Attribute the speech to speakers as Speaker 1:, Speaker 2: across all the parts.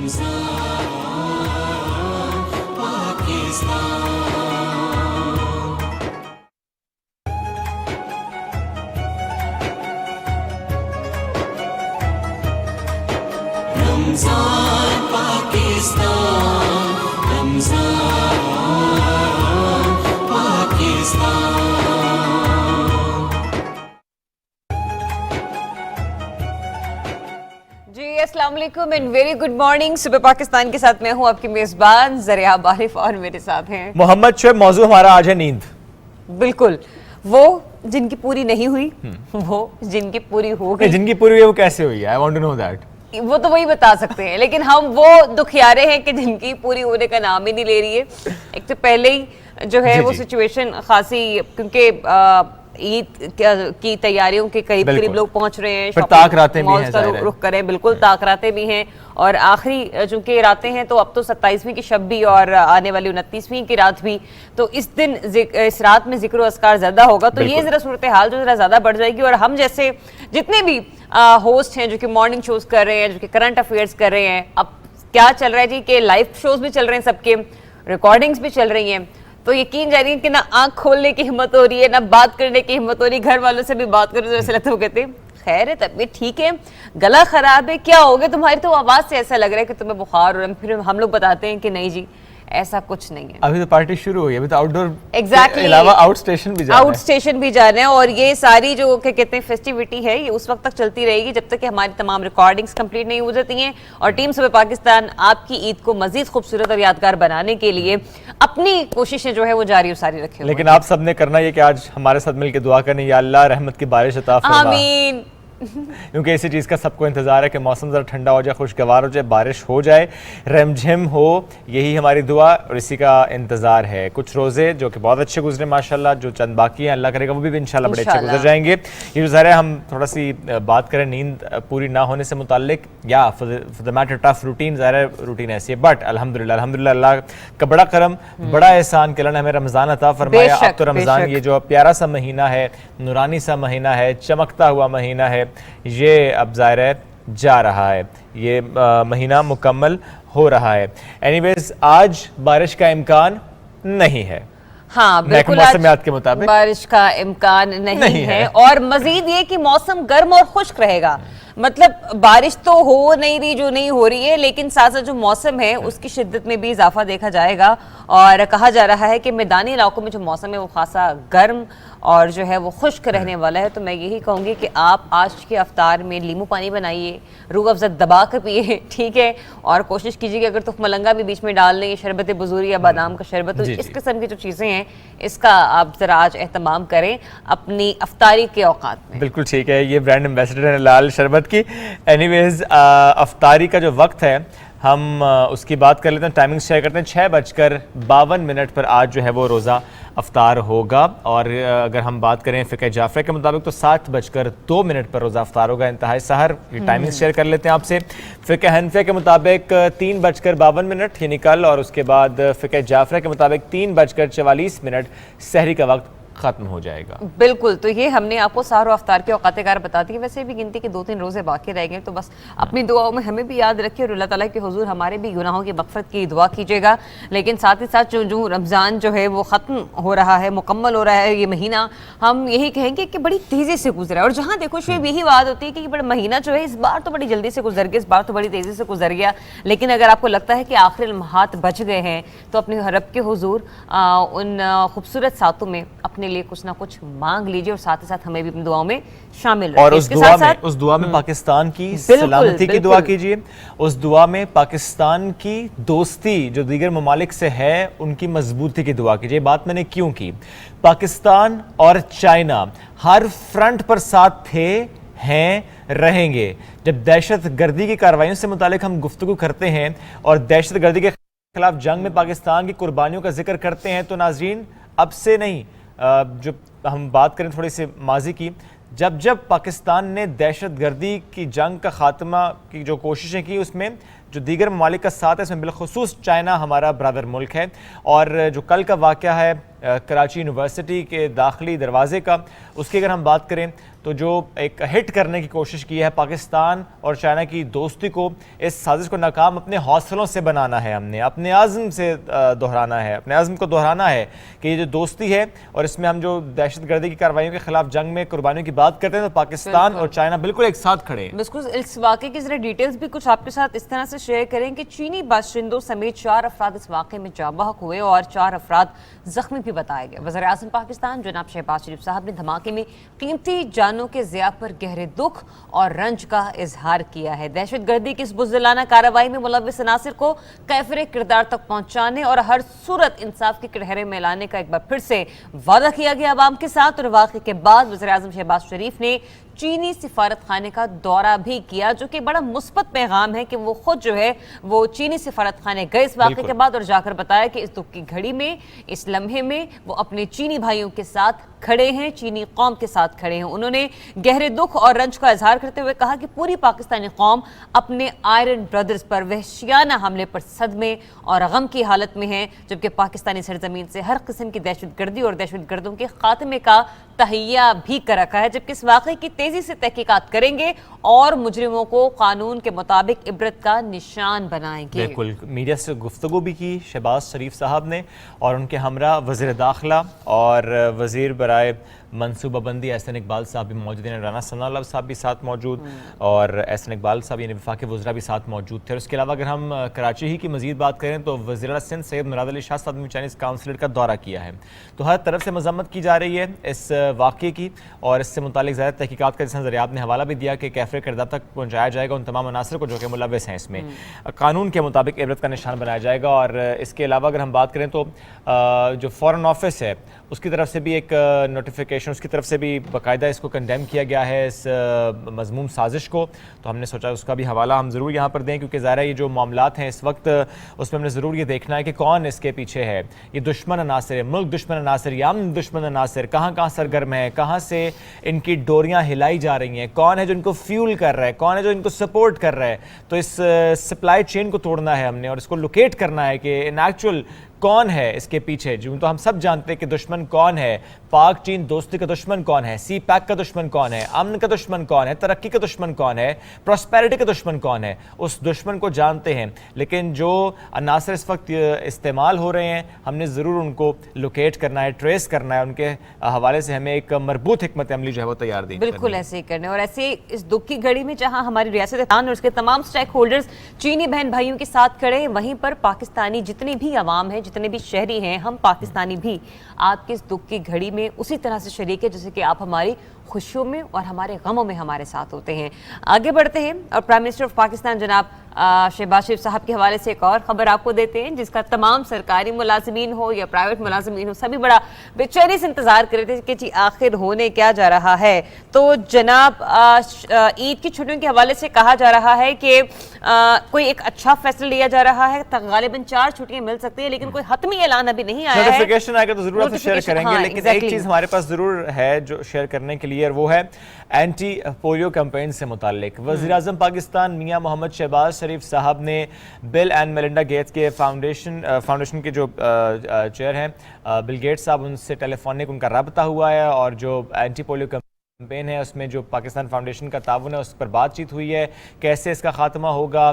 Speaker 1: رمضان پاکستان، رمضان پاکستان۔
Speaker 2: جی السلام علیکم and very good morning. صبح پاکستان کے ساتھ میں ہوں آپ کی میزبان زریاب عارف اور میرے ساتھ ہیں
Speaker 3: محمد شعیب۔ موضوع ہمارا آج ہے نیند۔
Speaker 2: بالکل، وہ جن کی پوری نہیں ہوئی، وہ جن کی پوری ہو گئی۔
Speaker 3: جن کی پوری ہوئی وہ کیسے ہوئی؟ I want to know that۔
Speaker 2: وہ تو وہی بتا سکتے ہیں، لیکن ہم وہ دکھیارے ہیں کہ جن کی پوری ہونے کا نام ہی نہیں لے رہی ہے۔ ایک تو پہلے ہی جو ہے وہ سچویشن خاصی، کیونکہ عید کی تیاریوں کے قریب لوگ پہنچ رہے ہیں،
Speaker 3: طاق راتیں بھی ہیں،
Speaker 2: رخ کریں، بالکل طاق راتیں بھی ہیں، اور آخری چونکہ راتیں ہیں تو اب تو 27ویں کی شب بھی اور آنے والی 29ویں کی رات بھی، تو اس دن اس رات میں ذکر و اذکار زیادہ ہوگا، تو یہ ذرا صورتحال جو ذرا زیادہ بڑھ جائے گی۔ اور ہم جیسے جتنے بھی ہوسٹ ہیں جو کہ مارننگ شوز کر رہے ہیں، جو کہ کرنٹ افیئرز کر رہے ہیں، اب کیا چل رہا ہے جی کہ لائیو شوز بھی چل رہے ہیں، سب کے ریکارڈنگز بھی چل رہی ہیں، تو یقین جاری ہے کہ نہ آنکھ کھولنے کی ہمت ہو رہی ہے، نہ بات کرنے کی ہمت ہو رہی ہے۔ گھر والوں سے بھی بات کرنے تو ایسا لگتا ہے وہ کہتے ہیں خیر ہے، طبیعت ٹھیک ہے، گلا خراب ہے، کیا ہو گیا تمہاری؟ تو آواز سے ایسا لگ رہا ہے کہ تمہیں بخار ہو رہا ہے، پھر ہم لوگ بتاتے ہیں کہ نہیں جی ایسا کچھ نہیں ہے۔
Speaker 3: ابھی تو پارٹی شروع ہوئی ہے، ابھی تو آؤٹ ڈور
Speaker 2: ایگزیکٹلی
Speaker 3: علاوہ آؤٹ اسٹیشن بھی جانا ہے۔
Speaker 2: آؤٹ اسٹیشن بھی جانا ہے، اور یہ ساری جو کہ کہتے ہیں فیسٹیوٹی ہے، یہ اس وقت تک چلتی رہے گی جب تک کہ ہماری تمام ریکارڈنگز کمپلیٹ نہیں ہو جاتی ہیں، اور ٹیم صبح پاکستان آپ کی عید کو مزید خوبصورت اور یادگار بنانے کے لیے اپنی کوششیں جو ہے وہ جاری و ساری رکھے ہوئے۔
Speaker 3: لیکن آپ سب نے کرنا یہ کہ آج ہمارے ساتھ مل کے دعا کریں، یا اللہ رحمت کی بارش عطا فرما،
Speaker 2: آمین۔
Speaker 3: کیونکہ اسی چیز کا سب کو انتظار ہے کہ موسم ذرا ٹھنڈا ہو جائے، خوشگوار ہو جائے، بارش ہو جائے، رم جھم ہو، یہی ہماری دعا اور اسی کا انتظار ہے۔ کچھ روزے جو کہ بہت اچھے گزرے ماشاءاللہ، جو چند باقی ہیں اللہ کرے گا وہ بھی انشاءاللہ بڑے اچھے گزر جائیں گے۔ یہ جو ظاہر ہے ہم تھوڑا سی بات کریں نیند پوری نہ ہونے سے متعلق، یا for the matter tough routine, ظاہر ہے روٹین ایسی ہے، بٹ الحمدللہ اللہ کا بڑا کرم، بڑا احسان کہ اللہ نے ہمیں رمضان عطا فرمایا۔ اب تو رمضان یہ جو پیارا سا مہینہ ہے، نورانی سا مہینہ ہے، چمکتا ہوا مہینہ ہے، یہ اب ظاہر ہے جا رہا ہے، یہ مہینہ مکمل ہو رہا ہے۔ اینی ویز آج بارش کا امکان نہیں ہے،
Speaker 2: ہاں بالکل،
Speaker 3: موسمیات کے مطابق
Speaker 2: بارش کا امکان نہیں ہے، اور مزید یہ کہ موسم گرم اور خشک رہے گا، مطلب بارش تو ہو نہیں رہی جو نہیں ہو رہی ہے، لیکن ساتھ ساتھ جو موسم ہے اس کی شدت میں بھی اضافہ دیکھا جائے گا، اور کہا جا رہا ہے کہ میدانی علاقوں میں جو موسم ہے وہ خاصا گرم اور جو ہے وہ خشک رہنے والا ہے۔ تو میں یہی کہوں گی کہ آپ آج کے افطار میں لیمو پانی بنائیے، روح افزا دبا کر پیئے، ٹھیک ہے، اور کوشش کیجیے کہ اگر تخم ملنگا بھی بیچ میں ڈال لیں، شربت بزوری یا بادام کا شربت، تو اس قسم کی جو چیزیں ہیں اس کا آپ ذرا آج اہتمام کریں اپنی افطاری کے اوقات میں۔
Speaker 3: بالکل ٹھیک ہے، یہ برانڈ ایمبیسڈر ہے لال شربت کی۔ اینی ویز افطاری کا جو وقت ہے ہم اس کی بات کر لیتے ہیں، ٹائمنگ شیئر کرتے ہیں۔ 6:52 پر آج جو ہے وہ روزہ افطار ہوگا، اور اگر ہم بات کریں فقہ جعفریہ کے مطابق تو 7:02 پر روزہ افطار ہوگا انتہائی سحر۔ یہ ٹائمنگ شیئر کر لیتے ہیں آپ سے۔ فقہ حنفیہ کے مطابق 3:52 یعنی کل، اور اس کے بعد فقہ جعفریہ کے مطابق 3:44 سحری کا وقت ختم ہو جائے گا۔
Speaker 2: بالکل، تو یہ ہم نے آپ کو سحر و افطار کے اوقات کار بتا دی، ویسے بھی گنتی کے 2-3 روزے باقی رہ گئے، تو بس اپنی دعاؤں میں ہمیں بھی یاد رکھیے، اور اللہ تعالیٰ کے حضور ہمارے بھی گناہوں کی مغفرت کی دعا کیجیے گا۔ لیکن ساتھ ہی ساتھ جو رمضان جو ہے وہ ختم ہو رہا ہے، مکمل ہو رہا ہے یہ مہینہ، ہم یہی کہیں گے کہ بڑی تیزی سے گزرا ہے، اور جہاں دیکھو شعیب یہی بات ہوتی ہے کہ بڑا مہینہ جو ہے اس بار تو بڑی جلدی سے گزر گیا، اس بار تو بڑی تیزی سے گزر گیا، لیکن اگر آپ کو لگتا ہے کہ آخری لمحات بچ گئے ہیں تو اپنے رب کے حضور ان خوبصورت ساتوں میں اپنے لیے کچھ نہ کچھ مانگ لیجئے، اور ساتھ ہی ساتھ ہمیں بھی اپنی دعاؤں میں شامل رکھیں۔
Speaker 3: اور اس دعا میں پاکستان کی سلامتی کی دعا کیجئے، اس دعا میں پاکستان کی دوستی جو دیگر ممالک سے ہے ان کی مضبوطی کی دعا کیجئے۔ بات میں نے کیوں کی؟ پاکستان اور چائنا ہر فرنٹ پر ساتھ تھے، ہیں، رہیں گے۔ جب دہشت گردی کی کارروائیوں سے متعلق ہم گفتگو کرتے ہیں اور دہشت گردی کے خلاف جنگ میں پاکستان کی قربانیوں کا ذکر کرتے ہیں، تو ناظرین اب سے نہیں، جو ہم بات کریں تھوڑی سی ماضی کی، جب پاکستان نے دہشت گردی کی جنگ کا خاتمہ کی جو کوششیں کی، اس میں جو دیگر ممالک کا ساتھ ہے اس میں بالخصوص چائنا ہمارا برادر ملک ہے، اور جو کل کا واقعہ ہے کراچی یونیورسٹی کے داخلی دروازے کا، اس کی اگر ہم بات کریں تو جو ایک ہٹ کرنے کی کوشش کی ہے پاکستان اور چائنا کی دوستی کو، اس سازش کو ناکام اپنے حوصلوں سے بنانا ہے، ہم نے اپنے عزم سے دہرانا ہے، اپنے عزم کو دہرانا ہے کہ یہ جو دوستی ہے، اور اس میں ہم جو دہشت گردی کی کارروائیوں کے خلاف جنگ میں قربانیوں کی بات کرتے ہیں تو پاکستان اور چائنا بالکل ایک ساتھ کھڑے ہیں۔
Speaker 2: بالکل اس واقعے کی ذرا ڈیٹیلز بھی کچھ آپ کے ساتھ اس طرح سے شیئر کریں کہ چینی باشندوں سمیت 4 افراد اس واقعے میں جاں بحق ہوئے اور 4 افراد زخمی بھی بتائے گئے۔ وزیر اعظم پاکستان جناب شہباز شریف صاحب نے دھماکے میں قیمتی جانوں کے ضیاع پر گہرے دکھ اور رنج کا اظہار کیا ہے۔ دہشت گردی کی اس بزدلانہ کارروائی میں ملوث عناصر کو کیفر کردار تک پہنچانے اور ہر صورت انصاف کے کٹہرے میں لانے کا ایک بار پھر سے وعدہ کیا گیا عوام کے ساتھ، اور واقعے کے بعد وزیر اعظم شہباز شریف نے چینی سفارت خانے کا دورہ بھی کیا، جو کہ بڑا مثبت پیغام ہے کہ وہ خود جو ہے وہ چینی سفارت خانے گئے اس واقعے کے بعد اور جا کر بتایا کہ اس دکھ کی گھڑی میں، اس لمحے میں وہ اپنے چینی بھائیوں کے ساتھ کھڑے ہیں، چینی قوم کے ساتھ کھڑے ہیں۔ انہوں نے گہرے دکھ اور رنج کا اظہار کرتے ہوئے کہا کہ پوری پاکستانی قوم اپنے آئرن بردرز پر وحشیانہ حملے پر صدمے اور غم کی حالت میں ہے، جبکہ پاکستانی سرزمین سے ہر قسم کی دہشت گردی اور دہشت گردوں کے خاتمے کا تہیہ بھی کر رکھا ہے، جبکہ اس واقعے کی تیزی سے تحقیقات کریں گے اور مجرموں کو قانون کے مطابق عبرت کا نشان بنائیں گے۔
Speaker 3: بالکل، میڈیا سے گفتگو بھی کی شہباز شریف صاحب نے، اور ان کے ہمراہ وزیر داخلہ اور وزیر برائے منصوبہ بندی احسن اقبال صاحب بھی موجود ہیں، رانا ثناء اللہ صاحب بھی ساتھ موجود، اور احسن اقبال صاحب یعنی وفاقی وزراء بھی ساتھ موجود تھے۔ اور اس کے علاوہ اگر ہم کراچی ہی کی مزید بات کریں تو وزیر اعلیٰ سندھ سید مراد علی شاہ صاحب نے چائنیز کونسلیٹ کا دورہ کیا ہے، تو ہر طرف سے مذمت کی جا رہی ہے اس واقعے کی، اور اس سے متعلق زیادہ تحقیقات کا جس نظریات نے حوالہ بھی دیا کہ کیفر کردار تک پہنچایا جائے گا ان تمام عناصر کو جو کہ ملوث ہیں، اس میں قانون کے مطابق عبرت کا نشان بنایا جائے گا۔ اور اس کے علاوہ اگر ہم بات کریں تو جو فارن آفس ہے اس کی طرف سے بھی ایک نوٹیفیکیشن، اس کی طرف سے بھی باقاعدہ اس کو کنڈیم کیا گیا ہے اس مذموم سازش کو، تو ہم نے سوچا اس کا بھی حوالہ ہم ضرور یہاں پر دیں، کیونکہ ظاہر ہے یہ جو معاملات ہیں اس وقت اس میں ہم نے ضرور یہ دیکھنا ہے کہ کون اس کے پیچھے ہے، یہ دشمن عناصر ہے، ملک دشمن عناصر یا امن دشمن عناصر کہاں کہاں سرگرم ہے، کہاں سے ان کی ڈوریاں ہلائی جا رہی ہیں، کون ہے جو ان کو فیول کر رہا ہے، کون ہے جو ان کو سپورٹ کر رہا ہے، تو اس سپلائی چین کو توڑنا ہے ہم نے، اور اس کو لوکیٹ کرنا ہے کہ ان ایکچوئل کون ہے اس کے پیچھے، جو تو ہم سب جانتے ہیں کہ دشمن کون ہے، پاک چین دوستی کا دشمن کون ہے، سی پیک کا دشمن کون ہے، امن کا دشمن کون ہے، ترقی کا دشمن کون ہے، پراسپیرٹی کا دشمن کون ہے، اس دشمن کو جانتے ہیں، لیکن جو عناصر اس وقت استعمال ہو رہے ہیں ہم نے ضرور ان کو لوکیٹ کرنا ہے، ٹریس کرنا ہے، ان کے حوالے سے ہمیں ایک مربوط حکمت عملی جو ہے وہ تیار دی
Speaker 2: بالکل ایسے ہی کرنے، اور ایسے اس دکھ کی گھڑی میں جہاں ہماری ریاست اور اس کے تمام سٹیک ہولڈرز چینی بہن بھائیوں کے ساتھ کھڑے، وہیں پر پاکستانی جتنے بھی عوام ہیں، جتنے بھی شہری ہیں، ہم پاکستانی بھی آپ کی اس دکھ کی گھڑی میں اسی طرح سے شریک ہے جیسے کہ آپ ہماری خوشیوں میں اور ہمارے غموں میں ہمارے ساتھ ہوتے ہیں۔ آگے بڑھتے ہیں اور پرائم منسٹر آف پاکستان جناب شہباز شریف صاحب کے حوالے سے ایک اور خبر آپ کو دیتے ہیں، جس کا تمام سرکاری ملازمین ہو یا پرائیویٹ ملازمین ہو سبھی بڑا بے چینی سے انتظار کر رہے تھے کہ جی آخر ہونے کیا جا رہا ہے۔ تو جناب عید کی چھٹیوں کے حوالے سے کہا جا رہا ہے کہ کوئی ایک اچھا فیصلہ لیا جا رہا ہے، غالباً 4 چھٹیاں مل سکتی ہیں، لیکن کوئی حتمی اعلان ابھی نہیں آیا ہے۔
Speaker 3: نوٹیفیکیشن آئے گا تو ضرور آپ سے شیئر کریں گے، لیکن ایک چیز ہمارے پاس ضرور ہے جو شیئر کرنے کے لیے، اور وہ ہے اینٹی پولیو کیمپین سے متعلق۔ وزیر اعظم پاکستان میاں محمد شہباز شریف صاحب نے بل اینڈ میلنڈا گیٹس کے فاؤنڈیشن کے جو چیئر ہیں بل گیٹس صاحب، ان سے ٹیلی فونک ان کا رابطہ ہوا ہے، اور جو اینٹی پولیو کیمپین ہے اس میں جو پاکستان فاؤنڈیشن کا تعاون ہے اس پر بات چیت ہوئی ہے، کیسے اس کا خاتمہ ہوگا،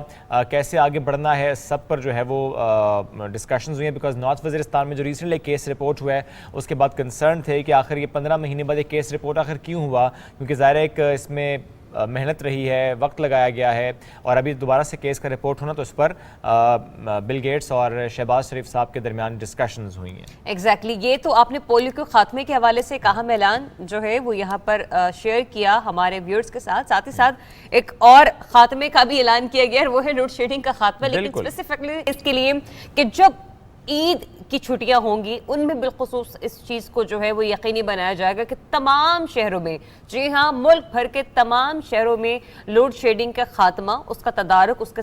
Speaker 3: کیسے آگے بڑھنا ہے، سب پر جو ہے وہ ڈسکشنز ہوئی ہیں، بیکاز نارتھ وزیرستان میں جو ریسنٹلی کیس رپورٹ ہوا ہے اس کے بعد کنسرن تھے کہ آخر یہ 15 مہینے بعد ایک کیس رپورٹ آخر کیوں ہوا، کیونکہ ظاہر ہے ایک اس میں محنت رہی ہے، وقت لگایا گیا ہے، اور ابھی دوبارہ سے کیس کا رپورٹ ہونا تو اس پر بل گیٹس اور شہباز شریف صاحب کے درمیان ڈسکشنز ہوئی ہیں۔
Speaker 2: ایگزیکٹلی، یہ تو آپ نے پولیو کے خاتمے کے حوالے سے کہا اعلان جو ہے وہ یہاں پر شیئر کیا ہمارے ویورز کے ساتھ، ساتھ ہی ساتھ ایک اور خاتمے کا بھی اعلان کیا گیا ہے، وہ ہے لوڈ شیڈنگ کا خاتمہ، لیکن اسپیسیفکلی اس کے لیے کہ جب عید کی چھٹیاں ہوں گی ان میں بالخصوص اس چیز کو جو ہے وہ یقینی بنایا جائے گا کہ تمام شہروں میں، جی ہاں ملک بھر کے تمام شہروں میں لوڈ شیڈنگ کا خاتمہ، اس کا تدارک، اس کا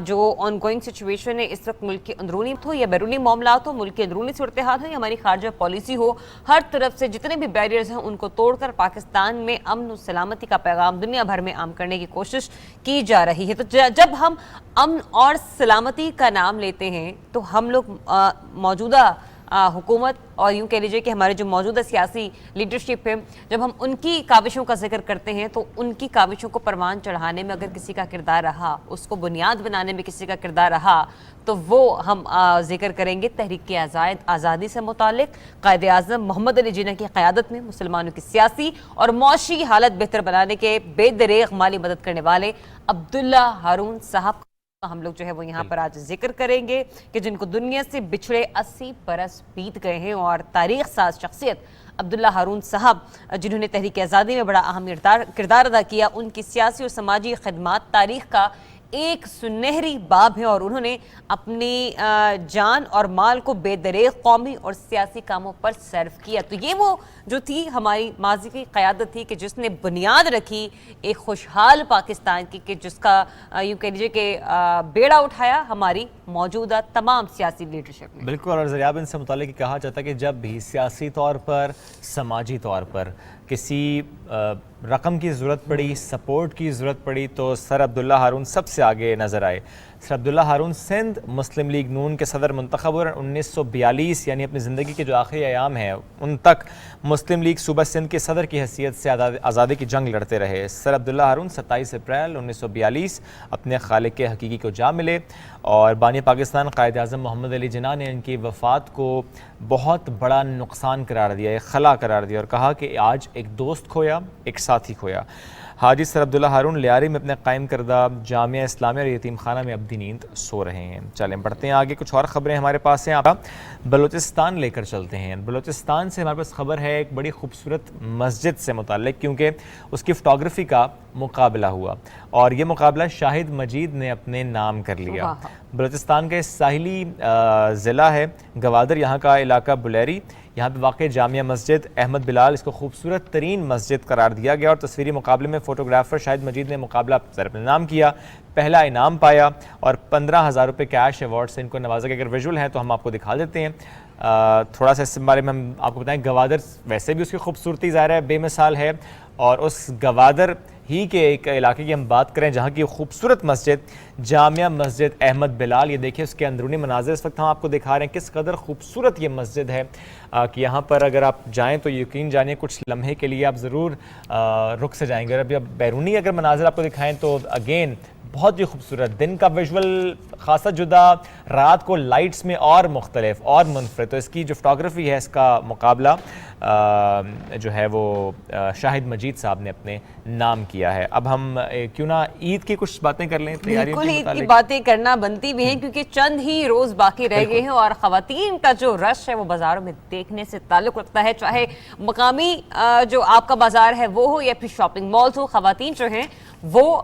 Speaker 2: جو آن گوئنگ سچویشن ہے اس وقت ملک کے اندرونی ہو یا بیرونی معاملات ہو, ملک کے اندرونی صورتحال ہو یا ہماری خارجہ پالیسی ہو, ہر طرف سے جتنے بھی بیریئرز ہیں ان کو توڑ کر پاکستان میں امن و سلامتی کا پیغام دنیا بھر میں عام کرنے کی کوشش کی جا رہی ہے. تو جب ہم امن اور سلامتی کا نام لیتے ہیں تو ہم لوگ موجودہ حکومت اور یوں کہہ لیجئے کہ ہمارے جو موجودہ سیاسی لیڈرشپ ہے, جب ہم ان کی کاوشوں کا ذکر کرتے ہیں تو ان کی کاوشوں کو پروان چڑھانے میں اگر کسی کا کردار رہا, اس کو بنیاد بنانے میں کسی کا کردار رہا, تو وہ ہم ذکر کریں گے تحریک آزادی سے متعلق قائد اعظم محمد علی جناح کی قیادت میں مسلمانوں کی سیاسی اور معاشی حالت بہتر بنانے کے بے دریغ مالی مدد کرنے والے عبداللہ ہارون صاحب. ہم لوگ جو ہے وہ یہاں پر آج ذکر کریں گے کہ جن کو دنیا سے بچھڑے 80 برس بیت گئے ہیں, اور تاریخ ساز شخصیت عبداللہ ہارون صاحب جنہوں نے تحریک آزادی میں بڑا اہم کردار ادا کیا, ان کی سیاسی اور سماجی خدمات تاریخ کا ایک سنہری باب ہے, اور انہوں نے اپنی جان اور مال کو بے دریغ قومی اور سیاسی کاموں پر صرف کیا. تو یہ وہ جو تھی ہماری ماضی کی قیادت تھی کہ جس نے بنیاد رکھی ایک خوشحال پاکستان کی, کہ جس کا یوں کہہ لیجیے کہ بیڑا اٹھایا ہماری موجودہ تمام سیاسی لیڈرشپ نے.
Speaker 3: بالکل, اور ضریاب ان سے متعلق کہا جاتا ہے کہ جب بھی سیاسی طور پر, سماجی طور پر کسی رقم کی ضرورت پڑی, سپورٹ کی ضرورت پڑی, تو سر عبداللہ ہارون سب سے آگے نظر آئے. سر عبداللہ ہارون سندھ مسلم لیگ نون کے صدر منتخب ہوئے. 1942 یعنی اپنی زندگی کے جو آخری ایام ہیں ان تک مسلم لیگ صوبہ سندھ کے صدر کی حیثیت سے آزادی کی جنگ لڑتے رہے. سر عبداللہ ہارون 27 اپریل 1942 اپنے خالق حقیقی کو جا ملے, اور بانی پاکستان قائد اعظم محمد علی جناح نے ان کی وفات کو بہت بڑا نقصان قرار دیا, ایک خلا قرار دیا, اور کہا کہ آج ایک دوست کھویا, ایک ساتھی کھویا. حاجی سر عبداللہ ہارون لیاری میں اپنے قائم کردہ جامعہ اسلامیہ اور یتیم خانہ میں ابدی نیند سو رہے ہیں. چلیں بڑھتے ہیں آگے, کچھ اور خبریں ہمارے پاس ہیں. آپ بلوچستان لے کر چلتے ہیں. بلوچستان سے ہمارے پاس خبر ہے ایک بڑی خوبصورت مسجد سے متعلق, کیونکہ اس کی فوٹوگرافی کا مقابلہ ہوا, اور یہ مقابلہ شاہد مجید نے اپنے نام کر لیا. بلوچستان کے ساحلی ضلع ہے گوادر, یہاں کا علاقہ بلیری, یہاں پہ واقع جامعہ مسجد احمد بلال اس کو خوبصورت ترین مسجد قرار دیا گیا, اور تصویری مقابلے میں فوٹوگرافر شاہد مجید نے مقابلہ اپنے نام کیا, پہلا انعام پایا, اور 15,000 روپے کیش ایوارڈ سے ان کو نوازا گیا. اگر ویژول ہیں تو ہم آپ کو دکھا دیتے ہیں تھوڑا سا اس بارے میں. ہم آپ کو بتائیں گوادر ویسے بھی اس کی خوبصورتی ظاہر ہے بے مثال ہے, اور اس گوادر ہی کے ایک علاقے کی ہم بات کریں جہاں کی خوبصورت مسجد جامعہ مسجد احمد بلال. یہ دیکھیں اس کے اندرونی مناظر اس وقت ہم آپ کو دکھا رہے ہیں, کس قدر خوبصورت یہ مسجد ہے کہ یہاں پر اگر آپ جائیں تو یقین جانیے کچھ لمحے کے لیے آپ ضرور رک سے جائیں گے. اب بیرونی اگر مناظر آپ کو دکھائیں تو اگین بہت ہی خوبصورت, دن کا ویژول خاصا جدا, رات کو لائٹس میں اور مختلف اور منفرد. تو اس کی جو فوٹوگرافی ہے اس کا مقابلہ جو ہے وہ شاہد مجید صاحب نے اپنے نام کیا ہے. اب ہم کیوں نہ عید کی کچھ باتیں کر لیں,
Speaker 2: بالکل عید کی باتیں کرنا بنتی بھی ہیں کیونکہ چند ہی روز باقی رہ گئے ہیں, اور خواتین کا جو رش ہے وہ بازاروں میں دیکھنے سے تعلق رکھتا ہے, چاہے مقامی جو آپ کا بازار ہے وہ ہو یا پھر شاپنگ مالز ہو. خواتین جو ہیں وہ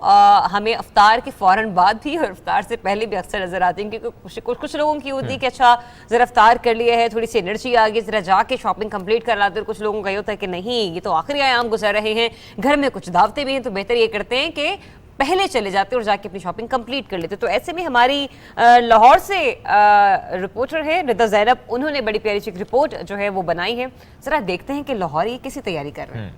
Speaker 2: ہمیں افطار کے فوراً بعد بھی اور افطار سے پہلے بھی اکثر نظر آتی ہیں, کیونکہ کچھ لوگوں کی ہوتی ہے کہ اچھا ذرا افطار کر لیا ہے, تھوڑی سی انرجی آ گئی, ذرا جا کے شاپنگ کمپلیٹ کر لاتے, اور کچھ لوگوں کا یہ ہوتا ہے کہ نہیں یہ تو آخری ایام گزر رہے ہیں, گھر میں کچھ دعوتیں بھی ہیں, تو بہتر یہ کرتے ہیں کہ پہلے چلے جاتے اور جا کے اپنی شاپنگ کمپلیٹ کر لیتے. تو ایسے میں ہماری لاہور سے رپورٹر ہے رضا زینب, انہوں نے بڑی پیاری سی رپورٹ جو ہے وہ بنائی ہے. ذرا دیکھتے ہیں کہ لاہوری کیسی تیاری کر رہے ہیں.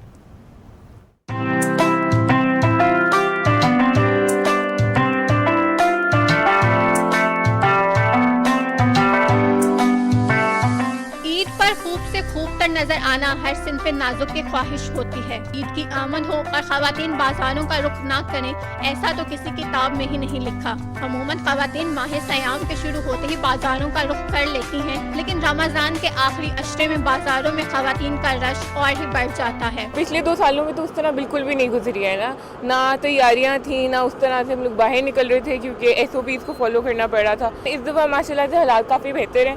Speaker 4: خوب تر نظر آنا ہر صنف نازک کی خواہش ہوتی ہے. عید کی آمد ہو اور خواتین بازاروں کا رخ نہ کریں, ایسا تو کسی کتاب میں ہی نہیں لکھا. عموماً خواتین ماہ سیام کے شروع ہوتے ہی بازاروں کا رخ کر لیتی ہیں, لیکن رمضان کے آخری اشرے میں بازاروں میں خواتین کا رش اور ہی بڑھ جاتا ہے.
Speaker 5: پچھلے 2 سالوں میں تو اس طرح بالکل بھی نہیں گزری ہے نہ تیاریاں تھیں, نہ اس طرح سے ہم لوگ باہر نکل رہے تھے کیونکہ SOPs کو فالو کرنا پڑ رہا تھا. اس دفعہ ماشاء اللہ سے حالات کافی بہتر ہیں.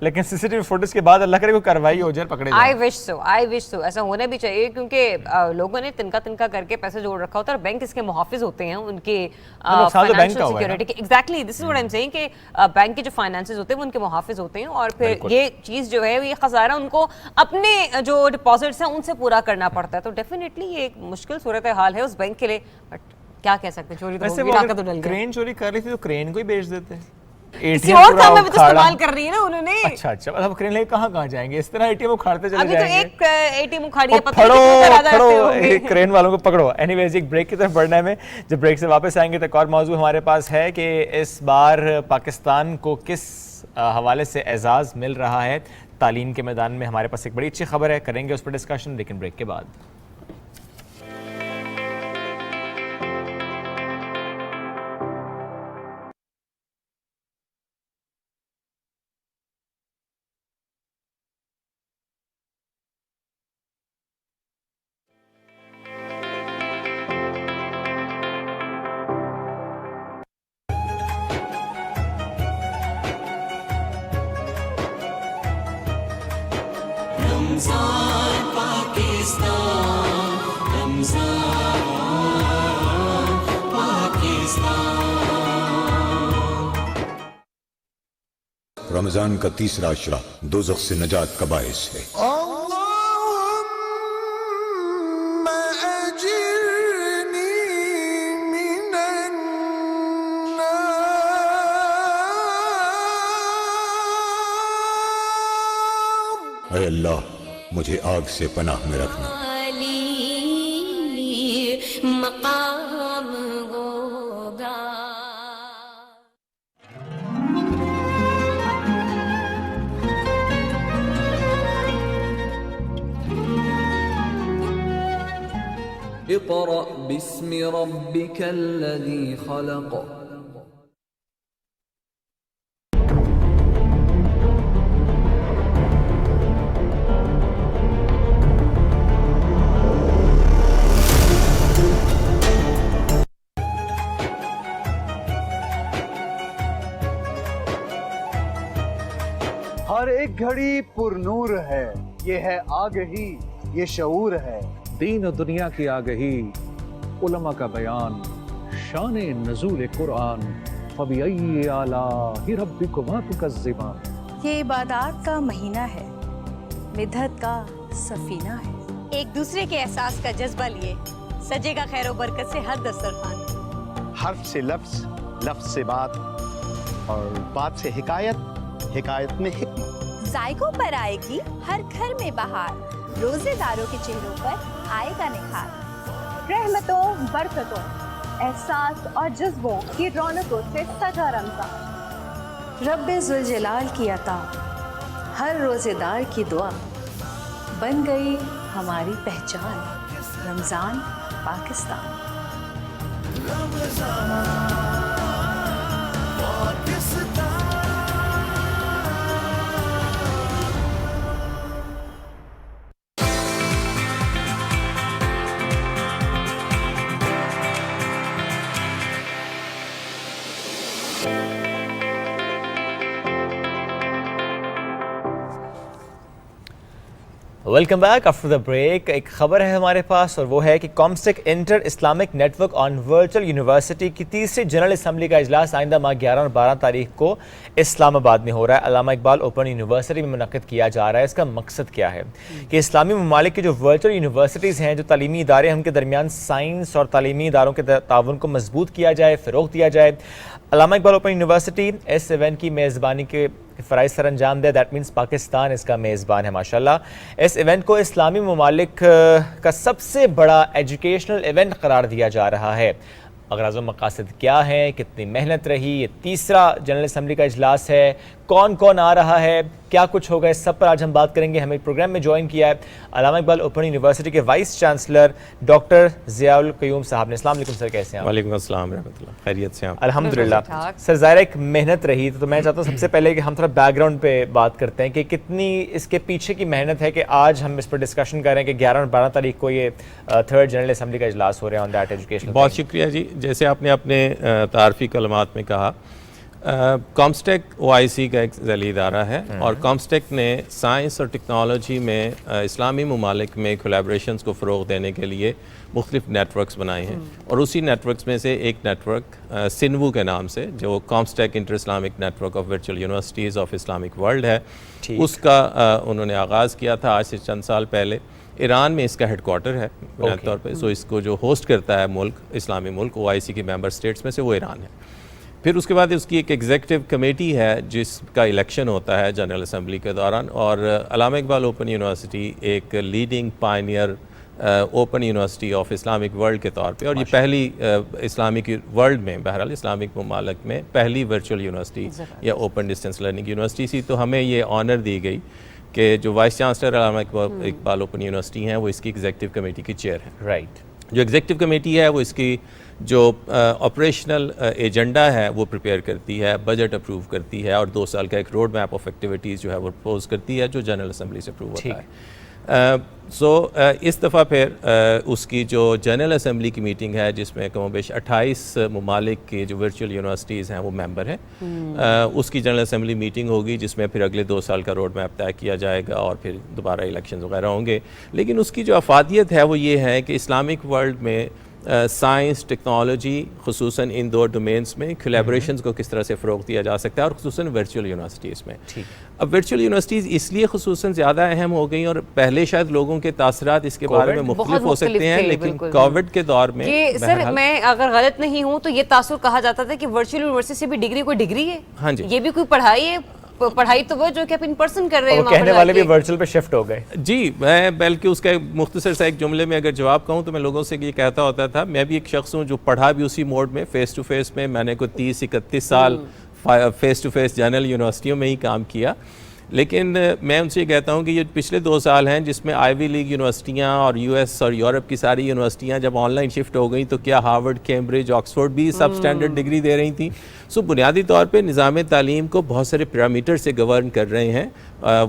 Speaker 3: لیکن CCTV فوٹیج کے بعد اللہ کرے کوئی کارروائی ہو جائے, پکڑے
Speaker 2: آئی
Speaker 3: جائیں.
Speaker 2: وش سو ایسا ہونا بھی چاہیے, کیونکہ لوگوں نے تنکا کر کے پیسے جوڑ رکھا ہوتا ہے, اور بینک اس کے محافظ ہوتے ہیں ان کے فائنینشیل سیکیورٹی کے. Exactly this is what I am seeing کہ بینک کے جو فائنانسز ہوتے ہیں وہ ان کے محافظ ہوتے ہیں, اور پھر یہ چیز جو ہے یہ خسارہ ان کو اپنے جو ڈپازٹس ہیں ان سے پورا کرنا پڑتا ہے. تو ڈیفینیٹلی یہ ایک مشکل صورتحال ہے اس بینک کے لیے, بٹ کیا کہہ سکتے ہیں, چوری تو ہوگی, لاکھ تو ڈل گیا.
Speaker 3: کرین چوری کر رہی تھی تو کرین کو ہی بیچ دیتے ہیں.
Speaker 2: کسی اور کام میں بھی تو استعمال کر رہی ہے نا انہوں نے.
Speaker 3: اچھا اب کرین لے کہاں جائیں گے, اس طرح ATM اکھاڑتے چلے
Speaker 2: ابھی تو
Speaker 3: جائیں گے.
Speaker 2: ایک ATM اکھاڑی ہے, پتہ نہیں کتنا کرادہ رکھتے ہوں گے.
Speaker 3: کرین والوں کو پکڑو. اینی ویز ایک بریک کی طرف بڑھنا ہے میں, جب بریک سے واپس آئیں گے تو ایک اور موضوع ہمارے پاس ہے کہ اس بار پاکستان کو کس حوالے سے اعزاز مل رہا ہے تعلیم کے میدان میں. ہمارے پاس ایک بڑی اچھی خبر ہے, کریں گے اس پر ڈسکشن, لیکن بریک کے بعد.
Speaker 1: رمضان پاکستان رمضان پاکستان.
Speaker 6: رمضان کا تیسرا عشرہ دوزخ سے نجات کا باعث ہے.
Speaker 7: اللہم اجرنی من النار.
Speaker 6: اے اللہ مجھے آگ سے پناہ میں رکھنا.
Speaker 1: مقام ہوگا.
Speaker 8: اقرأ باسم ربك الذي خلق.
Speaker 9: ہر ایک گھڑی پر نور ہے, یہ ہے آگہی, یہ شعور ہے.
Speaker 10: دین و دنیا کی آگہی, علماء کا بیان, شان نزول قرآن. فبأي آلاء ربكما تكذبان.
Speaker 11: یہ عبادات کا مہینہ ہے, مدحت کا سفینہ ہے. ایک دوسرے کے احساس کا جذبہ لیے سجے گا خیر و برکت سے ہر دسترخوان.
Speaker 9: حرف سے لفظ, لفظ سے بات, اور بات سے حکایت, حکایت میں حکمت.
Speaker 11: ذائقوں پر آئے گی ہر گھر میں بہار, روزے داروں کے چہروں پر آئے گا نکھار. رحمتوں, برکتوں, احساس اور جذبوں کی رونقوں سے سجا رمضان. رب ذوالجلال کی عطا, ہر روزے دار کی دعا, بن گئی ہماری پہچان. Ramzan Pakistan.
Speaker 3: Welcome back after the break. ایک خبر ہے ہمارے پاس, اور وہ ہے کہ COMSTECH inter Islamic network on virtual university کی تیسری جنرل اسمبلی کا اجلاس آئندہ ماہ 11 اور 12 تاریخ کو اسلام آباد میں ہو رہا ہے. علامہ اقبال اوپن یونیورسٹی میں منعقد کیا جا رہا ہے. اس کا مقصد کیا ہے کہ اسلامی ممالک کی جو ورچوئل یونیورسٹیز ہیں, جو تعلیمی ادارے ہیں, ان کے درمیان سائنس اور تعلیمی اداروں کے تعاون کو مضبوط کیا جائے, فروغ دیا جائے. علامہ اقبال اوپن یونیورسٹی اس ایونٹ کی میزبانی کے فرائض سر انجام دے. دیٹ مینس پاکستان اس کا میزبان ہے ماشاءاللہ. اس ایونٹ کو اسلامی ممالک کا سب سے بڑا ایجوکیشنل ایونٹ قرار دیا جا رہا ہے. اغراض و مقاصد کیا ہیں, کتنی محنت رہی, یہ تیسرا جنرل اسمبلی کا اجلاس ہے, کون کون آ رہا ہے, کیا کچھ ہوگا, اس سب پر آج ہم بات کریں گے. ہمیں پروگرام میں جوائن کیا ہے علامہ اقبال اوپن یونیورسٹی کے وائس چانسلر ڈاکٹر ضیاء القیوم صاحب نے. السلام علیکم سر, کیسے ہیں آپ؟
Speaker 12: وعلیکم السلام ورحمۃ اللہ, خیریت سے آپ؟
Speaker 3: الحمدللہ. سر ظاہر ایک محنت رہی, تو میں چاہتا ہوں سب سے پہلے کہ ہم تھوڑا بیک گراؤنڈ پہ بات کرتے ہیں کہ کتنی اس کے پیچھے کی محنت ہے کہ آج ہم اس پر ڈسکشن کر رہے ہیں کہ 11 اور 12 تاریخ کو یہ تھرڈ جنرل اسمبلی کا اجلاس ہو رہا ہے آن دیٹ ایجوکیشن.
Speaker 12: بہت شکریہ جی. جیسے آپ نے اپنے تعارفی کلمات میں کہا,
Speaker 13: کامسٹیک OIC کا ایک ذیلی ادارہ ہے اور کامسٹیک نے سائنس اور ٹیکنالوجی میں اسلامی ممالک میں کولیبریشنز کو فروغ دینے کے لیے مختلف نیٹ ورکس بنائے ہیں اور اسی نیٹ ورکس میں سے ایک نیٹ ورک سنوو کے نام سے جو COMSTECH inter Islamic network of virtual universities of Islamic world ہے، اس کا انہوں نے آغاز کیا تھا آج سے چند سال پہلے۔ ایران میں اس کا ہیڈ کوارٹر ہے بنیادی طور پہ، سو اس کو جو ہوسٹ کرتا ہے ملک، اسلامی ملک OIC کے ممبر اسٹیٹس میں سے وہ ایران ہے۔ پھر اس کے بعد اس کی ایک ایگزیکٹو کمیٹی ہے جس کا الیکشن ہوتا ہے جنرل اسمبلی کے دوران، اور علامہ اقبال اوپن یونیورسٹی ایک leading pioneer open university of Islamic world کے طور پہ، اور یہ پہلی اسلامک ورلڈ میں، بہرحال اسلامک ممالک میں پہلی ورچوئل یونیورسٹی یا اوپن ڈسٹینس لرننگ یونیورسٹی سی، تو ہمیں یہ آنر دی گئی کہ جو وائس چانسلر علامہ اقبال اوپن یونیورسٹی ہیں وہ اس کی ایگزیکٹو کمیٹی کی چیئر ہے۔
Speaker 3: رائٹ،
Speaker 13: جو ایگزیکٹو کمیٹی ہے وہ اس کی جو آپریشنل ایجنڈا ہے وہ پریپیئر کرتی ہے، بجٹ اپروو کرتی ہے، اور 2 سال کا ایک روڈ میپ آف ایکٹیویٹیز جو ہے وہ پروپوز کرتی ہے جو جنرل اسمبلی سے اپروو ہوتا ہے۔ اس دفعہ پھر اس کی جو جنرل اسمبلی کی میٹنگ ہے جس میں کم و بیش 28 ممالک کی جو ورچوئل یونیورسٹیز ہیں وہ ممبر ہیں، اس کی جنرل اسمبلی میٹنگ ہوگی جس میں پھر اگلے 2 سال کا روڈ میپ طے کیا جائے گا اور پھر دوبارہ الیکشنز وغیرہ ہوں گے۔ لیکن اس کی جو افادیت ہے وہ یہ ہے کہ اسلامک ورلڈ میں سائنس ٹیکنالوجی خصوصاً ان 2 ڈومینز میں کولیبریشنز کو کس طرح سے فروغ دیا جا سکتا ہے، اور خصوصاً ورچوئل یونیورسٹیز میں۔ اب ورچوئل یونیورسٹیز اس لیے خصوصاً زیادہ اہم ہو گئیں، اور پہلے شاید لوگوں کے تاثرات اس کے بارے میں مختلف ہو سکتے ہیں، لیکن کووڈ کے دور میں
Speaker 2: سر میں اگر غلط نہیں ہوں تو یہ تاثر کہا جاتا تھا کہ ورچوئل یونیورسٹی سے بھی ڈگری کوئی ڈگری ہے،
Speaker 13: ہاں جی،
Speaker 2: یہ بھی کوئی پڑھائی ہے، پڑھائی تو وہ جو کہ آپ ان پرسن کر رہے ہیں،
Speaker 3: وہ کہنے والے بھی ورچوئل پہ شفٹ ہو گئے۔
Speaker 13: جی، میں بلکہ اس کا مختصر سا ایک جملے میں اگر جواب کہوں تو میں لوگوں سے یہ کہتا ہوتا تھا، میں بھی ایک شخص ہوں جو پڑھا بھی اسی موڈ میں فیس ٹو فیس میں، میں نے کوئی 30-31 سال فیس ٹو فیس جنرل یونیورسٹیوں میں ہی کام کیا، لیکن میں ان سے یہ کہتا ہوں کہ یہ پچھلے 2 سال ہیں جس میں آئیوی لیگ یونیورسٹیاں اور US اور یورپ کی ساری یونیورسٹیاں جب آن لائن شفٹ ہو گئیں تو کیا ہارورڈ، کیمبرج، آکسفورڈ بھی سب سٹینڈرڈ ڈگری دے رہی تھیں۔ سو بنیادی طور پہ نظام تعلیم کو بہت سارے پیرامیٹر سے گورن کر رہے ہیں،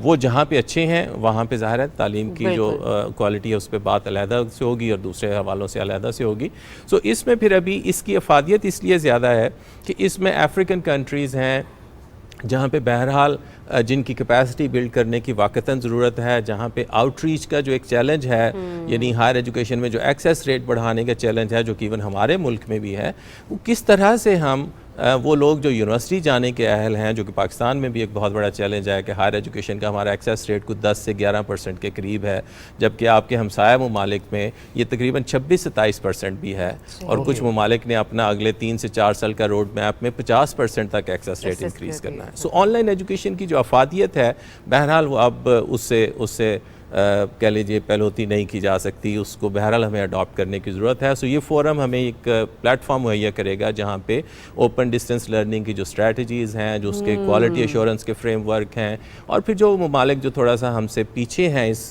Speaker 13: وہ جہاں پہ اچھے ہیں وہاں پہ ظاہر ہے تعلیم کی جو کوالٹی ہے اس پہ بات علیحدہ سے ہوگی اور دوسرے حوالوں سے علیحدہ سے ہوگی۔ سو اس میں پھر ابھی اس کی افادیت اس لیے زیادہ ہے کہ اس میں افریقن کنٹریز ہیں جہاں پہ بہرحال جن کی کیپیسٹی بلڈ کرنے کی واقعتاً ضرورت ہے، جہاں پہ آؤٹ ریچ کا جو ایک چیلنج ہے، یعنی ہائر ایجوکیشن میں جو ایکسیس ریٹ بڑھانے کا چیلنج ہے جو کہ ایون ہمارے ملک میں بھی ہے، وہ کس طرح سے ہم وہ لوگ جو یونیورسٹی جانے کے اہل ہیں، جو کہ پاکستان میں بھی ایک بہت بڑا چیلنج ہے کہ ہائر ایجوکیشن کا ہمارا ایکسیس ریٹ کچھ 10 سے 11% کے قریب ہے، جبکہ آپ کے ہمسایہ ممالک میں یہ تقریباً 26-27% بھی ہے، اور کچھ ممالک نے اپنا اگلے 3 سے 4 سال کا روڈ میپ میں 50% تک ایکسیس ریٹ انکریز کرنا ہے۔ سو آن لائن ایجوکیشن کی جو افادیت ہے بہرحال وہ اب اس سے کہہ لیجیے پہلوتی نہیں کی جا سکتی، اس کو بہرحال ہمیں اڈاپٹ کرنے کی ضرورت ہے۔ سو یہ فورم ہمیں ایک پلیٹ فارم مہیا کرے گا جہاں پہ اوپن ڈسٹینس لرننگ کی جو اسٹریٹجیز ہیں، جو اس کے کوالٹی ایشورنس کے فریم ورک ہیں، اور پھر جو ممالک جو تھوڑا سا ہم سے پیچھے ہیں اس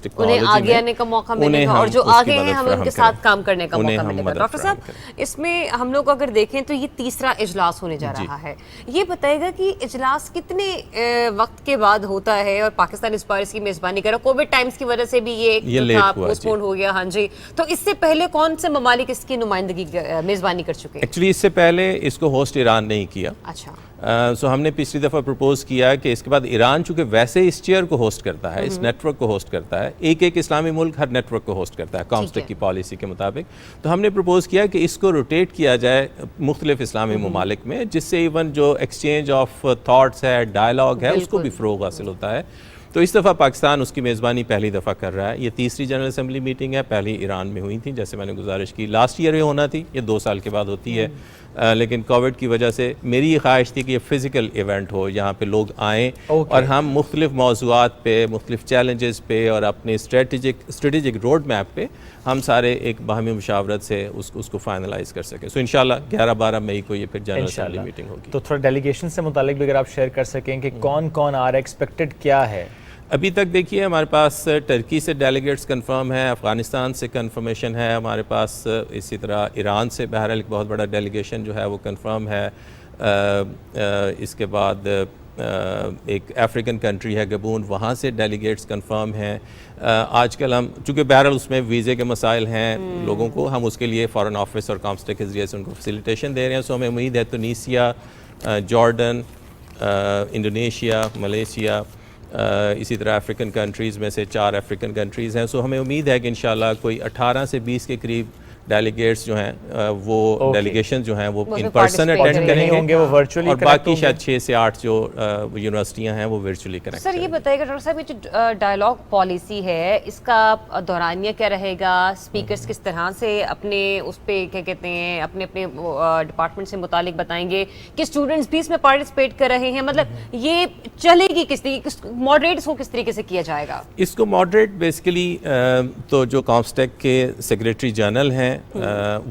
Speaker 13: ٹیکنالوجی میں،
Speaker 2: انہیں آگے آنے کا موقع ملے گا، اور جو آگے ہیں ہمیں ان کے ساتھ کام کرنے کا موقع ملے گا۔ ڈاکٹر صاحب، اس میں ہم لوگ اگر دیکھیں تو یہ 3را اجلاس ہونے جا رہا ہے، یہ بتائے گا کہ اجلاس کتنے وقت کے بعد ہوتا ہے، اور پاکستان اس بار اس کی میزبانی کر رہا ہے، کووڈ ٹائمز کی وجہ سے بھی یہ پوسٹ پون ہو گیا، ہاں جی، تو اس سے پہلے کون سے ممالک اس کی نمائندگی میزبانی کر چکے ہیں؟
Speaker 13: ایکچولی اس سے پہلے اس کو ہوسٹ ایران نہیں کیا۔
Speaker 2: اچھا،
Speaker 13: سو ہم نے پچھلی دفعہ پرپوز کیا کہ اس کے بعد ایران چونکہ ویسے اس چیئر کو ہوسٹ کرتا ہے، اس نیٹ ورک کو ہوسٹ کرتا ہے، ایک اسلامی ملک ہر نیٹ ورک کو ہوسٹ کرتا ہے کامسٹیک کی پالیسی کے مطابق، تو ہم نے پرپوز کیا کہ اس کو روٹیٹ کیا جائے مختلف اسلامی ممالک میں، جس سے ایون جو ایکسچینج آف تھاٹس ہے، ڈائلاگ ہے، اس کو بھی فروغ حاصل ہوتا ہے۔ تو اس دفعہ پاکستان اس کی میزبانی پہلی دفعہ کر رہا ہے۔ یہ 3ری جنرل اسمبلی میٹنگ ہے، پہلی ایران میں ہوئی تھی جیسے میں نے گزارش کی، لاسٹ ایئر یہ ہونا تھی، یہ 2 سال کے بعد ہوتی ہے، لیکن کووڈ کی وجہ سے میری یہ خواہش تھی کہ یہ فزیکل ایونٹ ہو، یہاں پہ لوگ آئیں اور ہم مختلف موضوعات پہ، مختلف چیلنجز پہ اور اپنے اسٹریٹجک روڈ میپ پہ ہم سارے ایک باہمی مشاورت سے اس کو فائنلائز کر سکیں۔ سو انشاءاللہ 11-12 مئی کو یہ پھر جنرل اسمبلی میٹنگ ہوگی۔
Speaker 3: تو تھوڑا ڈیلیگیشن سے متعلق بھی اگر آپ شیئر کر سکیں کہ کون کون آ رہا ہے، ایکسپیکٹڈ کیا ہے؟
Speaker 13: ابھی تک دیکھیے ہمارے پاس ٹرکی سے ڈیلیگیٹس کنفرم ہے، افغانستان سے کنفرمیشن ہے ہمارے پاس، اسی طرح ایران سے بہرحال ایک بہت بڑا ڈیلیگیشن جو ہے وہ کنفرم ہے، اس کے بعد ایک افریقن کنٹری ہے گبون، وہاں سے ڈیلیگیٹس کنفرم ہیں۔ آج کل ہم چونکہ بہرحال اس میں ویزے کے مسائل ہیں لوگوں کو، ہم اس کے لیے فارن آفس اور کامسٹیک کے ذریعے سے ان کو فیسیلیٹیشن دے رہے ہیں، سو ہمیں امید ہے تونیسیا، جارڈن، انڈونیشیا، ملیشیا، اسی طرح افریقن کنٹریز میں سے 4 افریقن کنٹریز ہیں. سو ہمیں امید ہے کہ انشاءاللہ کوئی 18 سے 20 کے قریب ڈیلیگیٹس جو ہیں وہ ڈیلیگیشن جو ہیں وہ ان پرسن اٹینڈ کریں گے
Speaker 3: وہ ورچولی،
Speaker 13: اور باقی شاید 6 سے 8 جو یونیورسٹیاں ہیں وہ ورچولی کنیکٹ.
Speaker 2: سر یہ بتائیے گا ڈاکٹر صاحب، یہ جو ڈائلاگ پالیسی ہے اس کا دورانیہ کیا رہے گا؟ اسپیکرز کس طرح سے اپنے اس پہ کیا کہتے ہیں اپنے ڈپارٹمنٹ سے متعلق بتائیں گے کہ اسٹوڈنٹس بھی اس میں پارٹیسپیٹ کر رہے ہیں؟ مطلب یہ چلے گی کس طریقے، ماڈریٹ کو کس طریقے سے کیا جائے گا
Speaker 13: اس کو؟ ماڈریٹ بیسیکلی تو جو کامسٹیک کے سیکریٹری جنرل ہیں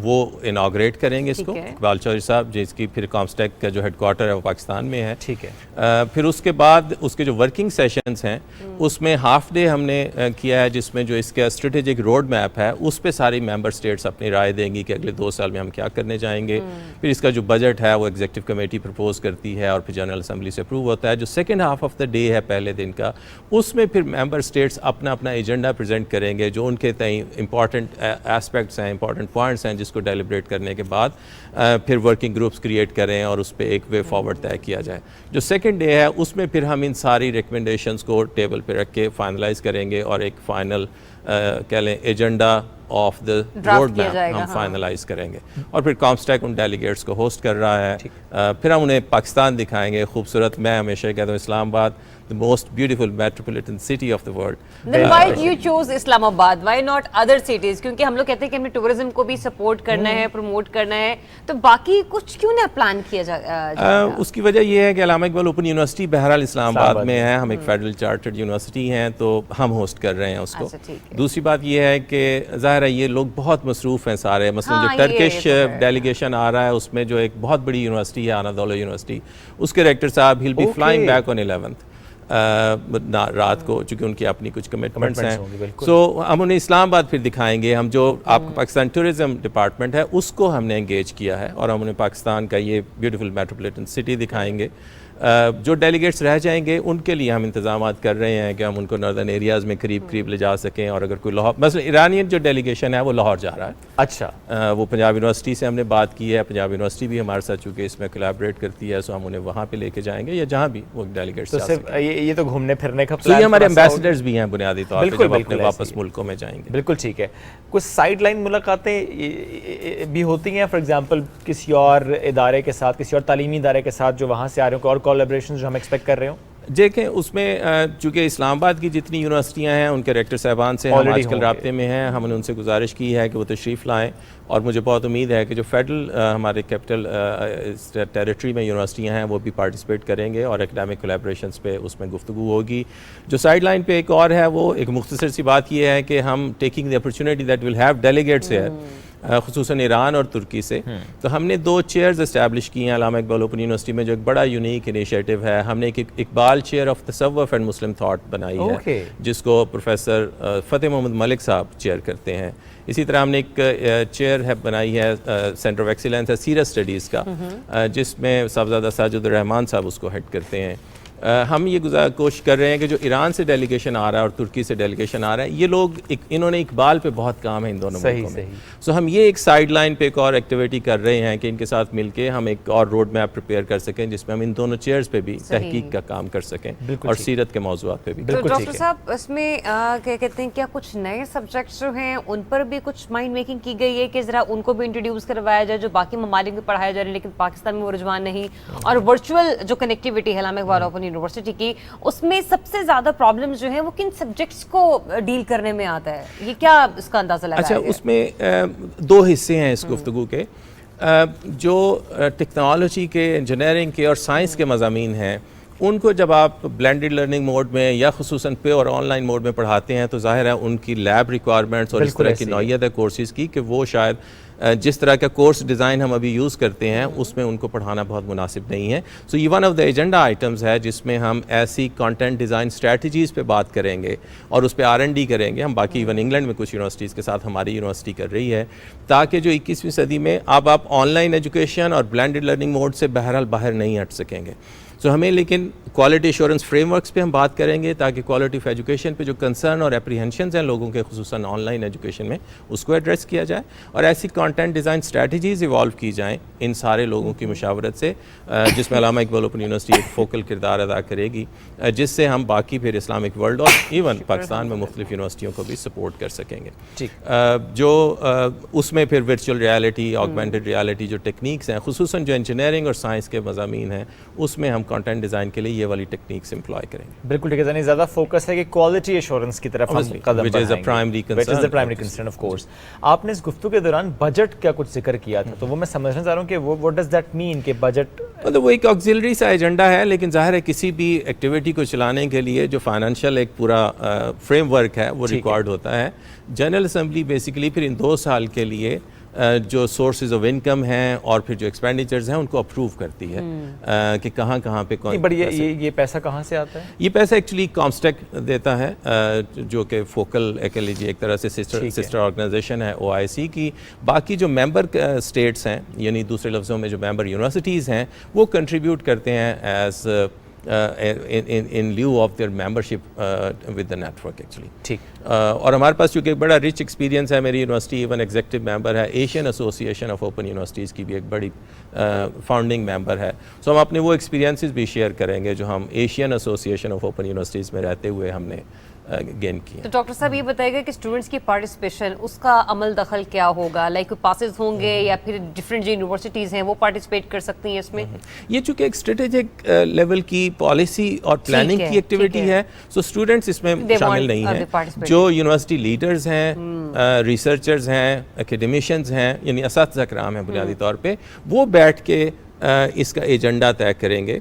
Speaker 13: وہ اناگریٹ کریں گے اس کو، اقبال چودھری صاحب، جس کی پھر کامسٹیک کا جو ہیڈ کوارٹر ہے وہ پاکستان میں ہے.
Speaker 3: ٹھیک ہے.
Speaker 13: پھر اس کے بعد اس کے جو ورکنگ سیشنز ہیں اس میں ہاف ڈے ہم نے کیا ہے، جس میں جو اس کا اسٹریٹجک روڈ میپ ہے اس پہ ساری ممبر اسٹیٹس اپنی رائے دیں گی کہ اگلے 2 سال میں ہم کیا کرنے جائیں گے. پھر اس کا جو بجٹ ہے وہ ایگزیکٹو کمیٹی پرپوز کرتی ہے اور پھر جنرل اسمبلی سے اپروو ہوتا ہے. جو second half of the day ہے پہلے دن کا، اس میں پھر ممبر اسٹیٹس اپنا ایجنڈا پریزنٹ کریں گے جو ان کے تئیں امپورٹنٹ ایسپیکٹس ہیں، امپورٹنٹ پوائنٹس ہیں، جس کو ڈیلیبریٹ کرنے کے بعد پھر ورکنگ گروپس کریٹ کریں اور اس پہ ایک وے فارورڈ طے کیا جائے. جو سیکنڈ ڈے ہے اس میں پھر ہم ان ساری ریکمنڈیشنز کو ٹیبل پہ رکھ کے فائنلائز کریں گے اور ایک فائنل کہہ لیں agenda of the road map ہم فائنلائز کریں گے. اور پھر کامسٹیک ان ڈیلیگیٹس کو ہوسٹ کر رہا ہے. پھر ہم انہیں پاکستان دکھائیں گے خوبصورت. میں ہمیشہ کہتا ہوں اسلام آباد the most beautiful metropolitan city of the world.
Speaker 2: Then why you choose Islam Abad? Why not other cities? کیونکہ ہم لوگ کہتے ہیں کہ ہمیں ٹورزم کو بھی سپورٹ کرنا ہے، پروموٹ کرنا ہے، تو باقی کچھ کیوں نہ پلان کیا جائے؟
Speaker 13: اس کی وجہ یہ ہے کہ علامہ اقبال اوپن یونیورسٹی بہرحال اسلام آباد میں ہے، ہم ایک فیڈرل چارٹرڈ یونیورسٹی ہیں تو ہم ہوسٹ کر رہے ہیں اس کو. دوسری بات یہ ہے کہ ظاہر ہے یہ لوگ بہت مصروف ہیں سارے. مثلا جو ٹرکش ڈیلیگیشن آ رہا ہے اس میں جو ایک بہت بڑی یونیورسٹی ہے انادولو یونیورسٹی، اس کے ریکٹر صاحب he'll be flying back on 11th رات کو، چونکہ ان کی اپنی کچھ کمٹمنٹس ہیں. سو ہم انہیں اسلام آباد پھر دکھائیں گے. ہم جو آپ کا پاکستان ٹورزم ڈپارٹمنٹ ہے اس کو ہم نے انگیج کیا ہے اور ہم انہیں پاکستان کا یہ بیوٹیفل میٹروپولیٹن سٹی دکھائیں گے. جو ڈیلیگیٹس رہ جائیں گے ان کے لیے ہم انتظامات کر رہے ہیں کہ ہم ان کو ناردرن ایریاز میں قریب لے جا سکیں. اور اگر کوئی لاہور، مثلا ایرانین جو ڈیلیگیشن ہے وہ لاہور جا رہا ہے.
Speaker 3: اچھا.
Speaker 13: وہ پنجاب یونیورسٹی سے ہم نے بات کی ہے، پنجاب یونیورسٹی بھی ہمارے ساتھ چونکہ اس میں کولیبریٹ کرتی ہے، سو ہم انہیں وہاں پہ لے کے جائیں گے یا جہاں بھی وہ ڈیلیگیٹس جا سکیں.
Speaker 3: یہ تو گھومنے پھرنے کا پلان.
Speaker 13: یہ ہمارے ایمبیسڈرز بھی ہیں بنیادی طور پہ جب اپنے واپس ملکوں میں جائیں گے.
Speaker 3: بالکل ٹھیک ہے. کچھ سائڈ لائن ملاقاتیں بھی ہوتی ہیں فار ایگزامپل کسی اور ادارے کے ساتھ، کسی اور تعلیمی ادارے کے ساتھ جو وہاں سے آ رہے ہوں، اور کولیبریشن جو ہم ایکسپیکٹ کر رہے ہوں؟
Speaker 13: دیکھیں اس میں چونکہ اسلام آباد کی جتنی یونیورسٹیاں ہیں ان کے ریکٹر صاحبان سے ہم آج کل رابطے میں ہیں. ہم نے ان سے گزارش کی ہے کہ وہ تشریف لائیں اور مجھے بہت امید ہے کہ جو فیڈرل ہمارے کیپٹل ٹیریٹری میں یونیورسٹیاں ہیں وہ بھی پارٹیسپیٹ کریں گے اور اکیڈیمک کولیبریشنز پہ اس میں گفتگو ہوگی. جو سائڈ لائن پہ ایک اور ہے وہ ایک مختصر سی بات یہ ہے کہ ہم taking the opportunity that will have delegates ہے خصوصاً ایران اور ترکی سے، تو ہم نے 2 چیئرز اسٹیبلش کی ہیں علامہ اقبال اوپن یونیورسٹی میں جو ایک بڑا یونیک انیشیٹو ہے. ہم نے ایک اقبال چیئر آف تصوف اینڈ مسلم تھاٹ بنائی ہے جس کو پروفیسر فتح محمد ملک صاحب چیئر کرتے ہیں. اسی طرح ہم نے ایک چیئر ہے بنائی ہے سینٹر آف ایکسیلنس ہے سیرت اسٹڈیز کا، جس میں صاحبزادہ ساجد الرحمان صاحب اس کو ہیڈ کرتے ہیں. ہم یہ کوشش کر رہے ہیں کہ جو ایران سے ڈیلیگیشن آ رہا ہے اور ترکی سے ڈیلیگیشن آ رہا ہے، یہ لوگ انہوں نے اقبال پہ بہت کام ہے ان دونوں ملکوں میں. سو ہم یہ ایک سائیڈ لائن پہ ایک اور ایکٹیویٹی کر رہے ہیں کہ ان کے ساتھ مل کے ہم ایک اور روڈ میپ پریپیئر کر سکیں جس میں ہم ان دونوں چیئرز پہ بھی تحقیق کا کام کر سکیں اور سیرت کے موضوعات پہ بھی.
Speaker 2: ڈاکٹر صاحب اس میں کیا کہتے ہیں، کیا کچھ نئے سبجیکٹس جو ہیں ان پر بھی کچھ مائنڈ میکنگ کی گئی ہے کہ ذرا ان کو بھی انٹروڈیوس کروایا جائے جو باقی ممالک میں پڑھایا جا رہے ہیں لیکن پاکستان میں وہ رجحان نہیں؟ اور ورچوئل جو کنیکٹیوٹی ہے علامہ اقبال اوپن یونیورسٹی کی، اس میں سب سے زیادہ پرابلمز جو ہیں وہ کن سبجیکٹس کو ڈیل کرنے میں آتا ہے؟ یہ کیا اس کا اندازہ لگایا
Speaker 13: گیا؟ اچھا، اس میں 2 حصے ہیں اس گفتگو کے. جو ٹیکنالوجی کے، انجینئرنگ کے اور سائنس کے مضامین ہیں ان کو جب آپ بلینڈڈ لرننگ موڈ میں یا خصوصاً پیور آن لائن موڈ میں پڑھاتے ہیں تو ظاہر ہے ان کی لیب ریکوائرمنٹس اور اس طرح کی نوعیت ہے کورسز کی کہ وہ شاید جس طرح کا کورس ڈیزائن ہم ابھی یوز کرتے ہیں اس میں ان کو پڑھانا بہت مناسب نہیں ہے. سو یہ one of the agenda items ہے جس میں ہم ایسی کانٹینٹ ڈیزائن اسٹریٹجیز پہ بات کریں گے اور اس پہ R&D کریں گے. ہم باقی ایون انگلینڈ میں کچھ یونیورسٹیز کے ساتھ ہماری یونیورسٹی کر رہی ہے تاکہ جو 21ویں صدی میں اب آپ آن لائن ایجوکیشن اور بلینڈڈ لرننگ موڈ سے بہرحال باہر نہیں ہٹ سکیں گے. سو ہمیں لیکن کوالٹی ایشورنس فریم ورکس پہ ہم بات کریں گے تاکہ کوالٹی آف ایجوکیشن پہ جو کنسرن اور اپریہنشنز ہیں لوگوں کے خصوصاً آن لائن ایجوکیشن میں اس کو ایڈریس کیا جائے اور ایسی کانٹینٹ ڈیزائن اسٹریٹجیز ایوالو کی جائیں ان سارے لوگوں کی مشاورت سے جس میں علامہ اقبال اوپن یونیورسٹی ایک فوکل کردار ادا کرے گی جس سے ہم باقی پھر اسلامک ورلڈ اور ایون پاکستان میں مختلف یونیورسٹیوں کو بھی سپورٹ کر سکیں گے. جو اس میں پھر ورچوئل ریالٹی آگمنٹڈ ریالٹی جو ٹیکنیکس ہیں خصوصاً جو انجینئرنگ اور سائنس کے مضامین ہیں اس میں ہم کانٹینٹ ڈیزائن کے لیے یہ والی ٹیکنیکس امپلائی کریں گے.
Speaker 3: بالکل ٹھیک ہے. یعنی زیادہ فوکس ہے کہ کوالٹی ایشورنس کی طرف ہم قدم بڑھائیں گے, which is the primary concern of course. آپ نے اس گفتگو کے دوران بجٹ کا کچھ ذکر کیا تھا تو وہ میں سمجھنا چاہ رہا ہوں کہ what does that mean کہ بجٹ
Speaker 13: مطلب وہ ایک آکسیلری سا ایجنڈا ہے لیکن ظاہر ہے کسی بھی ایکٹیویٹی کو چلانے کے لیے جو فائنینشیل ایک پورا فریم ورک ہے وہ ریکوائرڈ ہوتا ہے. جنرل اسمبلی بیسیکلی پھر ان 2 سال کے لیے جو سورسز آف انکم ہیں اور پھر جو ایکسپینڈیچرز ہیں ان کو اپروو کرتی ہے کہ کہاں کہاں پہ کون.
Speaker 3: بٹ یہ پیسہ کہاں سے آتا ہے؟
Speaker 13: یہ پیسہ ایکچولی کامسٹیک دیتا ہے جو کہ فوکل ایک طرح سے سسٹر آرگنائزیشن ہے OIC کی. باقی جو ممبر اسٹیٹس ہیں یعنی دوسرے لفظوں میں جو ممبر یونیورسٹیز ہیں وہ کنٹریبیوٹ کرتے ہیں as in lieu of their membership with the network actually.
Speaker 3: ٹھیک.
Speaker 13: اور ہمارے پاس چونکہ ایک بڑا رچ ایکسپیرینس ہے, میری یونیورسٹی ایون ایگزیکٹو ممبر ہے Asian association of open universities کی بھی ایک بڑی فاؤنڈنگ ممبر ہے. سو ہم اپنے وہ ایکسپیرینسز بھی شیئر کریں گے جو ہم Asian association of open universities میں رہتے ہوئے ہم نے گین کی.
Speaker 2: تو ڈاکٹر صاحب یہ بتائے گا کہ اسٹوڈنٹس کی پارٹیسپیشن اس کا عمل دخل کیا ہوگا, لائک پاسز ہوں گے یا پھر ڈفرینٹ جو یونیورسٹیز ہیں وہ پارٹیسپیٹ کر سکتی ہیں اس میں؟
Speaker 13: یہ چونکہ ایک اسٹریٹجک لیول کی پالیسی اور پلاننگ کی ایکٹیویٹی ہے سو اسٹوڈنٹس اس میں شامل نہیں ہیں. جو یونیورسٹی لیڈرز ہیں, ریسرچرز ہیں, اکیڈمیشینز ہیں یعنی اساتذہ کرام ہیں بنیادی طور پہ, وہ بیٹھ کے اس کا ایجنڈا طے کریں گے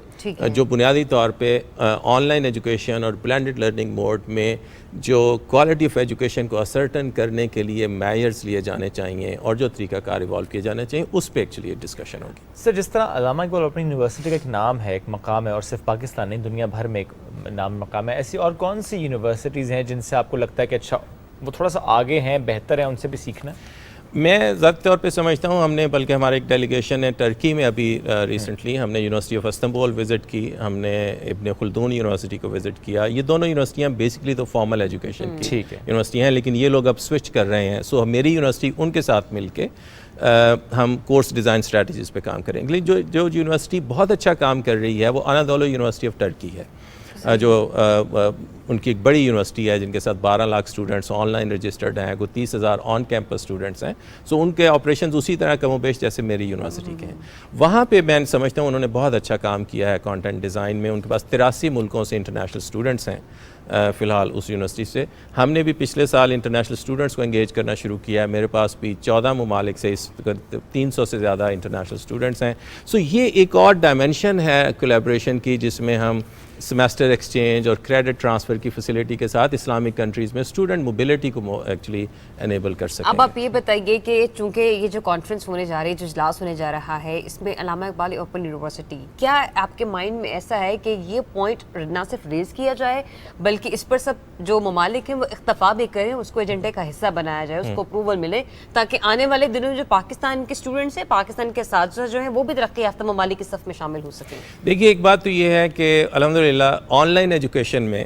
Speaker 13: جو بنیادی طور پہ آن لائن ایجوکیشن اور بلینڈڈ لرننگ موڈ میں جو کوالٹی آف ایجوکیشن کو اسرٹن کرنے کے لیے میئرز لیے جانے چاہیے اور جو طریقہ کار ایوالو کیے جانے چاہیے اس پہ ایکچولی ڈسکشن ہوگی.
Speaker 3: سر جس طرح علامہ اقبال اوپن یونیورسٹی کا ایک نام ہے, ایک مقام ہے اور صرف پاکستان نہیں دنیا بھر میں ایک نام مقام ہے, ایسی اور کون سی یونیورسٹیز ہیں جن سے آپ کو لگتا ہے کہ اچھا وہ تھوڑا سا آگے ہیں, بہتر ہیں, ان سے بھی سیکھنا ہے؟
Speaker 13: میں ذاتی طور پہ سمجھتا ہوں ہم نے بلکہ ہمارے ایک ڈیلیگیشن ہے ٹرکی میں ابھی ریسنٹلی ہم نے یونیورسٹی آف استنبول وزٹ کی, ہم نے ابن خلدون یونیورسٹی کو وزٹ کیا. یہ دونوں یونیورسٹیاں بیسکلی تو فارمل ایجوکیشن کی یونیورسٹیاں ہیں لیکن یہ لوگ اب سوئچ کر رہے ہیں. سو میری یونیورسٹی ان کے ساتھ مل کے ہم کورس ڈیزائن اسٹریٹجیز پہ کام کریں گے. لیکن جو یونیورسٹی بہت اچھا کام کر رہی ہے وہ انادولو یونیورسٹی آف ٹرکی ہے جو ان کی ایک بڑی یونیورسٹی ہے جن کے ساتھ 12 lakh students on line registered ہیں, کوئی 30,000 آن کیمپس اسٹوڈنٹس ہیں. سو ان کے آپریشنز اسی طرح کم و بیش جیسے میری یونیورسٹی کے ہیں. وہاں پہ میں سمجھتا ہوں انہوں نے بہت اچھا کام کیا ہے کانٹینٹ ڈیزائن میں. ان کے پاس 83 ملکوں سے انٹرنیشنل اسٹوڈنٹس ہیں فی الحال اس یونیورسٹی سے. ہم نے بھی پچھلے سال انٹرنیشنل اسٹوڈنٹس کو انگیج کرنا شروع کیا ہے. میرے پاس بھی 14 ممالک سے 300 سے زیادہ انٹرنیشنل اسٹوڈنٹس ہیں. سو یہ ایک اور ڈائمینشن ہے کولیبریشن کی جس میں ہم سیمیسٹر ایکسچینج اور کریڈٹ ٹرانسفر کی فیسلٹی کے ساتھ اسلامک کنٹریز میں اسٹوڈنٹ موبلٹی کو ایکچولی انیبل کر سکیں.
Speaker 2: اب آپ یہ بتائیے کہ چونکہ یہ جو کانفرنس ہونے جا رہی ہے, جو اجلاس ہونے جا رہا ہے, اس میں علامہ اقبال اوپن یونیورسٹی, کیا آپ کے مائنڈ میں ایسا ہے کہ یہ پوائنٹ نہ صرف ریز کیا جائے بلکہ اس پر سب جو ممالک ہیں وہ اختفا بھی کریں, اس کو ایجنڈے کا حصہ بنایا جائے, اس کو اپروول ملے تاکہ آنے والے دنوں میں جو پاکستان کے اسٹوڈنٹس ہیں, پاکستان کے اساتذہ جو ہیں وہ بھی ترقی یافتہ ممالک کی صف میں شامل ہو سکیں؟
Speaker 13: دیکھیے ایک بات تو یہ ہے کہ الحمدللہ آن لائن ایجوکیشن میں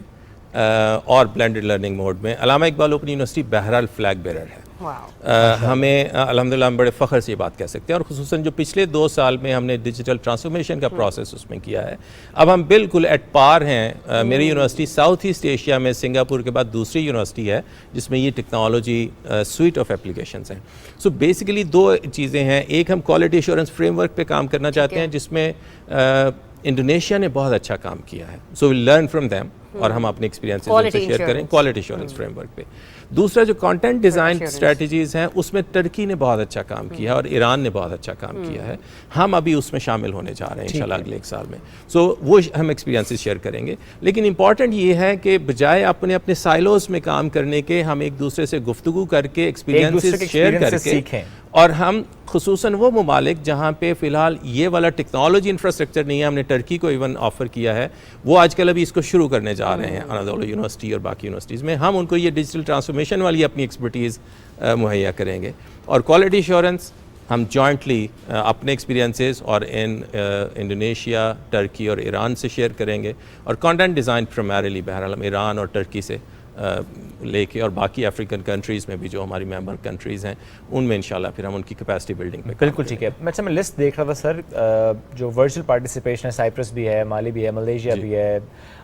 Speaker 13: اور بلینڈڈ لرننگ موڈ میں علامہ اقبال اوپن یونیورسٹی بہرحال فلیگ بیرر ہے. ہمیں الحمدللہ ہم بڑے فخر سے یہ بات کہہ سکتے ہیں. اور خصوصاً جو پچھلے 2 سال میں ہم نے ڈیجیٹل ٹرانسفارمیشن کا پروسیس اس میں کیا ہے, اب ہم بالکل ایٹ پار ہیں. میری یونیورسٹی ساؤتھ ایسٹ ایشیا میں سنگاپور کے بعد دوسری یونیورسٹی ہے جس میں یہ ٹیکنالوجی سویٹ آف اپلیکیشنز ہیں. سو بیسیکلی 2 چیزیں ہیں. ایک ہم کوالٹی ایشورنس فریم ورک پہ کام کرنا چاہتے ہیں جس میں انڈونیشیا نے بہت اچھا کام کیا ہے. سو وی لرن فرام دیم اور ہم اپنے ایکسپیرینسز شیئر کریں کوالٹی ایشورنس فریم ورک پہ. دوسرا جو کانٹینٹ ڈیزائن اسٹریٹجیز ہیں اس میں ترکی نے بہت اچھا کام کیا ہے اور ایران نے بہت اچھا کام کیا ہے. ہم ابھی اس میں شامل ہونے جا رہے ہیں انشاءاللہ اگلے 1 سال میں. سو وہ ہم ایکسپیرینسز شیئر کریں گے. لیکن امپورٹنٹ یہ ہے کہ بجائے اپنے سائلوز میں کام کرنے کے ہم ایک دوسرے سے گفتگو کر کے ایکسپیرینسز شیئر کر کے سیکھیں. اور ہم خصوصاً وہ ممالک جہاں پہ فی الحال یہ والا ٹیکنالوجی انفراسٹرکچر نہیں ہے, ہم نے ٹرکی کو ایون آفر کیا ہے, وہ آج کل ابھی اس کو شروع کرنے جا رہے ہیں انادولو یونیورسٹی اور باقی یونیورسٹیز میں. ہم ان کو یہ ڈیجیٹل ٹرانسفارمیشن والی اپنی ایکسپرٹیز مہیا کریں گے. اور کوالٹی ایشورنس ہم جوائنٹلی اپنے ایکسپیرینسز اور انڈونیشیا، ٹرکی اور ایران سے شیئر کریں گے، اور کانٹینٹ ڈیزائن پرائمریلی بہرحال ہم ایران اور ٹرکی سے لے کے، اور باقی افریقن کنٹریز میں بھی جو ہماری ممبر کنٹریز ہیں ان میں انشاءاللہ پھر ہم ان کی کیپیسٹی بلڈنگ میں
Speaker 3: بالکل ٹھیک ہے. اچھا میں لسٹ دیکھ رہا تھا سر، جو ورچوئل پارٹیسپیشن ہے، سائپرس بھی ہے، مالی بھی ہے، ملیشیا بھی ہے،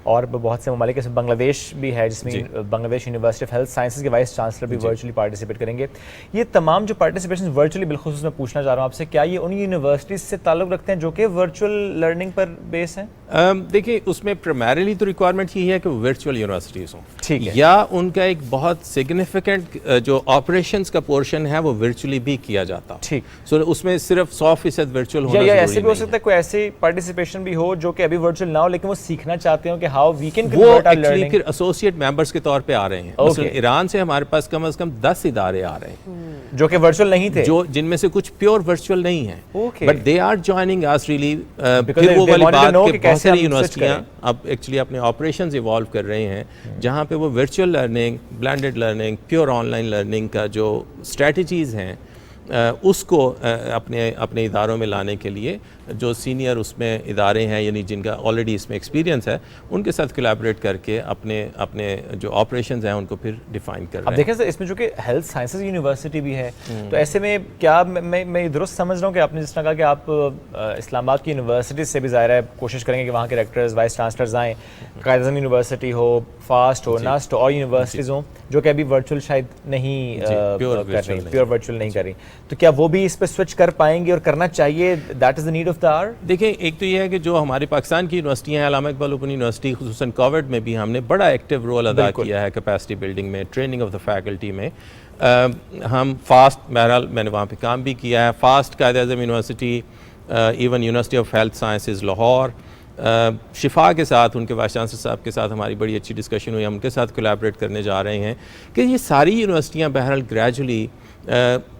Speaker 3: اور بہت سے ممالک جیسے بنگلہ دیش بھی ہے جس میں بنگلہ دیش یونیورسٹی آف ہیلتھ سائنسز کے وائس چانسلر بھی ورچولی پارٹیسپیٹ کریں گے. یہ تمام جو پارٹیسپیشن ورچولی، بالخصوص میں پوچھنا چاہ رہا ہوں آپ سے، کیا یہ ان یونیورسٹیز سے تعلق رکھتے ہیں جو کہ ورچوئل لرننگ پر بیس ہیں؟
Speaker 13: دیکھیے اس میں پرائمریلی تو ریکوائرمنٹ یہ ہے کہ وہ ورچوئل یونیورسٹیز ہوں،
Speaker 3: ٹھیک ہے،
Speaker 13: یا ان کا ایک بہت سگنیفیکنٹ جو آپریشنز کا پورشن ہے وہ ورچولی بھی کیا جاتا.
Speaker 3: ٹھیک،
Speaker 13: سو اس میں صرف 100% ورچوئل ہونا
Speaker 3: یا
Speaker 13: ضروری
Speaker 3: ایسے بھی ہو
Speaker 13: نہیں
Speaker 3: سکتا ہے کوئی ایسی پارٹیسپیشن بھی ہو جو کہ ابھی ورچوئل نہ ہو لیکن وہ سیکھنا چاہتے ہوں کہ ہاؤ وی کین
Speaker 13: وہ ایکچولی پھر ایسوسیٹ ممبرس کے طور پہ آ رہے ہیں. مثلا ایران سے ہمارے پاس کم از کم 10 ادارے آ رہے ہیں
Speaker 3: جو کہ ورچوئل نہیں تھے،
Speaker 13: جو جن میں سے کچھ پیور ورچوئل نہیں ہیں، بٹ دے آر جوائننگ اس ریلی. پھر وہ والی بات کہ بہت ساری یونیورسٹیاں اب ایکچولی اپنے آپریشنز ایوالو کر رہے ہیں جہاں پہ وہ virtual learning, blended learning, pure on line learning کا جو اسٹریٹجیز ہیں اس کو اپنے اداروں میں لانے کے لیے جو سینئر اس میں ادارے ہیں، یعنی جن کا آلریڈی اس میں ایکسپیرینس ہے، ان کے ساتھ کولیبریٹ کر کے اپنے جو آپریشنز ہیں ان کو پھر ڈیفائن کر رہے ہیں.
Speaker 3: اب دیکھیں اس میں جو کہ ہیلتھ سائنسز یونیورسٹی بھی ہے، تو ایسے میں کیا میں درست سمجھ رہا ہوں کہ آپ نے جس طرح کہا کہ آپ اسلام آباد کی یونیورسٹیز سے بھی ظاہر ہے کوشش کریں گے کہ وہاں کے ریکٹرز، وائس چانسلرز آئیں، قائد اعظم یونیورسٹی ہو، فاسٹ ہو، نسٹ اور یونیورسٹیز ہوں جو کہ ابھی ورچوئل شاید نہیں کر رہی، پیور ورچوئل نہیں کر رہی، تو کیا وہ بھی اس پہ سوئچ کر پائیں گے اور کرنا چاہیے؟ That is the need of the hour.
Speaker 13: دیکھیں ایک تو یہ ہے کہ جو ہماری پاکستان کی یونیورسٹیاں ہیں، علامہ اقبال اوپن یونیورسٹی خصوصاً کووڈ میں بھی ہم نے بڑا ایکٹیو رول ادا کیا ہے کیپیسٹی بلڈنگ میں، ٹریننگ آف دا فیکلٹی میں. ہم فاسٹ، بہرحال میں نے وہاں پہ کام بھی کیا ہے، FAST Quaid Azam university, even university of health sciences Lahore, Shifa کے ساتھ ان کے وائس چانسلر صاحب کے ساتھ ہماری بڑی اچھی ڈسکشن ہوئی. ہم ان کے ساتھ کولیبریٹ کرنے جا رہے ہیں کہ یہ ساری یونیورسٹیاں بہرحال gradually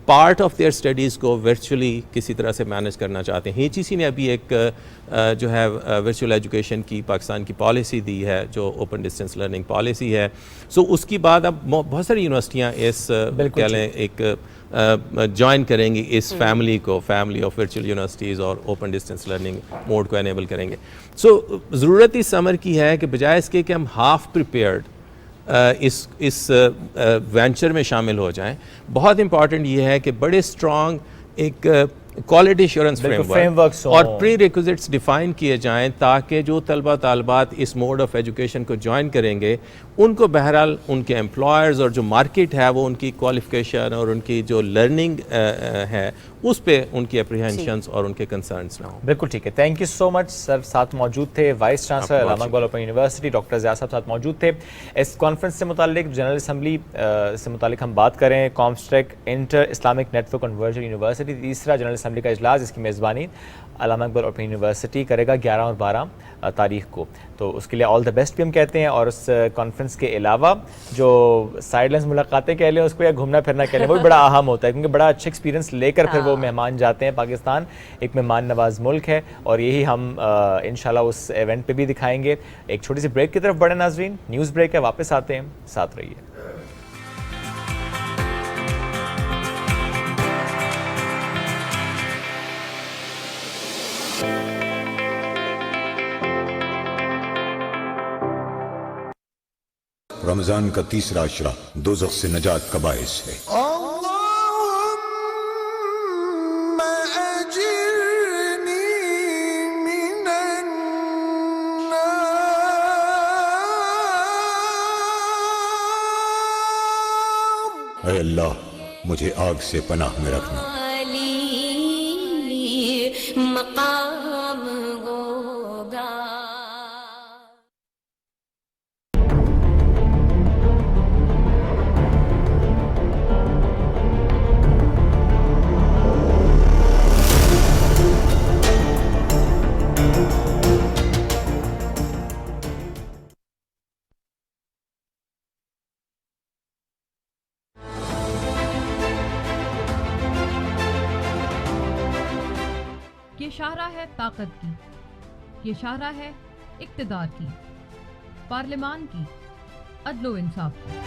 Speaker 13: part of their studies کو ورچولی کسی طرح سے مینیج کرنا چاہتے ہیں. HEC نے ابھی ایک جو ہے ورچوئل ایجوکیشن کی پاکستان کی پالیسی دی ہے جو اوپن ڈسٹینس لرننگ پالیسی ہے. سو اس کی بعد اب بہت ساری یونیورسٹیاں اس کہہ لیں ایک جوائن کریں گی اس فیملی کو، فیملی آف ورچوئل یونیورسٹیز اور اوپن ڈسٹینس لرننگ موڈ کو انیبل کریں گے. سو ضرورت اس سمر کی ہے کہ بجائے اس کے کہ ہم ہاف پریپیئرڈ اس وینچر میں شامل ہو جائیں، بہت امپورٹنٹ یہ ہے کہ بڑے اسٹرانگ ایک کوالٹی ایشورنس فریم ورک اور پری ریکوزٹس ڈیفائن کیے جائیں تاکہ جو طلبہ طالبات اس موڈ آف ایجوکیشن کو جوائن کریں گے ان کو بہرحال ان کے امپلائرز اور جو مارکیٹ ہے وہ ان کی کوالیفیکیشن اور ان کی جو لرننگ ہے اس پہ ان کی اپریہنشنز اور ان کے کنسرنس نہ ہوں.
Speaker 3: بالکل ٹھیک ہے، تھینک یو سو مچ سر. ساتھ موجود تھے وائس چانسلر علامہ Iqbal open university doctor Zia صاحب ساتھ موجود تھے. اس کانفرنس سے متعلق جنرل اسمبلی سے متعلق ہم بات کریں، COMSTECH inter Islamic network on virtual university, تیسرا جنرل اسمبلی کا اجلاس، اس کی میزبانی علامہ اقبال اوپن یونیورسٹی کرے گا 11 اور 12 تاریخ کو. تو اس کے لیے آل دا بیسٹ بھی ہم کہتے ہیں. اور اس کانفرنس کے علاوہ جو سائڈ لائنس ملاقاتیں کہہ لیں اس کو یا گھومنا پھرنا کہہ لیں وہ بھی بڑا اہم ہوتا ہے کیونکہ بڑا اچھا ایکسپیرینس لے کر پھر وہ مہمان جاتے ہیں. پاکستان ایک مہمان نواز ملک ہے اور یہی ہم انشاءاللہ اس ایونٹ پہ بھی دکھائیں گے. ایک چھوٹی سی بریک کی طرف بڑھیں ناظرین، نیوز بریک ہے، واپس آتے ہیں، ساتھ رہیے.
Speaker 6: رمضان کا تیسرا عشرہ دوزخ سے نجات کا باعث ہے. اے اللہ مجھے آگ سے پناہ میں رکھنا.
Speaker 1: مقام ہوگا.
Speaker 14: یہ شاہراہ ہے طاقت کی، یہ شاہراہ ہے اقتدار کی، پارلیمان کی، عدل و انصاف کی.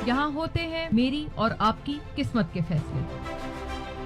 Speaker 14: یہاں ہوتے ہیں میری اور آپ کی قسمت کے فیصلے.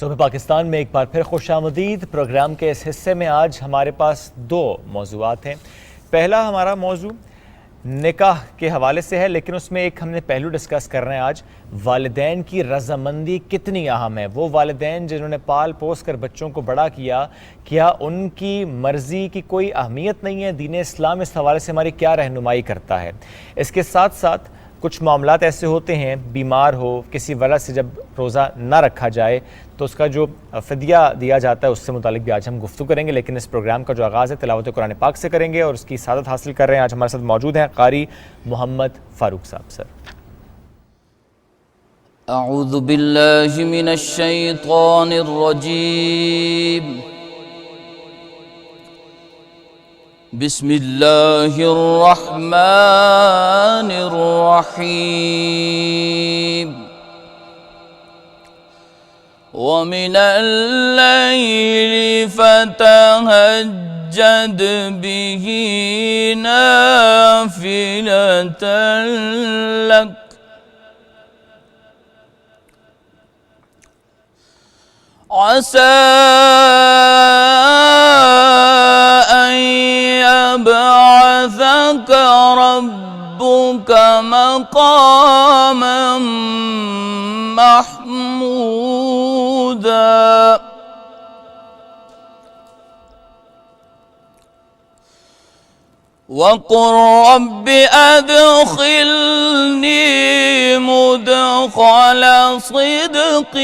Speaker 3: صبح پاکستان میں ایک بار پھر خوش آمدید. پروگرام کے اس حصے میں آج ہمارے پاس دو موضوعات ہیں. پہلا ہمارا موضوع نکاح کے حوالے سے ہے، لیکن اس میں ایک ہم نے پہلو ڈسکس کر رہے ہیں آج، والدین کی رضامندی کتنی اہم ہے. وہ والدین جنہوں نے پال پوس کر بچوں کو بڑا کیا ان کی مرضی کی کوئی اہمیت نہیں ہے؟ دین اسلام اس حوالے سے ہماری کیا رہنمائی کرتا ہے؟ اس کے ساتھ ساتھ کچھ معاملات ایسے ہوتے ہیں، بیمار ہو کسی وجہ سے جب روزہ نہ رکھا جائے تو اس کا جو فدیہ دیا جاتا ہے اس سے متعلق بھی آج ہم گفتگو کریں گے. لیکن اس پروگرام کا جو آغاز ہے تلاوت قرآن پاک سے کریں گے اور اس کی سعادت حاصل کر رہے ہیں. آج ہمارے ساتھ موجود ہیں قاری محمد فاروق صاحب. سر
Speaker 15: اعوذ باللہ من الشیطان الرجیم، بسم اللہ الرحمن الرحیم. ومن الليل فتهجد به نافلة لك عسى أن يبعثك ربك مقاما محمودا. وقل رب أدخلني مدخل صدق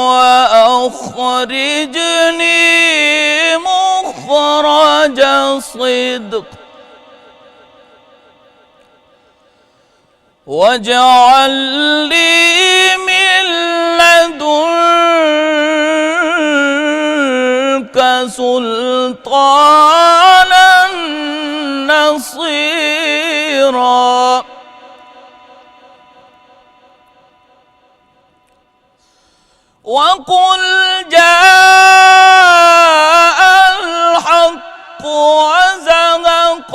Speaker 15: وأخرجني مخرج صدق واجعل لي من لدنك سلطانا نصيرا. وقل جاء الحق وزهق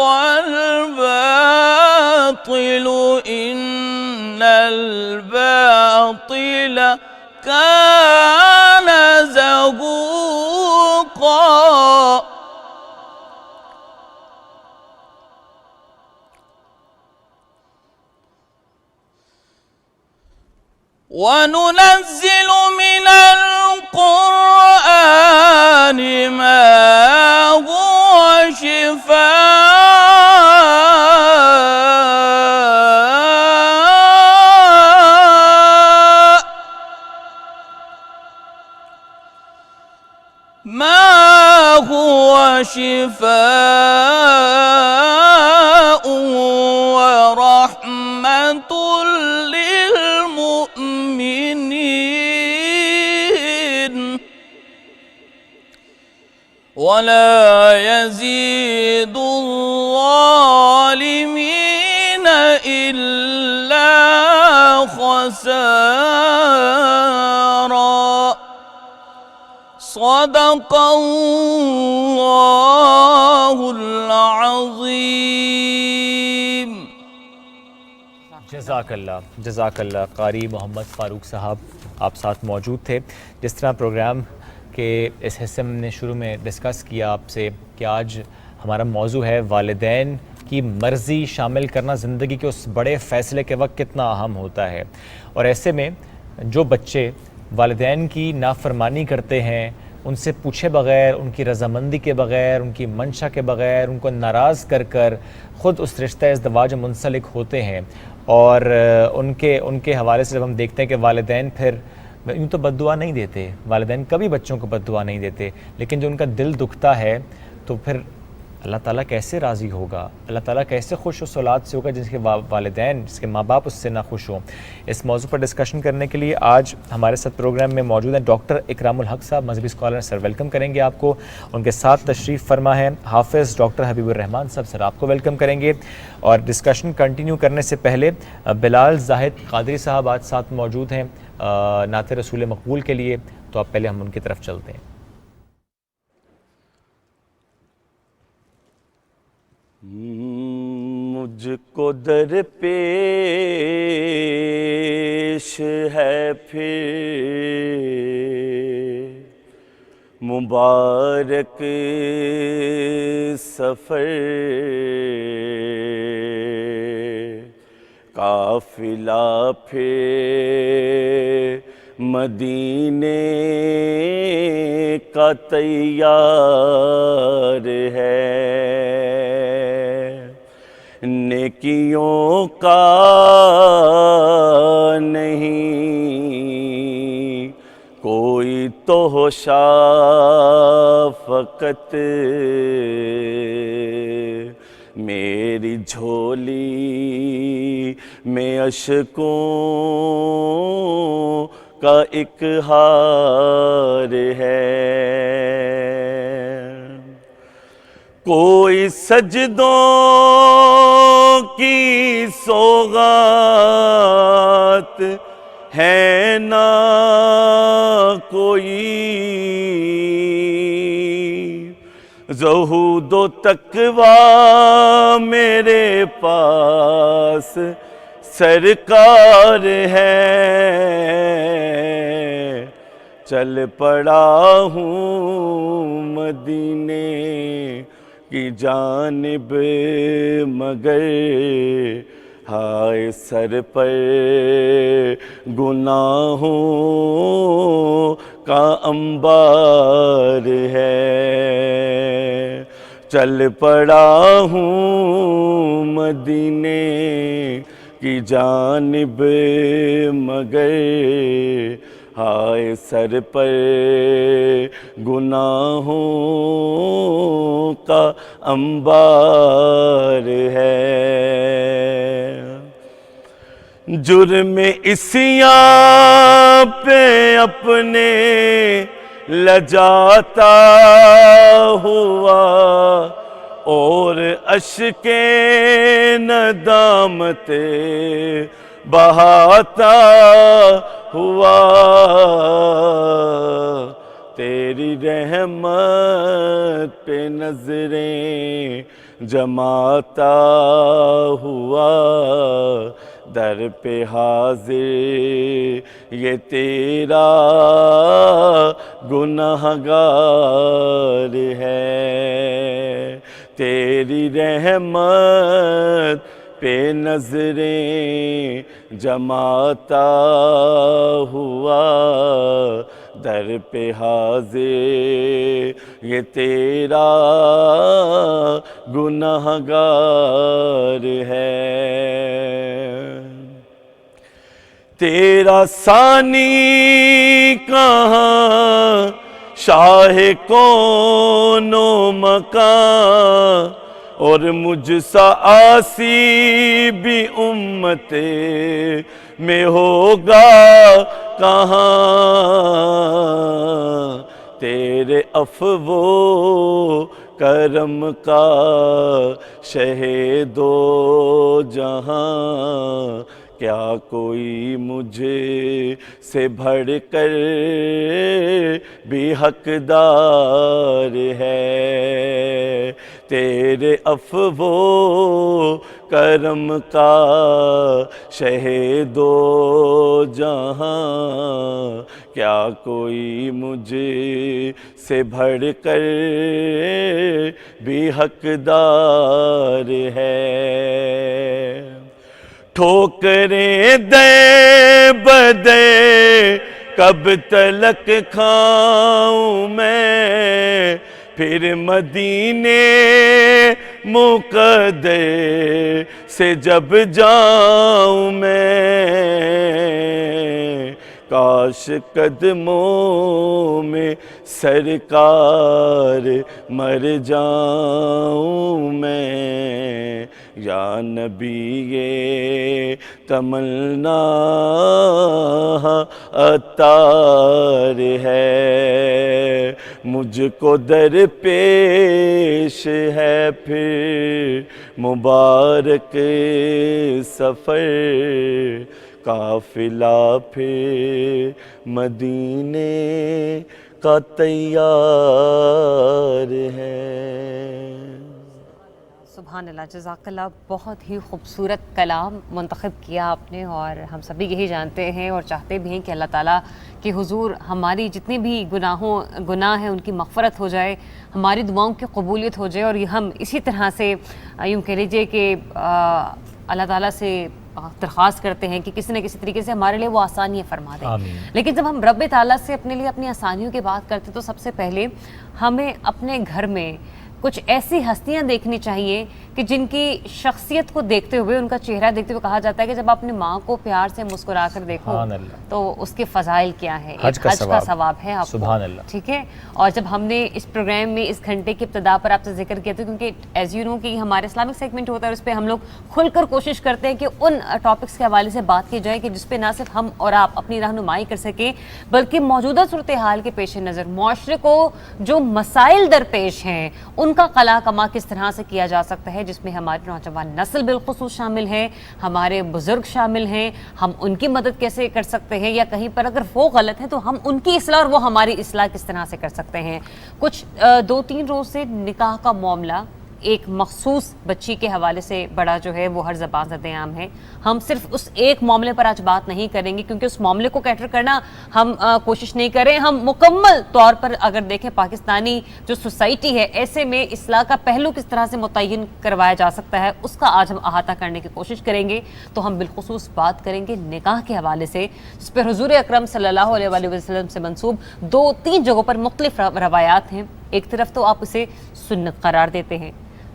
Speaker 15: الباطل إن الباطل كان زهوقا. وننزل من القرآن ما هو شفاء ورحمة للمؤمنين ولا يزيد الظالمين إلا خسارا. صدق اللہ العظیم.
Speaker 3: جزاک اللہ قاری محمد فاروق صاحب آپ ساتھ موجود تھے. جس طرح پروگرام کے اس حصے میں نے شروع میں ڈسکس کیا آپ سے کہ آج ہمارا موضوع ہے والدین کی مرضی شامل کرنا زندگی کے اس بڑے فیصلے کے وقت کتنا اہم ہوتا ہے. اور ایسے میں جو بچے والدین کی نافرمانی کرتے ہیں، ان سے پوچھے بغیر، ان کی رضامندی کے بغیر، ان کی منشا کے بغیر، ان کو ناراض کر خود اس رشتہ ازدواج میں منسلک ہوتے ہیں، اور ان کے حوالے سے جب ہم دیکھتے ہیں کہ والدین پھر یوں تو بد دعا نہیں دیتے، والدین کبھی بچوں کو بد دعا نہیں دیتے، لیکن جو ان کا دل دکھتا ہے تو پھر اللہ تعالیٰ کیسے راضی ہوگا، اللہ تعالیٰ کیسے خوش اس اولاد سے ہوگا جس کے والدین، جس کے ماں باپ اس سے نہ خوش ہوں. اس موضوع پر ڈسکشن کرنے کے لیے آج ہمارے ساتھ پروگرام میں موجود ہیں ڈاکٹر اکرام الحق صاحب، مذہبی اسکالر. سر ویلکم کریں گے آپ کو. ان کے ساتھ تشریف فرما ہے حافظ ڈاکٹر حبیب الرحمان صاحب. سر آپ کو ویلکم کریں گے. اور ڈسکشن کنٹینیو کرنے سے پہلے بلال زاہد قادری صاحب آج ساتھ موجود ہیں نعت رسول مقبول کے لیے، تو آپ پہلے ہم ان کی طرف چلتے ہیں.
Speaker 16: مجھ کو در پیش ہے پھر مبارک سفر قافلہ پھر مدینے کا تیار ہے، نیکیوں کا نہیں کوئی تو شفقت، میری جھولی میں اشکوں کا ایک ہار ہے، کوئی سجدوں کی سوغات ہے نہ کوئی، زہود و تقویٰ میرے پاس سرکار ہے، چل پڑا ہوں مدینے کی جانب مگر ہائے سر پر گناہوں کا انبار ہے، چل پڑا ہوں مدینے کی جانب مگر ہائے سر پر گناہوں کا انبار ہے، جرم عصیاں پہ اپنے لجاتا ہوا اور اشک ندامت بہاتا ہوا، تیری رحمت پہ نظریں جماتا ہوا، در پہ حاضر یہ تیرا گنہگار ہے، تیری رحمت پہ نظریں جماتا ہوا، در پہ حاضر یہ تیرا گنہگار ہے، تیرا ثانی کہاں شاہ کون و مکان، اور مجھ سا عاصی بھی امت میں ہوگا کہاں، تیرے عفو و کرم کا شہید و جہاں، کیا کوئی مجھے سے بڑھ کر بھی حقدار ہے، تیرے عفو و کرم کا شہید و جہاں، کیا کوئی مجھے سے بڑھ کر بھی حقدار ہے، ٹھوکریں دے بدے کب تلک کھاؤں میں، پھر مدینے مقدر سے جب جاؤں میں، کاش قدموں میں سرکار مر جاؤں میں، یا نبی یہ تمنا عطار ہے، مجھ کو در پیش ہے پھر مبارک سفر، قافلہ پھر مدینے کا تیار ہے۔
Speaker 2: سبحان اللہ، جزاک اللہ، بہت ہی خوبصورت کلام منتخب کیا آپ نے، اور ہم سبھی یہی جانتے ہیں اور چاہتے بھی ہیں کہ اللہ تعالیٰ کے حضور ہماری جتنے بھی گناہ ہیں ان کی مغفرت ہو جائے، ہماری دعاؤں کی قبولیت ہو جائے، اور یہ ہم اسی طرح سے یوں کہہ لیجیے کہ اللہ تعالیٰ سے درخواست کرتے ہیں کہ کسی نہ کسی طریقے سے ہمارے لیے وہ آسانیاں فرما دیں۔ لیکن جب ہم رب تعالیٰ سے اپنے لیے اپنی آسانیوں کی بات کرتے تو سب سے پہلے ہمیں اپنے گھر میں کچھ ایسی ہستیاں دیکھنی چاہیے کہ جن کی شخصیت کو دیکھتے ہوئے، ان کا چہرہ دیکھتے ہوئے کہا جاتا ہے کہ جب آپ اپنی ماں کو پیار سے مسکرا کر دیکھو تو اس کے فضائل کیا ہیں، حج کا ثواب ہے آپ کو، ٹھیک ہے۔ اور جب ہم نے اس پروگرام میں اس گھنٹے کی ابتدا پر آپ سے ذکر کیا تھا، کیونکہ ایز یو نو کہ ہمارے اسلامک سیگمنٹ ہوتا ہے، اس پہ ہم لوگ کھل کر کوشش کرتے ہیں کہ ان ٹاپکس کے حوالے سے بات کی جائے کہ جس پہ نہ صرف ہم اور آپ اپنی رہنمائی کر سکیں، بلکہ موجودہ صورتحال کے پیش نظر معاشرے کو جو مسائل درپیش ہیں ان کا قلع کما کس طرح سے کیا جا سکتا ہے، جس میں ہماری نوجوان نسل بالخصوص شامل ہے، ہمارے بزرگ شامل ہیں، ہم ان کی مدد کیسے کر سکتے ہیں، یا کہیں پر اگر وہ غلط ہیں تو ہم ان کی اصلاح اور وہ ہماری اصلاح کس طرح سے کر سکتے ہیں۔ کچھ 2-3 روز سے نکاح کا معاملہ ایک مخصوص بچی کے حوالے سے بڑا جو ہے وہ ہر زبان زد عام ہے۔ ہم صرف اس ایک معاملے پر آج بات نہیں کریں گے، کیونکہ اس معاملے کو کیٹر کرنا ہم کوشش نہیں کریں، ہم مکمل طور پر اگر دیکھیں پاکستانی جو سوسائٹی ہے، ایسے میں اصلاح کا پہلو کس طرح سے متعین کروایا جا سکتا ہے اس کا آج ہم احاطہ کرنے کی کوشش کریں گے۔ تو ہم بالخصوص بات کریں گے نکاح کے حوالے سے، جس پہ حضور اکرم صلی اللہ علیہ وآلہ وسلم سے منسوب 2-3 جگہوں پر مختلف روایات ہیں۔ ایک طرف تو آپ اسے سنت قرار دیتے ہیں،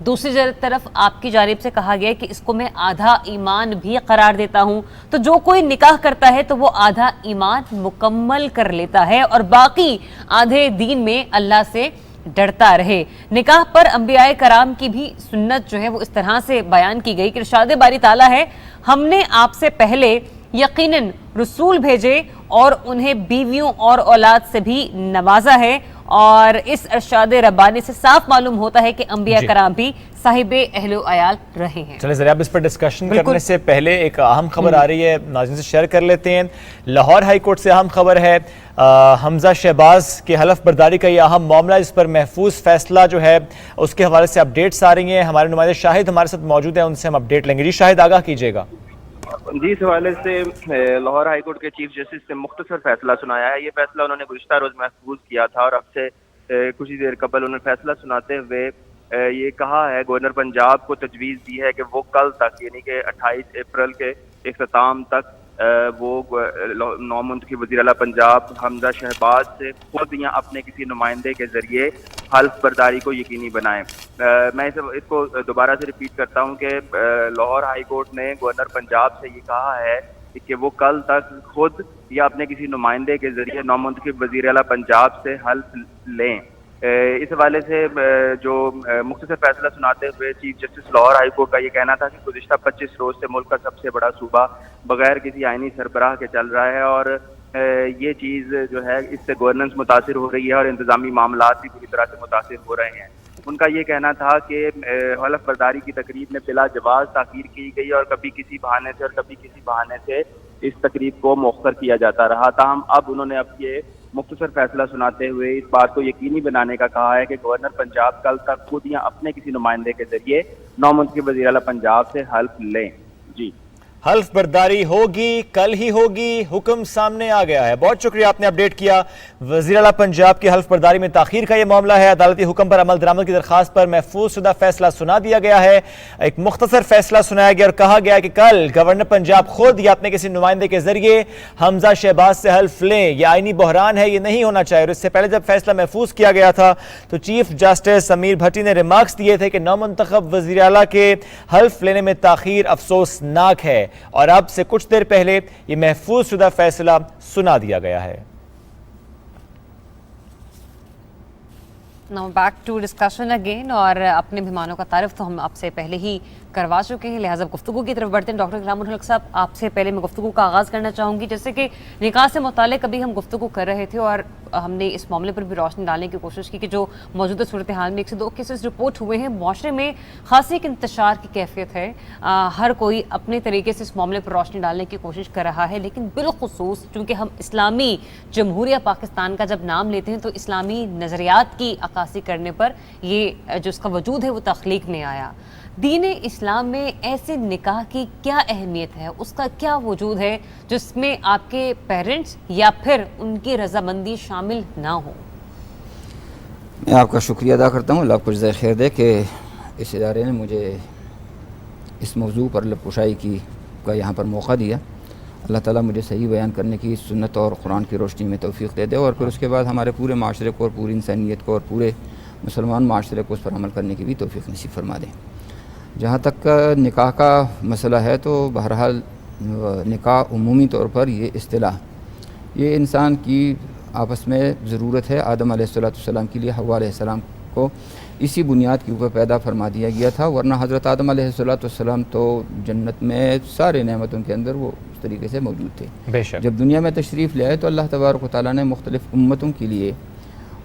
Speaker 2: دوسری طرف آپ کی جانب سے کہا گیا ہے کہ اس کو میں آدھا ایمان بھی قرار دیتا ہوں۔ تو جو کوئی نکاح کرتا ہے تو وہ آدھا ایمان مکمل کر لیتا ہے اور باقی آدھے دین میں اللہ سے ڈرتا رہے۔ نکاح پر انبیاء کرام کی بھی سنت جو ہے وہ اس طرح سے بیان کی گئی کہ ارشاد باری تعالیٰ ہے، ہم نے آپ سے پہلے یقیناً رسول بھیجے اور انہیں بیویوں اور اولاد سے بھی نوازا ہے، اور اس ارشاد ربانی سے صاف معلوم ہوتا ہے کہ انبیاء کرام بھی صاحب اہل و عیال رہے ہیں۔
Speaker 3: چلیں ذرا اب اس پر ڈسکشن کرنے سے پہلے ایک اہم خبر آ رہی ہے، ناظرین سے شیئر کر لیتے ہیں۔ لاہور ہائی کورٹ سے اہم خبر ہے، حمزہ شہباز کے حلف برداری کا یہ اہم معاملہ، اس پر محفوظ فیصلہ جو ہے اس کے حوالے سے اپڈیٹس آ رہی ہیں۔ ہمارے نمائندے شاہد ہمارے ساتھ موجود ہیں، ان سے ہم اپڈیٹ لیں گے۔ جی شاہد، آگاہ کیجیے گا۔
Speaker 17: جی، اس حوالے سے لاہور ہائی کورٹ کے چیف جسٹس نے مختصر فیصلہ سنایا ہے۔ یہ فیصلہ انہوں نے گزشتہ روز محفوظ کیا تھا، اور اب سے کچھ ہی دیر قبل انہوں نے فیصلہ سناتے ہوئے یہ کہا ہے، گورنر پنجاب کو تجویز دی ہے کہ وہ کل تک یعنی کہ 28 اپریل کے اختتام تک وہ نو منتخب وزیر اعلیٰ پنجاب حمزہ شہباز سے خود یا اپنے کسی نمائندے کے ذریعے حلف برداری کو یقینی بنائیں۔ میں اس کو دوبارہ سے ریپیٹ کرتا ہوں کہ لاہور ہائی کورٹ نے گورنر پنجاب سے یہ کہا ہے کہ وہ کل تک خود یا اپنے کسی نمائندے کے ذریعے نو منتخب وزیر اعلیٰ پنجاب سے حلف لیں۔ اس حوالے سے جو مختصر فیصلہ سناتے ہوئے chief justice Lahore high court کا یہ کہنا تھا کہ گزشتہ 25 روز سے ملک کا سب سے بڑا صوبہ بغیر کسی آئینی سربراہ کے چل رہا ہے، اور یہ چیز جو ہے اس سے گورننس متاثر ہو رہی ہے اور انتظامی معاملات بھی پوری طرح سے متاثر ہو رہے ہیں۔ ان کا یہ کہنا تھا کہ حلف برداری کی تقریب میں بلا جواز تاخیر کی گئی اور کبھی کسی بہانے سے اور کبھی کسی بہانے سے اس تقریب کو مؤخر کیا جاتا رہا۔ تاہم اب انہوں نے اب یہ مختصر فیصلہ سناتے ہوئے اس بات کو یقینی بنانے کا کہا ہے کہ گورنر پنجاب کل تک خود یا اپنے کسی نمائندے کے ذریعے نو منتخب وزیر اعلیٰ پنجاب سے حلف لیں۔ جی،
Speaker 3: حلف برداری ہوگی، کل ہی ہوگی، حکم سامنے آ گیا ہے۔ بہت شکریہ، آپ نے اپڈیٹ کیا۔ وزیر اعلیٰ پنجاب کی حلف برداری میں تاخیر کا یہ معاملہ ہے۔ عدالتی حکم پر عمل درآمد کی درخواست پر محفوظ شدہ فیصلہ سنا دیا گیا ہے۔ ایک مختصر فیصلہ سنایا گیا اور کہا گیا کہ کل گورنر پنجاب خود یا اپنے کسی نمائندے کے ذریعے حمزہ شہباز سے حلف لیں۔ یہ آئینی بحران ہے، یہ نہیں ہونا چاہیے۔ اور اس سے پہلے جب فیصلہ محفوظ کیا گیا تھا تو چیف جسٹس امیر بھٹی نے ریمارکس دیے تھے کہ نو منتخب وزیر اعلیٰ کے حلف لینے میں تاخیر افسوسناک ہے، اور اب سے کچھ دیر پہلے یہ محفوظ شدہ فیصلہ سنا دیا گیا ہے۔
Speaker 2: Now back to discussion again، اور اپنے مہمانوں کا تعارف تو ہم آپ سے پہلے ہی کروا چکے ہیں، لہٰذا گفتگو کی طرف بڑھتے ہیں۔ ڈاکٹر کرام الحق صاحب، آپ سے پہلے میں گفتگو کا آغاز کرنا چاہوں گی۔ جیسے کہ نکاح سے متعلق ابھی ہم گفتگو کر رہے تھے اور ہم نے اس معاملے پر بھی روشنی ڈالنے کی کوشش کی کہ جو موجودہ صورتحال میں 1 سے 2 کیسز رپورٹ ہوئے ہیں، معاشرے میں خاصی ایک انتشار کی کیفیت ہے۔ ہر کوئی اپنے طریقے سے اس معاملے پر روشنی ڈالنے کی کوشش کر رہا ہے، لیکن بالخصوص چونکہ ہم اسلامی جمہوریہ پاکستان کا جب نام لیتے ہیں تو اسلامی نظریات کی عکاسی کرنے پر یہ جو اس کا وجود ہے وہ تخلیق میں آیا۔ دین اسلام میں ایسے نکاح کی کیا اہمیت ہے، اس کا کیا وجود ہے جس میں آپ کے پیرنٹس یا پھر ان کی رضامندی شامل نہ ہو؟
Speaker 18: میں آپ کا شکریہ ادا کرتا ہوں، اللہ آپ کو جزائے خیر دے کہ اس ادارے نے مجھے اس موضوع پر لب کشائی کا یہاں پر موقع دیا۔ اللہ تعالیٰ مجھے صحیح بیان کرنے کی سنت اور قرآن کی روشنی میں توفیق دے دے، اور پھر اس کے بعد ہمارے پورے معاشرے کو اور پوری انسانیت کو اور پورے مسلمان معاشرے کو اس پر عمل کرنے کی بھی توفیق نصیب فرما دیں۔ جہاں تک نکاح کا مسئلہ ہے تو بہرحال نکاح عمومی طور پر یہ اصطلاح یہ انسان کی آپس میں ضرورت ہے۔ آدم علیہ السلام کے لیے حوا علیہ السلام کو اسی بنیاد کے اوپر پیدا فرما دیا گیا تھا، ورنہ حضرت آدم علیہ السلام تو جنت میں سارے نعمتوں کے اندر وہ اس طریقے سے موجود تھے۔
Speaker 3: بے شک
Speaker 18: جب دنیا میں تشریف لے آئے تو اللہ تبارک و تعالیٰ نے مختلف امتوں کے لیے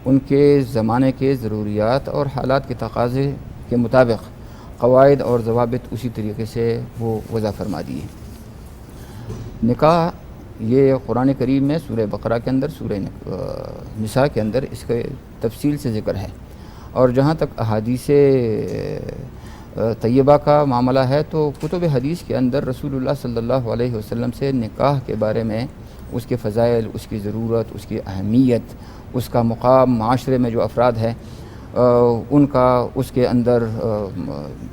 Speaker 18: ان کے زمانے کے ضروریات اور حالات کے تقاضے کے مطابق قواعد اور ضوابط اسی طریقے سے وہ وضع فرما دیے۔ نکاح یہ قرآن کریم میں سورہ بقرہ کے اندر، سورہ نساء کے اندر اس کے تفصیل سے ذکر ہے، اور جہاں تک احادیث طیبہ کا معاملہ ہے تو کتب حدیث کے اندر رسول اللہ صلی اللہ علیہ وسلم سے نکاح کے بارے میں اس کے فضائل، اس کی ضرورت، اس کی اہمیت، اس کا مقام معاشرے میں جو افراد ہیں ان کا اس کے اندر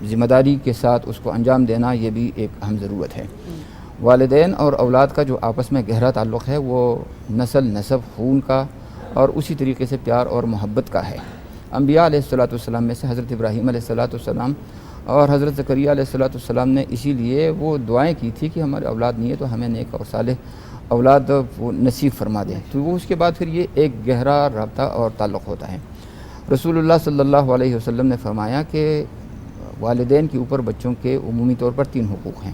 Speaker 18: ذمہ داری کے ساتھ اس کو انجام دینا، یہ بھی ایک اہم ضرورت ہے۔ والدین اور اولاد کا جو آپس میں گہرا تعلق ہے وہ نسل، نسب، خون کا اور اسی طریقے سے پیار اور محبت کا ہے۔ انبیاء علیہ السلام میں سے حضرت ابراہیم علیہ السلام اور حضرت زکریا علیہ السلام نے اسی لیے وہ دعائیں کی تھی کہ ہمارے اولاد نہیں ہے تو ہمیں نیک اور صالح اولاد وہ نصیب فرما دیں، تو وہ اس کے بعد پھر یہ ایک گہرا رابطہ اور تعلق ہوتا ہے۔ رسول اللہ صلی اللہ علیہ وسلم نے فرمایا کہ والدین کے اوپر بچوں کے عمومی طور پر 3 حقوق ہیں۔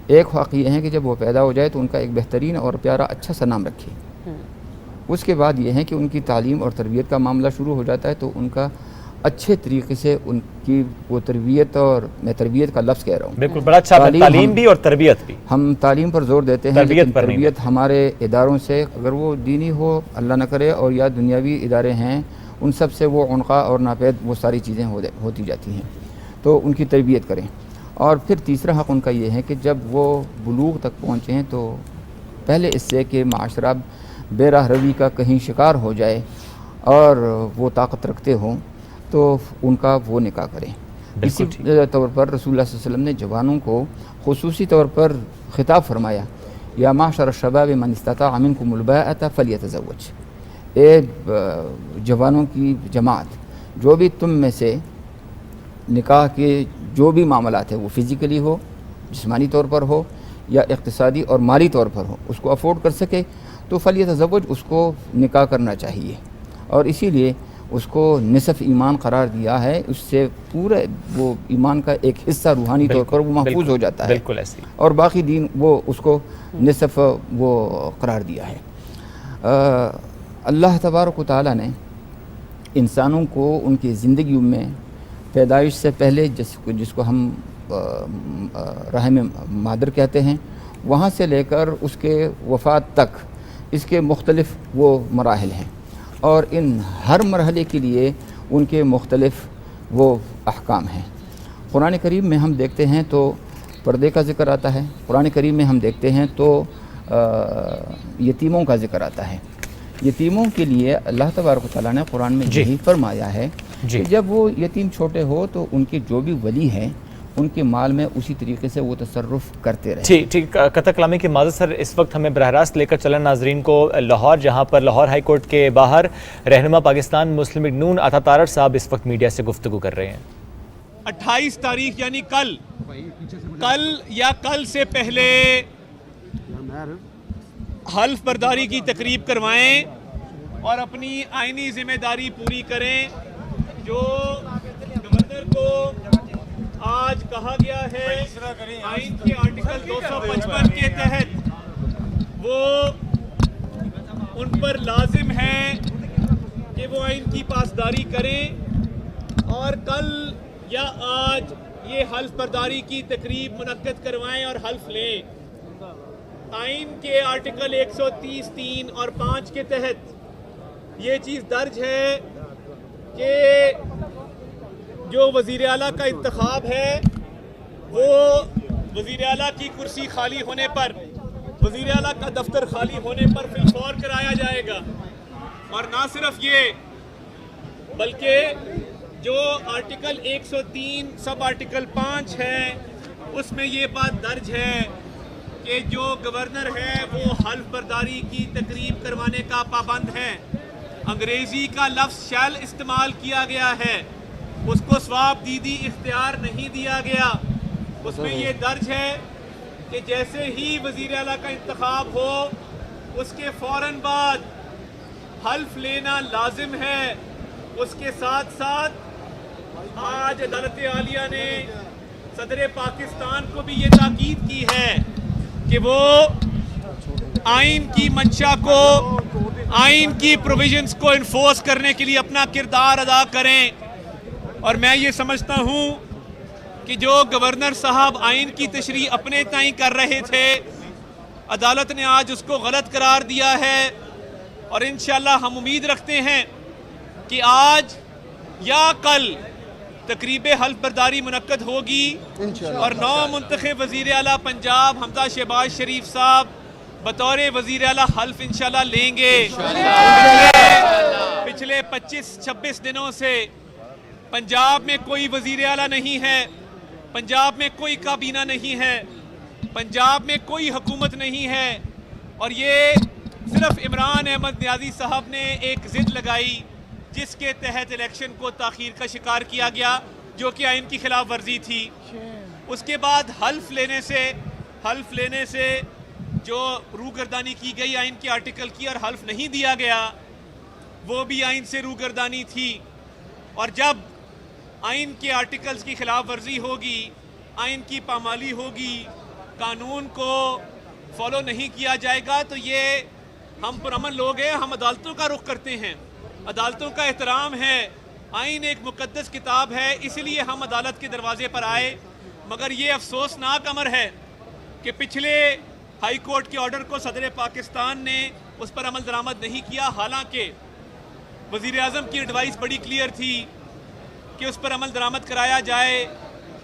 Speaker 18: ایک حق یہ ہے کہ جب وہ پیدا ہو جائے تو ان کا ایک بہترین اور پیارا اچھا سا نام رکھے۔ اس کے بعد یہ ہے کہ ان کی تعلیم اور تربیت کا معاملہ شروع ہو جاتا ہے تو ان کا اچھے طریقے سے ان کی وہ تربیت، اور میں تربیت کا لفظ کہہ رہا ہوں،
Speaker 3: بالکل بڑا اچھا، تعلیم بھی اور تربیت بھی، ہم
Speaker 18: تعلیم پر زور دیتے ہیں لیکن تربیت ہمارے اداروں سے، اگر وہ دینی ہو اللہ نہ کرے اور یا دنیاوی ادارے ہیں، ان سب سے وہ عنقا اور ناپید وہ ساری چیزیں ہوتی جاتی ہیں، تو ان کی تربیت کریں۔ اور پھر تیسرا حق ان کا یہ ہے کہ جب وہ بلوغ تک پہنچیں تو پہلے اس سے کہ معاشرہ بے راہ روی کا کہیں شکار ہو جائے اور وہ طاقت رکھتے ہوں تو ان کا وہ نکاح کریں۔ اسی طور پر رسول اللہ صلی اللہ علیہ وسلم نے جوانوں کو خصوصی طور پر خطاب فرمایا، یا معشر الشباب من استطاع منکم الباءۃ فلیتزوج، اے جوانوں کی جماعت، جو بھی تم میں سے نکاح کے جو بھی معاملات ہیں وہ فزیکلی ہو، جسمانی طور پر ہو یا اقتصادی اور مالی طور پر ہو، اس کو افورڈ کر سکے تو فلیتزوج، اس کو نکاح کرنا چاہیے، اور اسی لیے اس کو نصف ایمان قرار دیا ہے، اس سے پورے وہ ایمان کا ایک حصہ روحانی طور پر وہ محفوظ ہو جاتا ہے،
Speaker 3: بالکل ایسی، اور
Speaker 18: باقی دین وہ اس کو نصف وہ قرار دیا ہے۔ اللہ تبارک و تعالیٰ نے انسانوں کو ان کی زندگیوں میں پیدائش سے پہلے جس کو ہم رحم مادر کہتے ہیں، وہاں سے لے کر اس کے وفات تک اس کے مختلف وہ مراحل ہیں، اور ان ہر مرحلے کے لیے ان کے مختلف وہ احکام ہیں۔ قرآن کریم میں ہم دیکھتے ہیں تو پردے کا ذکر آتا ہے، قرآن کریم میں ہم دیکھتے ہیں تو یتیموں کا ذکر آتا ہے۔ یتیموں کے لیے اللہ تبارک و تعالیٰ نے قرآن میں یہی فرمایا ہے کہ جب وہ یتیم چھوٹے ہو تو ان کے جو بھی ولی ہیں ان کے مال میں اسی طریقے سے وہ تصرف کرتے رہے۔
Speaker 3: ٹھیک، قطع کلامی کی معذرت سر، اس وقت ہمیں براہ راست لے کر چلیں ناظرین کو لاہور، جہاں پر لاہور ہائی کورٹ کے باہر رہنما پاکستان مسلم لیگ نون عطا تارڑ صاحب اس وقت میڈیا سے گفتگو کر رہے ہیں۔
Speaker 19: 28 تاریخ یعنی کل یا کل سے پہلے حلف برداری کی تقریب کروائیں اور اپنی آئینی ذمہ داری پوری کریں۔ جو گورنر کو آج کہا گیا ہے آئین کے آرٹیکل 255 کے تحت، وہ ان پر لازم ہے کہ وہ آئین کی پاسداری کریں، اور کل یا آج یہ حلف برداری کی تقریب منعقد کروائیں اور حلف لیں۔ آئین کے آرٹیکل 130 3 اور 5 کے تحت یہ چیز درج ہے کہ جو وزیر اعلیٰ کا انتخاب ہے وہ وزیر اعلیٰ کی کرسی خالی ہونے پر، وزیر اعلیٰ کا دفتر خالی ہونے پر فی الفور کرایا جائے گا. اور نہ صرف یہ بلکہ جو آرٹیکل 103 سب آرٹیکل 5 ہے اس میں یہ بات درج ہے کہ جو گورنر ہے وہ حلف برداری کی تقریب کروانے کا پابند ہے. انگریزی کا لفظ شیل استعمال کیا گیا ہے، اس کو ثواب دیدی اختیار نہیں دیا گیا. اس میں یہ درج ہے کہ جیسے ہی وزیر اعلیٰ کا انتخاب ہو اس کے فوراً بعد حلف لینا لازم ہے. اس کے ساتھ ساتھ آج عدالت عالیہ نے صدر پاکستان کو بھی یہ تاکید کی ہے کہ وہ آئین کی منشا کو، آئین کی پروویژنز کو انفورس کرنے کے لیے اپنا کردار ادا کریں. اور میں یہ سمجھتا ہوں کہ جو گورنر صاحب آئین کی تشریح اپنے تائیں کر رہے تھے، عدالت نے آج اس کو غلط قرار دیا ہے. اور انشاءاللہ ہم امید رکھتے ہیں کہ آج یا کل تقریب حلف برداری منعقد ہوگی اور نو منتخب وزیر اعلیٰ پنجاب حمزہ شہباز شریف صاحب بطور وزیر اعلیٰ حلف انشاءاللہ لیں گے. پچھلے 25-26 دنوں سے پنجاب میں کوئی وزیر اعلیٰ نہیں ہے، پنجاب میں کوئی کابینہ نہیں ہے، پنجاب میں کوئی حکومت نہیں ہے. اور یہ صرف عمران احمد نیازی صاحب نے ایک ضد لگائی جس کے تحت الیکشن کو تاخیر کا شکار کیا گیا، جو کہ آئین کی خلاف ورزی تھی. اس کے بعد حلف لینے سے جو روگردانی کی گئی آئین کے آرٹیکل کی اور حلف نہیں دیا گیا، وہ بھی آئین سے روگردانی تھی. اور جب آئین کے آرٹیکلز کی خلاف ورزی ہوگی، آئین کی پامالی ہوگی، قانون کو فالو نہیں کیا جائے گا، تو یہ ہم پرامن لوگ ہیں، ہم عدالتوں کا رخ کرتے ہیں، عدالتوں کا احترام ہے. آئین ایک مقدس کتاب ہے، اس لیے ہم عدالت کے دروازے پر آئے. مگر یہ افسوسناک امر ہے کہ پچھلے ہائی کورٹ کے آرڈر کو صدر پاکستان نے اس پر عمل درآمد نہیں کیا، حالانکہ وزیر اعظم کی ایڈوائس بڑی کلیئر تھی کہ اس پر عمل درآمد کرایا جائے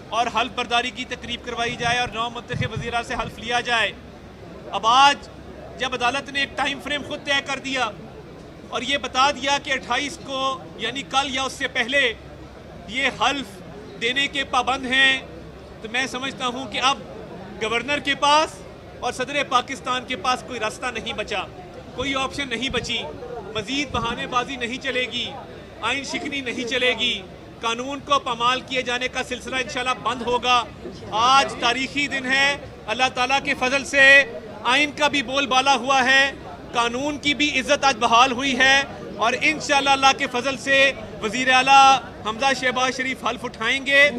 Speaker 19: اور حلف برداری کی تقریب کروائی جائے اور نو منتخب وزراء سے حلف لیا جائے. اب آج جب عدالت نے ایک ٹائم فریم خود طے کر دیا اور یہ بتا دیا کہ 28 کو یعنی کل یا اس سے پہلے یہ حلف دینے کے پابند ہیں، تو میں سمجھتا ہوں کہ اب گورنر کے پاس اور صدر پاکستان کے پاس کوئی راستہ نہیں بچا، کوئی آپشن نہیں بچی. مزید بہانے بازی نہیں چلے گی، آئین شکنی نہیں چلے گی، قانون کو پامال کیے جانے کا سلسلہ انشاءاللہ بند ہوگا. آج تاریخی دن ہے، اللہ تعالیٰ کے فضل سے آئین کا بھی بول بالا ہوا ہے، قانون کی بھی عزت آج بحال ہوئی ہے، اور انشاءاللہ اللہ کے فضل سے وزیر اعلیٰ حمزہ شہباز شریف حلف اٹھائیں گے.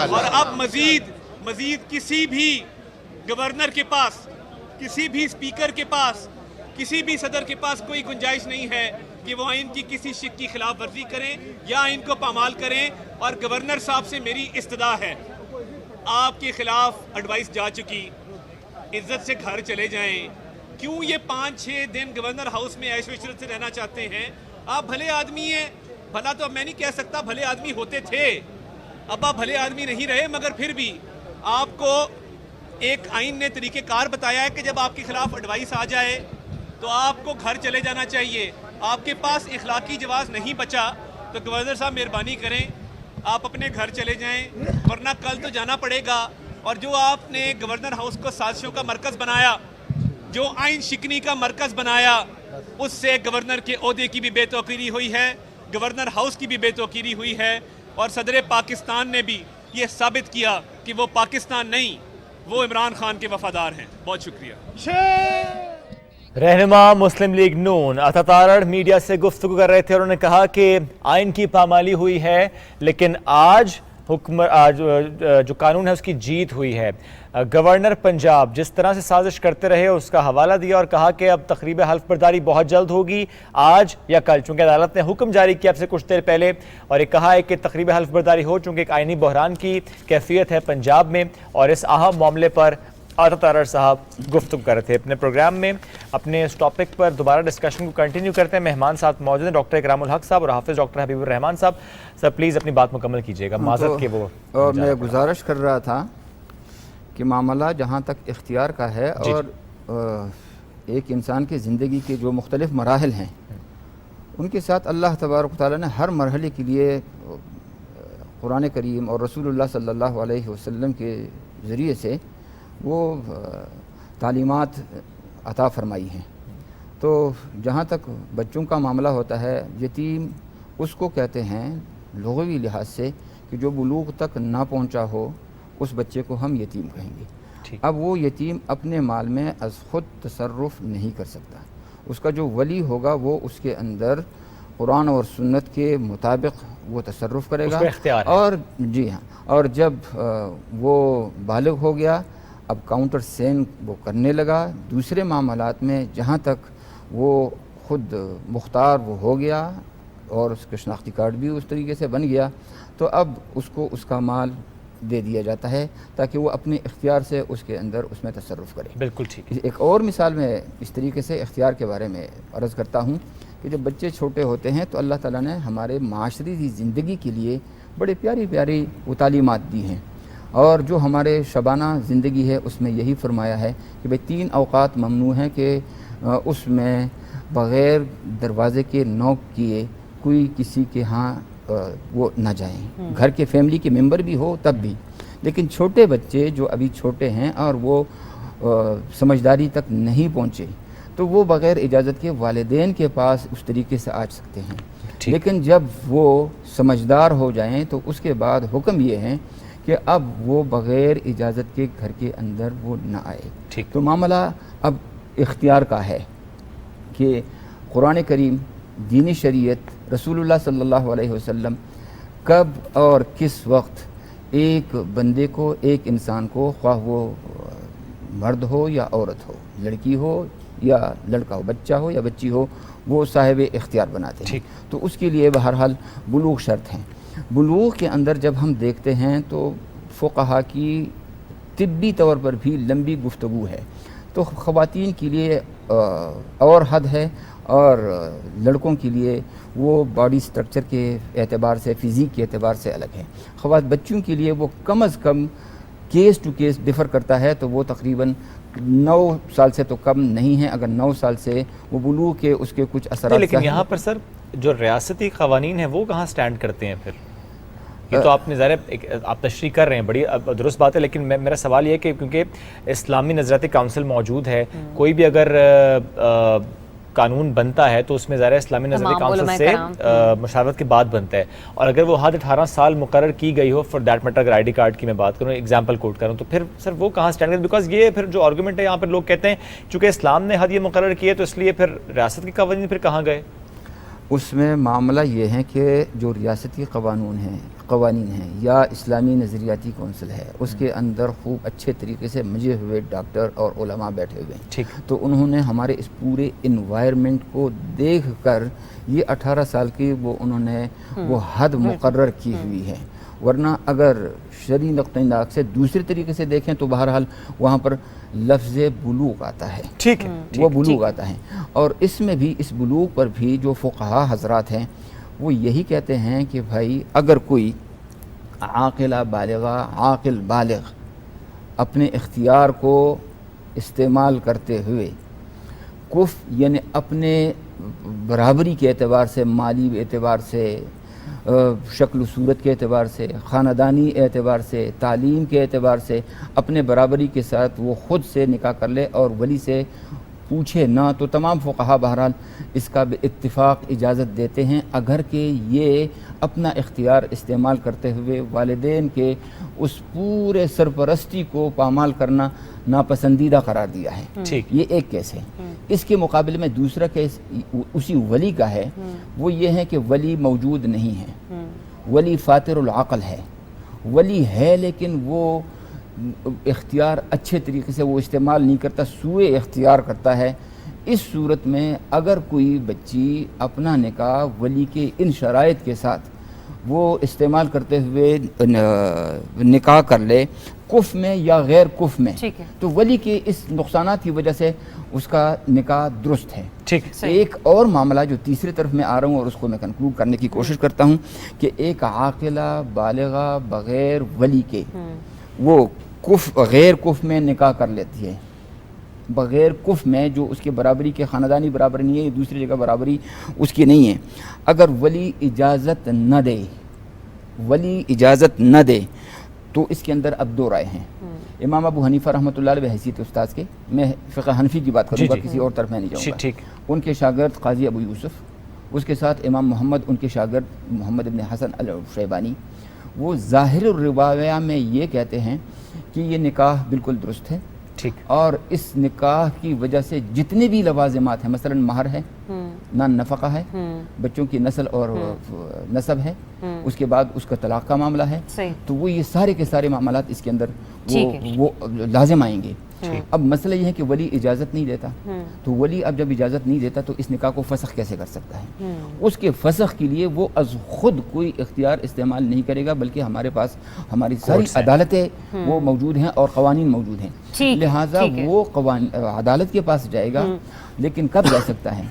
Speaker 19: اور اب مزید کسی بھی گورنر کے پاس، کسی بھی اسپیکر کے پاس، کسی بھی صدر کے پاس کوئی گنجائش نہیں ہے کہ وہ آئین کی کسی شک کی خلاف ورزی کریں یا آئین کو پامال کریں. اور گورنر صاحب سے میری استدعا ہے، آپ کے خلاف ایڈوائس جا چکی، عزت سے گھر چلے جائیں. کیوں یہ 5-6 دن گورنر ہاؤس میں عیش و عشرت سے رہنا چاہتے ہیں؟ آپ بھلے آدمی ہیں، بھلا تو میں نہیں کہہ سکتا، بھلے آدمی ہوتے تھے، اب آپ بھلے آدمی نہیں رہے، مگر پھر بھی آپ کو ایک آئین نے طریقہ کار بتایا ہے کہ جب آپ کے خلاف ایڈوائس آ جائے تو آپ کو گھر چلے جانا چاہیے. آپ کے پاس اخلاقی جواز نہیں بچا تو گورنر صاحب مہربانی کریں آپ اپنے گھر چلے جائیں، ورنہ کل تو جانا پڑے گا. اور جو آپ نے گورنر ہاؤس کو سازشوں کا مرکز بنایا، جو آئین شکنی کا مرکز بنایا، اس سے گورنر کے عہدے کی بھی بے توقیری ہوئی ہے، گورنر ہاؤس کی بھی بے توقیری ہوئی ہے، اور صدر پاکستان نے بھی یہ ثابت کیا کہ وہ پاکستان نہیں، وہ عمران خان کے وفادار ہیں. بہت شکریہ.
Speaker 3: رہنما مسلم لیگ نون عطا تارڑ میڈیا سے گفتگو کر رہے تھے. انہوں نے کہا کہ آئین کی پامالی ہوئی ہے، لیکن آج جو قانون ہے اس کی جیت ہوئی ہے. گورنر پنجاب جس طرح سے سازش کرتے رہے اس کا حوالہ دیا اور کہا کہ اب تقریب حلف برداری بہت جلد ہوگی، آج یا کل، چونکہ عدالت نے حکم جاری کیا اب سے کچھ دیر پہلے، اور یہ کہا ہے کہ تقریب حلف برداری ہو چونکہ ایک آئینی بحران کی کیفیت ہے پنجاب میں، اور اس اہم معاملے پر عاطف تارڑ صاحب گفتگو کر رہے تھے اپنے پروگرام میں. اپنے اس ٹاپک پر دوبارہ ڈسکشن کو کنٹینیو کرتے ہیں. مہمان ساتھ موجود ہیں ڈاکٹر اکرام الحق صاحب اور حافظ ڈاکٹر حبیب الرحمان صاحب. سر پلیز اپنی بات مکمل کیجیے گا معذرت کے وہ.
Speaker 18: اور میں گزارش کر رہا تھا کہ معاملہ جہاں تک اختیار کا ہے اور ایک انسان کی زندگی کے جو مختلف مراحل ہیں ان کے ساتھ اللہ تبارک و تعالیٰ نے ہر مرحلے کے لیے قرآن کریم اور رسول اللہ صلی اللہ علیہ وسلم کے ذریعے سے وہ تعلیمات عطا فرمائی ہیں. تو جہاں تک بچوں کا معاملہ ہوتا ہے یتیم اس کو کہتے ہیں لغوی لحاظ سے کہ جو بلوغ تک نہ پہنچا ہو اس بچے کو ہم یتیم کہیں گے. اب وہ یتیم اپنے مال میں از خود تصرف نہیں کر سکتا. اس کا جو ولی ہوگا وہ اس کے اندر قرآن اور سنت کے مطابق وہ تصرف کرے گا. اور جی ہاں، اور جب وہ بالغ ہو گیا اب کاؤنٹر سین وہ کرنے لگا. دوسرے معاملات میں جہاں تک وہ خود مختار وہ ہو گیا اور اس کا شناختی کارڈ بھی اس طریقے سے بن گیا تو اب اس کو اس کا مال دے دیا جاتا ہے تاکہ وہ اپنے اختیار سے اس کے اندر اس میں تصرف کرے.
Speaker 3: بالکل ٹھیک.
Speaker 18: ایک اور مثال میں اس طریقے سے اختیار کے بارے میں عرض کرتا ہوں کہ جب بچے چھوٹے ہوتے ہیں تو اللہ تعالیٰ نے ہمارے معاشرتی زندگی کے لیے بڑے پیاری پیاری وہ تعلیمات دی ہیں. اور جو ہمارے شبانہ زندگی ہے اس میں یہی فرمایا ہے کہ بھئی 3 اوقات ممنوع ہیں کہ اس میں بغیر دروازے کے نوک کیے کوئی کسی کے ہاں وہ نہ جائیں. گھر کے فیملی کے ممبر بھی ہو تب بھی. لیکن چھوٹے بچے جو ابھی چھوٹے ہیں اور وہ سمجھداری تک نہیں پہنچے تو وہ بغیر اجازت کے والدین کے پاس اس طریقے سے آ سکتے ہیں. لیکن جب وہ سمجھدار ہو جائیں تو اس کے بعد حکم یہ ہے کہ اب وہ بغیر اجازت کے گھر کے اندر وہ نہ آئے. تو معاملہ اب اختیار کا ہے کہ قرآن کریم، دینی شریعت، رسول اللہ صلی اللہ علیہ وسلم کب اور کس وقت ایک بندے کو، ایک انسان کو، خواہ وہ مرد ہو یا عورت ہو، لڑکی ہو یا لڑکا ہو، بچہ ہو یا بچی ہو، وہ صاحب اختیار بناتے ہیں. تو اس کے لیے بہرحال بلوغ شرط ہیں. بلوغ کے اندر جب ہم دیکھتے ہیں تو فقہا کی طبی طور پر بھی لمبی گفتگو ہے. تو خواتین کے لیے اور حد ہے اور لڑکوں کے لیے وہ باڈی سٹرکچر کے اعتبار سے، فزیک کے اعتبار سے الگ ہے. بچوں کے لیے وہ کم از کم کیس ٹو کیس ڈفر کرتا ہے تو وہ تقریباً 9 سال سے تو کم نہیں ہے. اگر 9 سال سے وہ بلوغ کے اس کے کچھ اثرات.
Speaker 3: لیکن یہاں پر سر جو ریاستی قوانین ہیں وہ کہاں سٹینڈ کرتے ہیں پھر؟ یہ تو آپ نے ظاہر آپ تشریح کر رہے ہیں، بڑی درست بات ہے، لیکن میرا سوال یہ ہے کہ کیونکہ اسلامی نظریاتی کونسل موجود ہے، کوئی بھی اگر قانون بنتا ہے تو اس میں ظاہر اسلامی نظریاتی کونسل سے مشاورت کے بعد بنتا ہے. اور اگر وہ حد 18 سال مقرر کی گئی ہو فار دیٹ میٹر، اگر آئی ڈی کارڈ کی میں بات کروں، ایگزامپل کوٹ کروں، تو پھر سر وہ کہاں اسٹینڈ کریں؟ بیکاز یہ پھر جو آرگومنٹ ہے یہاں پر لوگ کہتے ہیں چونکہ اسلام نے حد یہ مقرر کی ہے تو اس لیے پھر ریاست کے قوانین پھر کہاں گئے؟
Speaker 18: اس میں معاملہ یہ ہے کہ جو ریاستی قوانین ہیں یا اسلامی نظریاتی کونسل ہے اس کے اندر خوب اچھے طریقے سے مجھے ہوئے ڈاکٹر اور علماء بیٹھے ہوئے ہیں. تو انہوں نے ہمارے اس پورے انوائرمنٹ کو دیکھ کر یہ 18 سال کی وہ انہوں نے وہ حد مقرر کی ہوئی ہے. ورنہ اگر شرعی نقطہ نظر سے دوسرے طریقے سے دیکھیں تو بہرحال وہاں پر لفظ بلوغ آتا ہے. وہ بلوغ آتا ہے. اور اس میں بھی اس بلوغ پر بھی جو فقہا حضرات ہیں وہ یہی کہتے ہیں کہ بھائی اگر کوئی عاقلہ بالغہ، عاقل بالغ اپنے اختیار کو استعمال کرتے ہوئے یعنی اپنے برابری کے اعتبار سے، مالی اعتبار سے، شکل و صورت کے اعتبار سے، خاندانی اعتبار سے، تعلیم کے اعتبار سے اپنے برابری کے ساتھ وہ خود سے نکاح کر لے اور ولی سے پوچھے نہ، تو تمام فقہا بہرحال اس کا اتفاق اجازت دیتے ہیں اگر کہ یہ اپنا اختیار استعمال کرتے ہوئے والدین کے اس پورے سرپرستی کو پامال کرنا ناپسندیدہ قرار دیا ہے. یہ ایک کیس ہے. اس کے مقابلے میں دوسرا کیس اسی ولی کا ہے. وہ یہ ہے کہ ولی موجود نہیں ہے، ولی فاتر العقل ہے. ولی ہے لیکن وہ اختیار اچھے طریقے سے وہ استعمال نہیں کرتا، سوء اختیار کرتا ہے. اس صورت میں اگر کوئی بچی اپنا نکاح ولی کے ان شرائط کے ساتھ وہ استعمال کرتے ہوئے نکاح کر لے کف میں یا غیر کف میں، تو ولی کے اس نقصانات کی وجہ سے اس کا نکاح درست ہے. ایک اور معاملہ جو تیسری طرف میں آ رہا ہوں اور اس کو میں کنکلوڈ کرنے کی کوشش کرتا ہوں کہ ایک عاقلہ بالغہ بغیر ولی کے وہ غیر کف میں نکاح کر لیتی ہے، بغیر کف میں، جو اس کے برابری کے خاندانی برابری نہیں ہے، دوسری جگہ برابری اس کی نہیں ہے. اگر ولی اجازت نہ دے تو اس کے اندر اب دو رائے ہیں. امام ابو حنیفہ رحمۃ اللہ علیہ حیثیت استاذ کے، میں فقہ حنفی کی بات کروں گا، کسی اور طرف میں نہیں جاؤں گا. ان کے شاگرد قاضی ابو یوسف، اس کے ساتھ امام محمد، ان کے شاگرد محمد ابن حسن الشیبانی، وہ ظاہر الروایہ میں یہ کہتے ہیں کہ یہ نکاح بالکل درست ہے، اور اس نکاح کی وجہ سے جتنے بھی لوازمات ہیں، مثلا مہر ہے، نفقہ ہے، بچوں کی نسل اور نسب ہے، اس کے بعد اس کا طلاق کا معاملہ ہے، تو وہ یہ سارے کے سارے معاملات اس کے اندر وہ لازم آئیں گے. اب مسئلہ یہ ہے کہ ولی اجازت نہیں دیتا، تو ولی اب جب اجازت نہیں دیتا تو اس نکاح کو فسخ کیسے کر سکتا ہے؟ اس کے فسخ کے لیے وہ از خود کوئی اختیار استعمال نہیں کرے گا، بلکہ ہمارے پاس ہماری ساری عدالتیں وہ موجود ہیں اور قوانین موجود ہیں، لہٰذا وہ عدالت کے پاس جائے گا. لیکن کب جا سکتا ہے؟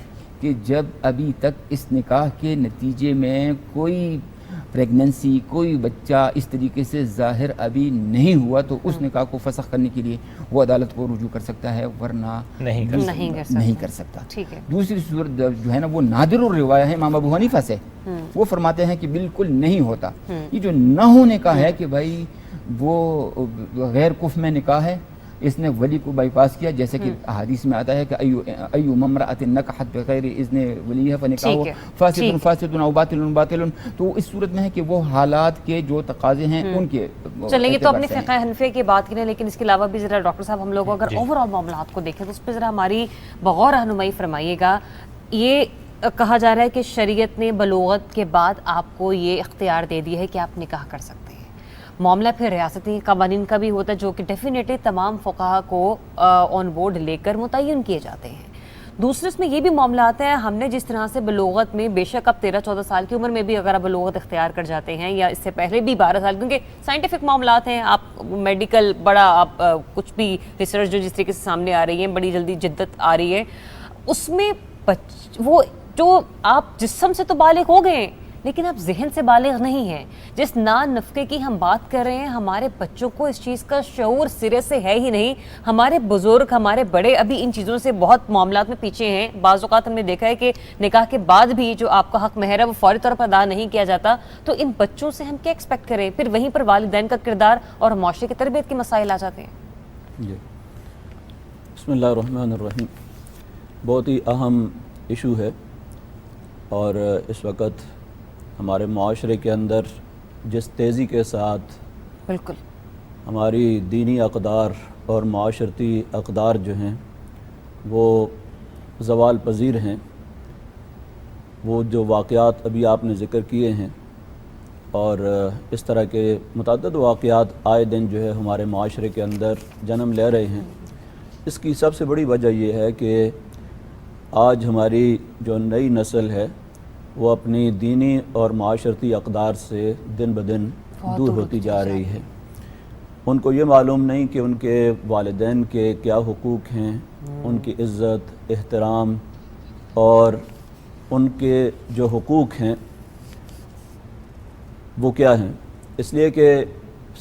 Speaker 18: کہ جب ابھی تک اس نکاح کے نتیجے میں کوئی پریگننسی، کوئی بچہ اس طریقے سے ظاہر ابھی نہیں ہوا، تو اس نکاح کو فسخ کرنے کے لیے وہ عدالت کو رجوع کر سکتا ہے، ورنہ نہیں کر سکتا. دوسری صورت جو ہے نا وہ نادر الروایہ ہے امام ابو حنیفہ سے، وہ فرماتے ہیں کہ بالکل نہیں ہوتا. یہ جو نہ ہونے کا ہے کہ بھائی وہ غیر کف میں نکاح ہے، اس نے ولی کو بائی پاس کیا، جیسے کہ احادیث میں آتا ہے کہ ایو ممرأۃ نکحت بغیر اذن ولیھا فنکاحها فاسد او باطل. تو اس صورت میں ہے کہ وہ حالات کے جو تقاضے ہیں ان کے
Speaker 2: چلیں گے. تو اپنے فقہ حنفی کی بات کریں، لیکن اس کے علاوہ بھی ذرا ڈاکٹر صاحب ہم لوگ اگر اوور آل معاملات کو دیکھیں تو اس پہ ذرا ہماری بغور رہنمائی فرمائیے گا. یہ کہا جا رہا ہے کہ شریعت نے بلوغت کے بعد آپ کو یہ اختیار دے دیا ہے کہ آپ نکاح کر سکتے ہیں. معاملہ پھر ریاستی قوانین کا بھی ہوتا ہے جو کہ ڈیفینیٹلی تمام فقہا کو آن بورڈ لے کر متعین کیے جاتے ہیں. دوسرے اس میں یہ بھی معاملہ آتا ہے، ہم نے جس طرح سے بلوغت میں، بے شک اب 13-14 سال کی عمر میں بھی اگر آپ بلوغت اختیار کر جاتے ہیں، یا اس سے پہلے بھی 12 سال، کیونکہ سائنٹیفک معاملات ہیں، آپ میڈیکل بڑا آپ کچھ بھی ریسرچ جو جس طریقے سے سامنے آ رہی ہے، بڑی جلدی جدت آ رہی ہے، اس میں وہ جو آپ جسم سے تو بالغ ہو گئے لیکن آپ ذہن سے بالغ نہیں ہیں. جس نان نفقے کی ہم بات کر رہے ہیں، ہمارے بچوں کو اس چیز کا شعور سرے سے ہے ہی نہیں. ہمارے بزرگ، ہمارے بڑے ابھی ان چیزوں سے بہت معاملات میں پیچھے ہیں. بعض اوقات ہم نے دیکھا ہے کہ نکاح کے بعد بھی جو آپ کا حق مہر ہے وہ فوری طور پر ادا نہیں کیا جاتا. تو ان بچوں سے ہم کیا ایکسپیکٹ کریں؟ پھر وہیں پر والدین کا کردار اور معاشرے کی تربیت کے مسائل آ جاتے ہیں.
Speaker 5: بسم اللہ الرحمن الرحیم. بہت ہی اہم ایشو ہے، اور اس وقت ہمارے معاشرے کے اندر جس تیزی کے ساتھ
Speaker 2: بالکل
Speaker 5: ہماری دینی اقدار اور معاشرتی اقدار جو ہیں وہ زوال پذیر ہیں، وہ جو واقعات ابھی آپ نے ذکر کیے ہیں، اور اس طرح کے متعدد واقعات آئے دن جو ہے ہمارے معاشرے کے اندر جنم لے رہے ہیں. اس کی سب سے بڑی وجہ یہ ہے کہ آج ہماری جو نئی نسل ہے وہ اپنی دینی اور معاشرتی اقدار سے دن بدن دور ہوتی جا رہی ہے. ان کو یہ معلوم نہیں کہ ان کے والدین کے کیا حقوق ہیں، ان کی عزت، احترام، اور ان کے جو حقوق ہیں وہ کیا ہیں. اس لیے کہ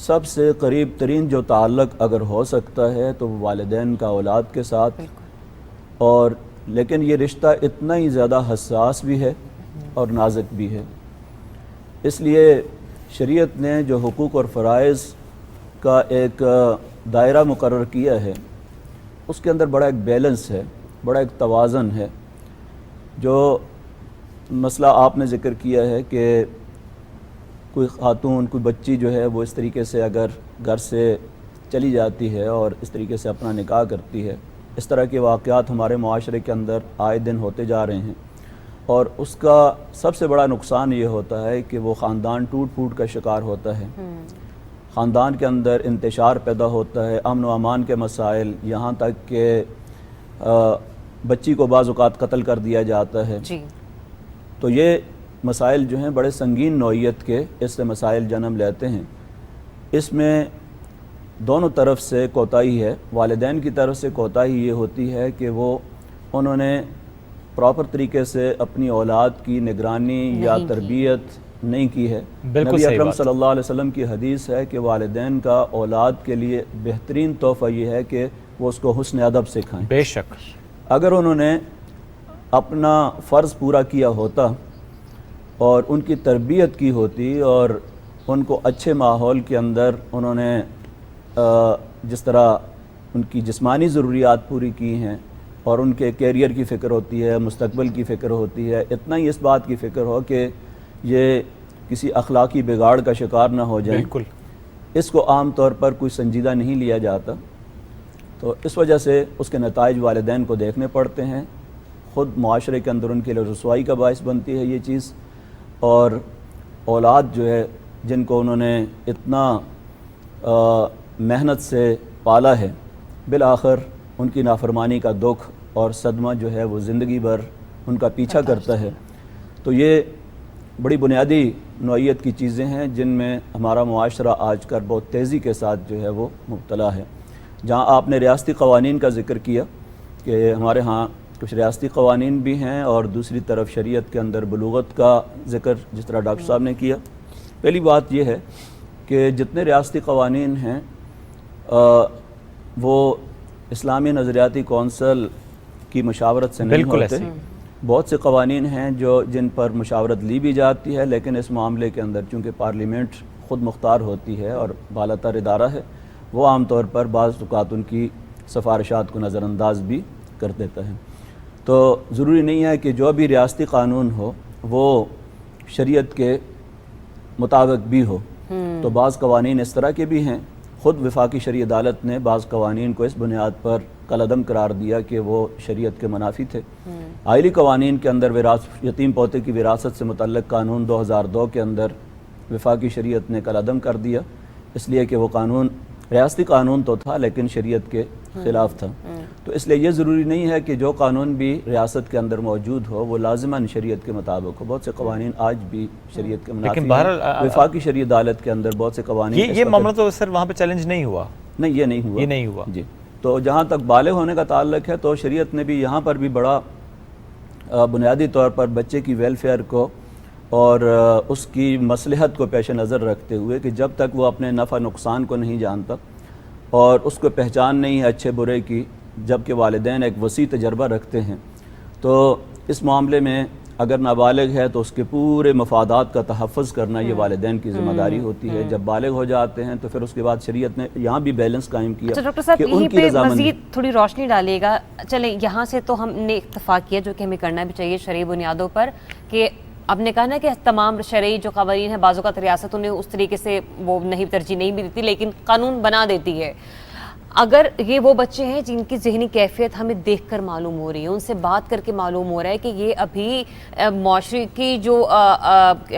Speaker 5: سب سے قریب ترین جو تعلق اگر ہو سکتا ہے تو وہ والدین کا اولاد کے ساتھ، اور لیکن یہ رشتہ اتنا ہی زیادہ حساس بھی ہے اور نازک بھی ہے. اس لیے شریعت نے جو حقوق اور فرائض کا ایک دائرہ مقرر کیا ہے اس کے اندر بڑا ایک بیلنس ہے، بڑا ایک توازن ہے. جو مسئلہ آپ نے ذکر کیا ہے کہ کوئی خاتون، کوئی بچی جو ہے وہ اس طریقے سے اگر گھر سے چلی جاتی ہے اور اس طریقے سے اپنا نکاح کرتی ہے، اس طرح کے واقعات ہمارے معاشرے کے اندر آئے دن ہوتے جا رہے ہیں. اور اس کا سب سے بڑا نقصان یہ ہوتا ہے کہ وہ خاندان ٹوٹ پھوٹ کا شکار ہوتا ہے. خاندان کے اندر انتشار پیدا ہوتا ہے، امن و امان کے مسائل، یہاں تک کہ بچی کو بعض اوقات قتل کر دیا جاتا ہے. تو یہ مسائل جو ہیں بڑے سنگین نوعیت کے اس سے مسائل جنم لیتے ہیں۔ اس میں دونوں طرف سے کوتاہی ہے۔ والدین کی طرف سے کوتاہی یہ ہوتی ہے کہ وہ انہوں نے پراپر طریقے سے اپنی اولاد کی نگرانی یا تربیت نہیں کی ہے۔ نبی اکرم صلی اللہ علیہ وسلم کی حدیث ہے کہ والدین کا اولاد کے لیے بہترین تحفہ یہ ہے کہ وہ اس کو حسن ادب سکھائیں۔
Speaker 3: بے شک
Speaker 5: اگر انہوں نے اپنا فرض پورا کیا ہوتا اور ان کی تربیت کی ہوتی اور ان کو اچھے ماحول کے اندر انہوں نے جس طرح ان کی جسمانی ضروریات پوری کی ہیں اور ان کے کیریئر کی فکر ہوتی ہے، مستقبل کی فکر ہوتی ہے، اتنا ہی اس بات کی فکر ہو کہ یہ کسی اخلاقی بگاڑ کا شکار نہ ہو جائیں،
Speaker 3: بالکل
Speaker 5: اس کو عام طور پر کوئی سنجیدہ نہیں لیا جاتا، تو اس وجہ سے اس کے نتائج والدین کو دیکھنے پڑتے ہیں۔ خود معاشرے کے اندر ان کے لیے رسوائی کا باعث بنتی ہے یہ چیز، اور اولاد جو ہے جن کو انہوں نے اتنا محنت سے پالا ہے، بالآخر ان کی نافرمانی کا دکھ اور صدمہ جو ہے وہ زندگی بھر ان کا پیچھا کرتا ہے۔ تو یہ بڑی بنیادی نوعیت کی چیزیں ہیں جن میں ہمارا معاشرہ آج کل بہت تیزی کے ساتھ جو ہے وہ مبتلا ہے۔ جہاں آپ نے ریاستی قوانین کا ذکر کیا کہ ہمارے ہاں کچھ ریاستی قوانین بھی ہیں اور دوسری طرف شریعت کے اندر بلوغت کا ذکر جس طرح ڈاکٹر صاحب نے کیا، پہلی بات یہ ہے کہ جتنے ریاستی قوانین ہیں وہ اسلامی نظریاتی کونسل کی مشاورت سے نہیں ہوتے۔ بہت سے قوانین ہیں جن پر مشاورت لی بھی جاتی ہے، لیکن اس معاملے کے اندر چونکہ پارلیمنٹ خود مختار ہوتی ہے اور بالا تر ادارہ ہے، وہ عام طور پر بعض اوقات ان کی سفارشات کو نظر انداز بھی کر دیتا ہے۔ تو ضروری نہیں ہے کہ جو بھی ریاستی قانون ہو وہ شریعت کے مطابق بھی ہو، تو بعض قوانین اس طرح کے بھی ہیں۔ خود وفاقی شرعی عدالت نے بعض قوانین کو اس بنیاد پر کالعدم قرار دیا کہ وہ شریعت کے منافی تھے۔ آئلی قوانین کے اندر یتیم پوتے کی وراثت سے متعلق قانون 2002 کے اندر وفاقی شریعت نے کالعدم کر دیا، اس لیے کہ وہ قانون ریاستی قانون تو تھا لیکن شریعت کے خلاف تھا۔ تو اس لیے یہ ضروری نہیں ہے کہ جو قانون بھی ریاست کے اندر موجود ہو وہ لازماً شریعت کے مطابق ہو۔ بہت سے قوانین آج بھی شریعت کے منافی ہیں۔ وفاقی شرعی عدالت کے اندر بہت سے قوانین
Speaker 3: یہ معاملہ تو سر وہاں پہ چیلنج نہیں ہوا؟
Speaker 5: نہیں، یہ نہیں ہوا جی۔ تو جہاں تک بالغ ہونے کا تعلق ہے تو شریعت نے بھی یہاں پر بھی بڑا بنیادی طور پر بچے کی ویلفیئر کو اور اس کی مصلحت کو پیش نظر رکھتے ہوئے کہ جب تک وہ اپنے نفع نقصان کو نہیں جانتا اور اس کو پہچان نہیں ہے اچھے برے کی، جبکہ والدین ایک وسیع تجربہ رکھتے ہیں، تو اس معاملے میں اگر نابالغ ہے تو اس کے پورے مفادات کا تحفظ کرنا یہ والدین کی ذمہ داری ہوتی ہے۔ جب بالغ ہو جاتے ہیں تو پھر اس کے بعد شریعت نے یہاں بھی بیلنس قائم کیا
Speaker 2: ڈاکٹر صاحب
Speaker 5: کہ ان کی
Speaker 2: یہیں پہ
Speaker 5: رضامندی۔
Speaker 2: مزید تھوڑی روشنی ڈالیے گا۔ چلیں یہاں سے تو ہم نے اتفاق کیا جو کہ ہمیں کرنا بھی چاہیے شرعی بنیادوں پر، کہ اب نے کہا نا کہ تمام شرعی جو قوانین ہیں بعض اوقات ریاست انہیں اس طریقے سے وہ نہیں ترجیح نہیں بھی دیتی لیکن قانون بنا دیتی ہے۔ اگر یہ وہ بچے ہیں جن کی ذہنی کیفیت ہمیں دیکھ کر معلوم ہو رہی ہے، ان سے بات کر کے معلوم ہو رہا ہے کہ یہ ابھی معاشرے کی جو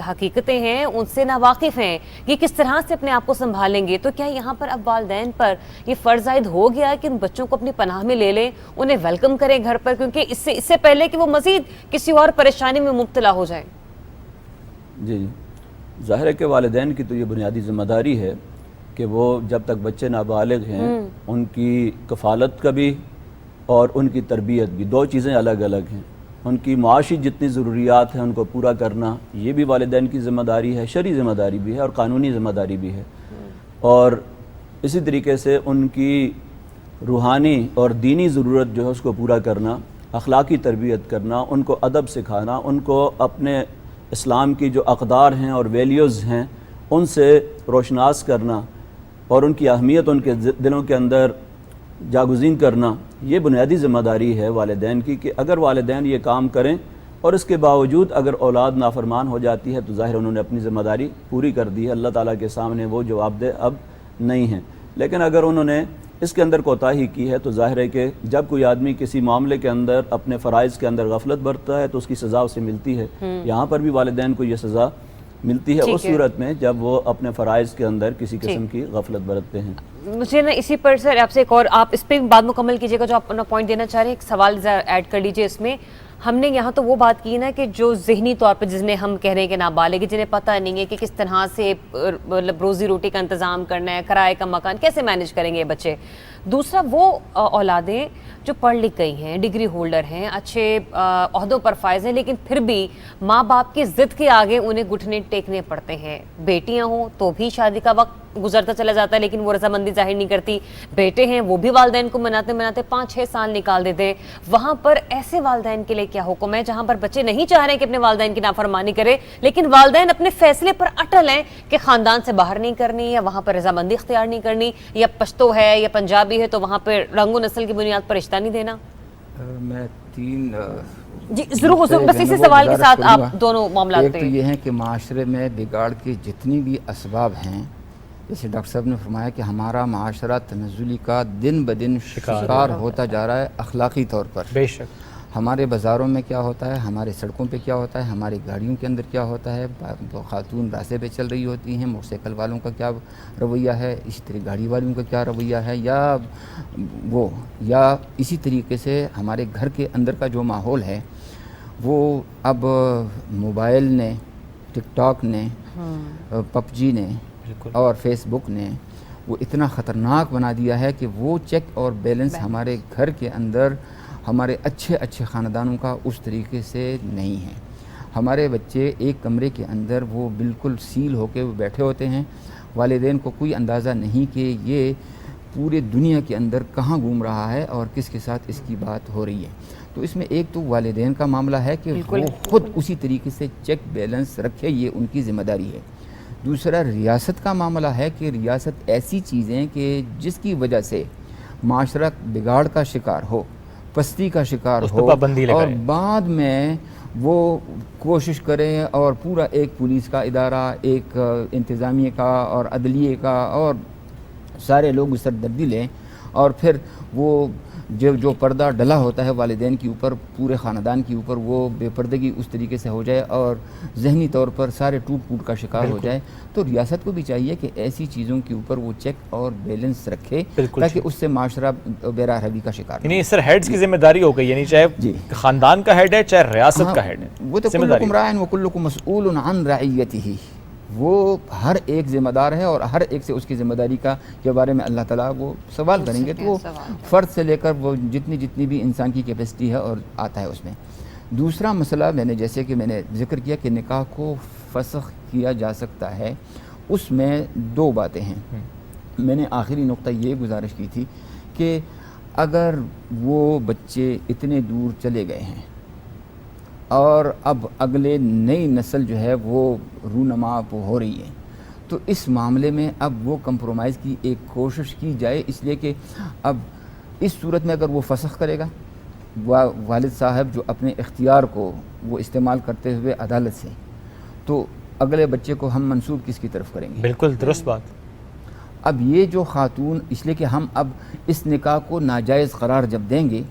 Speaker 2: حقیقتیں ہیں ان سے ناواقف ہیں، یہ کس طرح سے اپنے آپ کو سنبھالیں گے، تو کیا یہاں پر اب والدین پر یہ فرض عائد ہو گیا کہ ان بچوں کو اپنی پناہ میں لے لیں، انہیں ویلکم کریں گھر پر، کیونکہ اس سے پہلے کہ وہ مزید کسی اور پریشانی میں مبتلا ہو جائیں؟
Speaker 5: جی ظاہر ہے کہ والدین کی تو یہ بنیادی ذمہ داری ہے کہ وہ جب تک بچے نابالغ ہیں ان کی کفالت کا بھی اور ان کی تربیت بھی، دو چیزیں الگ الگ ہیں۔ ان کی معاشی جتنی ضروریات ہیں ان کو پورا کرنا یہ بھی والدین کی ذمہ داری ہے، شرعی ذمہ داری بھی ہے اور قانونی ذمہ داری بھی ہے، اور اسی طریقے سے ان کی روحانی اور دینی ضرورت جو ہے اس کو پورا کرنا، اخلاقی تربیت کرنا، ان کو ادب سکھانا، ان کو اپنے اسلام کی جو اقدار ہیں اور ویلیوز ہیں ان سے روشناس کرنا اور ان کی اہمیت ان کے دلوں کے اندر جاگزین کرنا، یہ بنیادی ذمہ داری ہے والدین کی، کہ اگر والدین یہ کام کریں اور اس کے باوجود اگر اولاد نافرمان ہو جاتی ہے تو ظاہر انہوں نے اپنی ذمہ داری پوری کر دی ہے، اللہ تعالیٰ کے سامنے وہ جواب دہ اب نہیں ہیں۔ لیکن اگر انہوں نے اس کے اندر کوتاہی کی ہے تو ظاہر ہے کہ جب کوئی آدمی کسی معاملے کے اندر اپنے فرائض کے اندر غفلت برتتا ہے تو اس کی سزا اسے ملتی ہے۔ یہاں پر بھی والدین کو یہ سزا ملتی ہے اس صورت میں جب وہ اپنے فرائض کے اندر کسی قسم کی غفلت برتتے ہیں۔
Speaker 2: مجھے نا اسی پر سر آپ سے ایک اور، آپ اس پہ بعد مکمل کیجیے گا جو آپ اپنا پوائنٹ دینا چاہ رہے ہیں، ایک سوال ایڈ کر لیجیے اس میں۔ ہم نے یہاں تو وہ بات کی نا کہ جو ذہنی طور پہ جس نے ہم کہہ رہے ہیں کہ نابالغ جنہیں پتہ نہیں ہے کہ کس طرح سے مطلب روزی روٹی کا انتظام کرنا ہے، کرائے کا مکان کیسے مینیج کریں گے یہ بچے. دوسرا وہ اولادیں جو پڑھ لکھ گئی ہیں، ڈگری ہولڈر ہیں، اچھے عہدوں پر فائز ہیں، لیکن پھر بھی ماں باپ کی ضد کے آگے انہیں گھٹنے ٹیکنے پڑتے ہیں. بیٹیاں ہوں تو بھی شادی کا وقت گزرتا چلا جاتا ہے لیکن وہ رضامندی ظاہر نہیں کرتی. بیٹے ہیں وہ بھی والدین کو مناتے 5-6 سال نکال دیتے. وہاں پر ایسے والدین کے لیے کیا حکم ہے جہاں پر بچے نہیں چاہ رہے کہ اپنے والدین کی نافرمانی کرے، لیکن والدین اپنے فیصلے پر اٹل ہیں کہ خاندان سے باہر نہیں کرنی یا وہاں پر رضامندی اختیار نہیں کرنی، یا پشتو ہے یا پنجابی ہے تو وہاں پہ رنگ و نسل کی بنیاد پر رشتہ نہیں دینا؟
Speaker 18: میں 3
Speaker 2: جی ضرور بس اسی سوال کے ساتھ آپ دونوں معاملات.
Speaker 18: ایک تو یہ ہے کہ معاشرے میں بگاڑ کے جتنی بھی اسباب ہیں، جیسے ڈاکٹر صاحب نے فرمایا کہ ہمارا معاشرہ تنزلی کا دن بدن شکار ہوتا جا رہا ہے اخلاقی طور پر.
Speaker 3: بے شک
Speaker 18: ہمارے بازاروں میں کیا ہوتا ہے، ہمارے سڑکوں پہ کیا ہوتا ہے، ہماری گاڑیوں کے اندر کیا ہوتا ہے، خاتون راستے پہ چل رہی ہوتی ہیں، موٹر سائیکل والوں کا کیا رویہ ہے، اسی طرح گاڑی والوں کا کیا رویہ ہے، یا اسی طریقے سے ہمارے گھر کے اندر کا جو ماحول ہے وہ اب موبائل نے، ٹک ٹاک نے، پب جی نے اور فیس بک نے وہ اتنا خطرناک بنا دیا ہے کہ وہ چیک اور بیلنس ہمارے گھر کے اندر ہمارے اچھے خاندانوں کا اس طریقے سے نہیں ہے. ہمارے بچے ایک کمرے کے اندر وہ بالکل سیل ہو کے بیٹھے ہوتے ہیں، والدین کو کوئی اندازہ نہیں کہ یہ پورے دنیا کے اندر کہاں گھوم رہا ہے اور کس کے ساتھ اس کی بات ہو رہی ہے. تو اس میں ایک تو والدین کا معاملہ ہے کہ وہ خود اسی طریقے سے چیک بیلنس رکھے، یہ ان کی ذمہ داری ہے. دوسرا ریاست کا معاملہ ہے کہ ریاست ایسی چیزیں کہ جس کی وجہ سے معاشرہ بگاڑ کا شکار ہو، پستی کا شکار ہو، اور بعد میں وہ کوشش کریں اور پورا ایک پولیس کا ادارہ، ایک انتظامیہ کا اور عدلیے کا اور سارے لوگ سردردی لیں، اور پھر وہ جو پردہ ڈلا ہوتا ہے والدین کے اوپر، پورے خاندان کے اوپر، وہ بے پردگی اس طریقے سے ہو جائے اور ذہنی طور پر سارے ٹوٹ کا شکار ہو جائے. تو ریاست کو بھی چاہیے کہ ایسی چیزوں کے اوپر وہ چیک اور بیلنس رکھے تاکہ اس سے معاشرہ بیراہ روی کا شکار
Speaker 3: نہیں. سر ہیڈز کی ذمہ داری ہو گئی، یعنی چاہے خاندان کا ہیڈ ہے چاہے ریاست کا ہیڈ ہے،
Speaker 18: وہ تو کلکم راعٍ وکلکم مسئول عن رعیتہ، وہ ہر ایک ذمہ دار ہے اور ہر ایک سے اس کی ذمہ داری کے بارے میں اللہ تعالیٰ وہ سوال کریں گے. تو وہ فرد سے لے کر وہ جتنی بھی انسان کی کیپیسٹی ہے اور آتا ہے اس میں. دوسرا مسئلہ جیسے کہ میں نے ذکر کیا کہ نکاح کو فسخ کیا جا سکتا ہے، اس میں 2 باتیں ہیں. میں نے آخری نقطہ یہ گزارش کی تھی کہ اگر وہ بچے اتنے دور چلے گئے ہیں اور اب اگلے نئی نسل جو ہے وہ رونما ہو رہی ہے، تو اس معاملے میں اب وہ کمپرومائز کی ایک کوشش کی جائے، اس لیے کہ اب اس صورت میں اگر وہ فسخ کرے گا، والد صاحب جو اپنے اختیار کو وہ استعمال کرتے ہوئے عدالت سے، تو اگلے بچے کو ہم منسوب کس کی طرف کریں گے؟
Speaker 3: بالکل درست بات.
Speaker 18: اب یہ جو خاتون، اس لیے کہ ہم اب اس نکاح کو ناجائز قرار جب دیں گے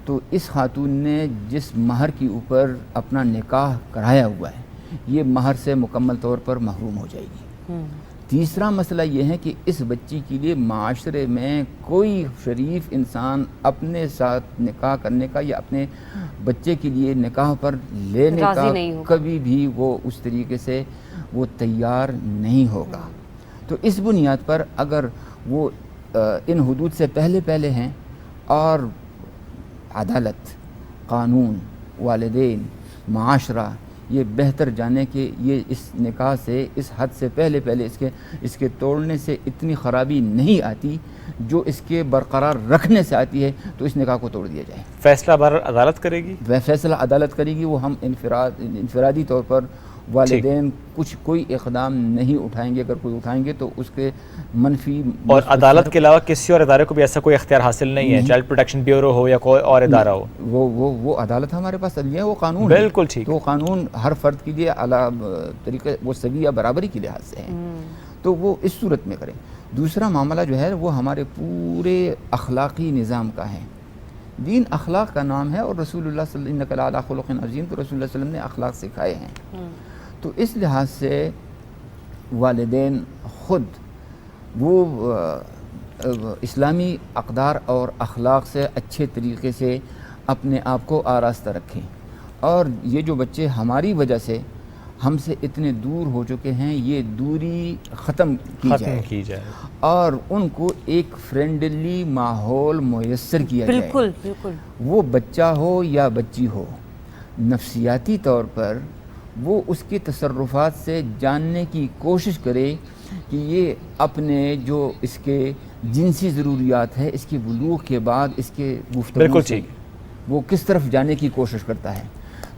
Speaker 18: تو اس خاتون نے جس مہر کے اوپر اپنا نکاح کرایا ہوا ہے یہ مہر سے مکمل طور پر محروم ہو جائے گی. تیسرا مسئلہ یہ ہے کہ اس بچی کے لیے معاشرے میں کوئی شریف انسان اپنے ساتھ نکاح کرنے کا یا اپنے بچے کے لیے نکاح پر لینے کا کبھی بھی وہ اس طریقے سے وہ تیار نہیں ہوگا. تو اس بنیاد پر اگر وہ ان حدود سے پہلے ہیں اور عدالت، قانون، والدین، معاشرہ یہ بہتر جانے کہ یہ اس نکاح سے اس حد سے پہلے اس کے توڑنے سے اتنی خرابی نہیں آتی جو اس کے برقرار رکھنے سے آتی ہے، تو اس نکاح کو توڑ دیا جائے.
Speaker 3: فیصلہ بہر عدالت کرے گی،
Speaker 18: فیصلہ عدالت کرے گی. وہ ہم انفرادی طور پر والدین کوئی اقدام نہیں اٹھائیں گے. اگر کوئی اٹھائیں گے تو اس کے منفی،
Speaker 3: اور عدالت کے علاوہ کسی اور ادارے کو بھی ایسا کوئی اختیار حاصل نہیں ہے، چائلڈ پروٹیکشن بیورو ہو یا کوئی اور ادارہ ہو.
Speaker 18: وہ عدالت ہمارے پاس عدلیہ ہے، وہ قانون
Speaker 3: بالکل ٹھیک.
Speaker 18: تو قانون ہر فرد کے لیے اعلیٰ طریقے وہ سوی یا برابری کے لحاظ سے ہے، تو وہ اس صورت میں کریں. دوسرا معاملہ جو ہے وہ ہمارے پورے اخلاقی نظام کا ہے. دین اخلاق کا نام ہے اور رسول اللہ صلی اللہ علیہ وسلم خلق عظیم، تو رسول اللہ صلی اللہ علیہ وسلم نے اخلاق سکھائے ہیں. تو اس لحاظ سے والدین خود وہ اسلامی اقدار اور اخلاق سے اچھے طریقے سے اپنے آپ کو آراستہ رکھیں. اور یہ جو بچے ہماری وجہ سے ہم سے اتنے دور ہو چکے ہیں، یہ دوری ختم کی جائے اور ان کو ایک فرینڈلی ماحول میسر کیا جائے.
Speaker 2: بالکل بالکل.
Speaker 18: وہ بچہ ہو یا بچی ہو، نفسیاتی طور پر وہ اس کے تصرفات سے جاننے کی کوشش کرے کہ یہ اپنے جو اس کے جنسی ضروریات ہے، اس کے بلوغ کے بعد اس کے گفتگو سے وہ کس طرف جانے کی کوشش کرتا ہے.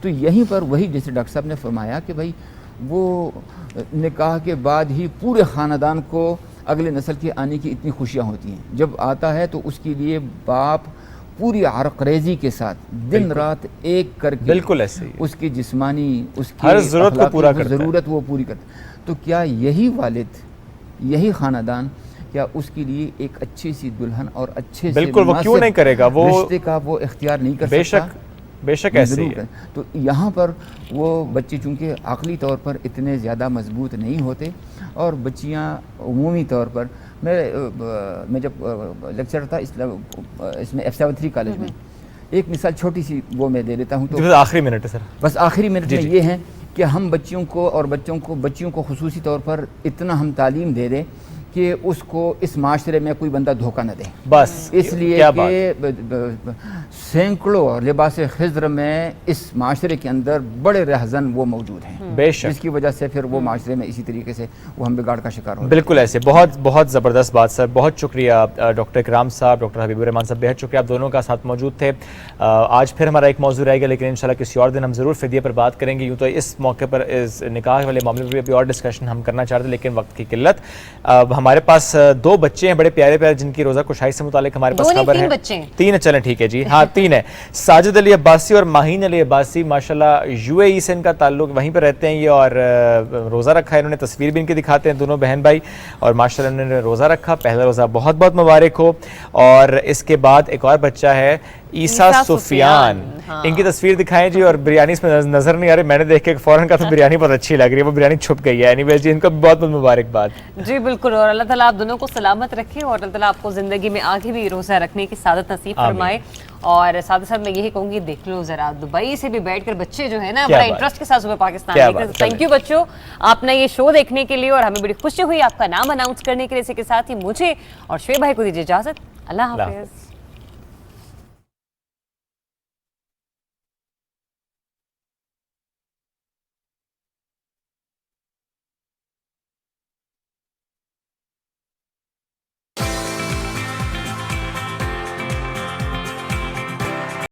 Speaker 18: تو یہیں پر وہی جیسے ڈاکٹر صاحب نے فرمایا کہ بھائی وہ نکاح کے بعد ہی پورے خاندان کو اگلے نسل کے آنے کی اتنی خوشیاں ہوتی ہیں. جب آتا ہے تو اس کے لیے باپ پوری عرق ریزی کے ساتھ دن رات ایک کر کے
Speaker 3: بالکل ایسے ہی
Speaker 18: اس کی جسمانی اس کی
Speaker 3: ہر ضرورت کو پورا کرتا ہے.
Speaker 18: ضرورت وہ پوری کرتا ہے. تو کیا یہی والد، یہی خاندان کیا اس کے لیے ایک اچھی سی دلہن اور اچھے سے
Speaker 3: بالکل وہ کیوں نہیں کرے گا، وہ
Speaker 18: رشتے کا وہ اختیار نہیں کر سکتا؟
Speaker 3: بے شک ایسے ہی ہے.
Speaker 18: تو یہاں پر وہ بچے چونکہ عقلی طور پر اتنے زیادہ مضبوط نہیں ہوتے، اور بچیاں عمومی طور پر میں جب لیکچر تھا اس میں F73 کالج میں، ایک مثال چھوٹی سی وہ میں دے دیتا ہوں. تو
Speaker 3: آخری منٹ ہے سر،
Speaker 18: بس آخری منٹ میں یہ ہے کہ ہم بچیوں کو خصوصی طور پر اتنا ہم تعلیم دے دیں کہ اس کو اس معاشرے میں کوئی بندہ دھوکہ نہ دے.
Speaker 3: بس
Speaker 18: اس لیے کہ سینکڑوں لباس خضر میں اس معاشرے کے اندر بڑے رہزن وہ موجود ہیں،
Speaker 3: بے شک،
Speaker 18: جس کی وجہ سے پھر وہ معاشرے میں اسی طریقے سے وہ ہم بگاڑ کا شکار ہو.
Speaker 3: بالکل ایسے. بہت بہت زبردست بات سر، بہت شکریہ ڈاکٹر اکرام صاحب، ڈاکٹر حبیب الرحمان صاحب، بہت شکریہ، آپ دونوں کا ساتھ موجود تھے. آج پھر ہمارا ایک موضوع رہے گا، لیکن انشاءاللہ کسی اور دن ہم ضرور فدیے پر بات کریں گے. یوں تو اس موقع پر اس نکاح والے معاملے پر بھی اور ڈسکشن ہم کرنا چاہتے ہیں، لیکن وقت کی قلت. ہمارے پاس 2 بچے ہیں بڑے پیارے پیارے، جن کی روزہ کشائی سے متعلق ہمارے پاس خبر ہے. 3 ہیں، چلیں ٹھیک ہے جی، ہاں 3 ہے. ساجد علی عباسی اور ماہین علی عباسی، ماشاءاللہ UAE سے ان کا تعلق، وہیں پہ رہتے ہیں یہ، اور روزہ رکھا ہے انہوں نے. تصویر بھی ان کی دکھاتے ہیں دونوں بہن بھائی، اور ماشاءاللہ انہوں نے روزہ رکھا. پہلا روزہ بہت بہت مبارک ہو. اور اس کے بعد ایک اور بچہ ہے عیسیٰ سفیان، ان کی تصویر دکھائیں جی. اور بریانی اس میں نظر نہیں آ رہی، میں نے دیکھ کے فوراً کہا تو بریانی بہت اچھی لگ رہی ہے، وہ بریانی چھپ گئی ہے. اینی ویز جی ان کو بہت بہت مبارکباد.
Speaker 2: جی بالکل، اور اللہ تعالیٰ آپ دونوں کو سلامت رکھے، اور اللہ تعالیٰ آپ کو زندگی میں آگے بھی روزہ رکھنے کی سعادت نصیب فرمائے. اور ساتھ ساتھ میں یہی کہوں گی دیکھ لو ذرا دبئی سے بھی بیٹھ کر بچے جو ہے نا بڑا انٹرسٹ کے ساتھ صبح پاکستان دیکھ رہے. تھینک یو بچوں آپ نے یہ شو دیکھنے کے لیے، اور ہمیں بڑی خوشی ہوئی آپ کا نام اناؤنس کرنے کے لیے. اسی کے ساتھ ہی مجھے اور شعیب بھائی کو دیجیے اجازت. اللہ حافظ.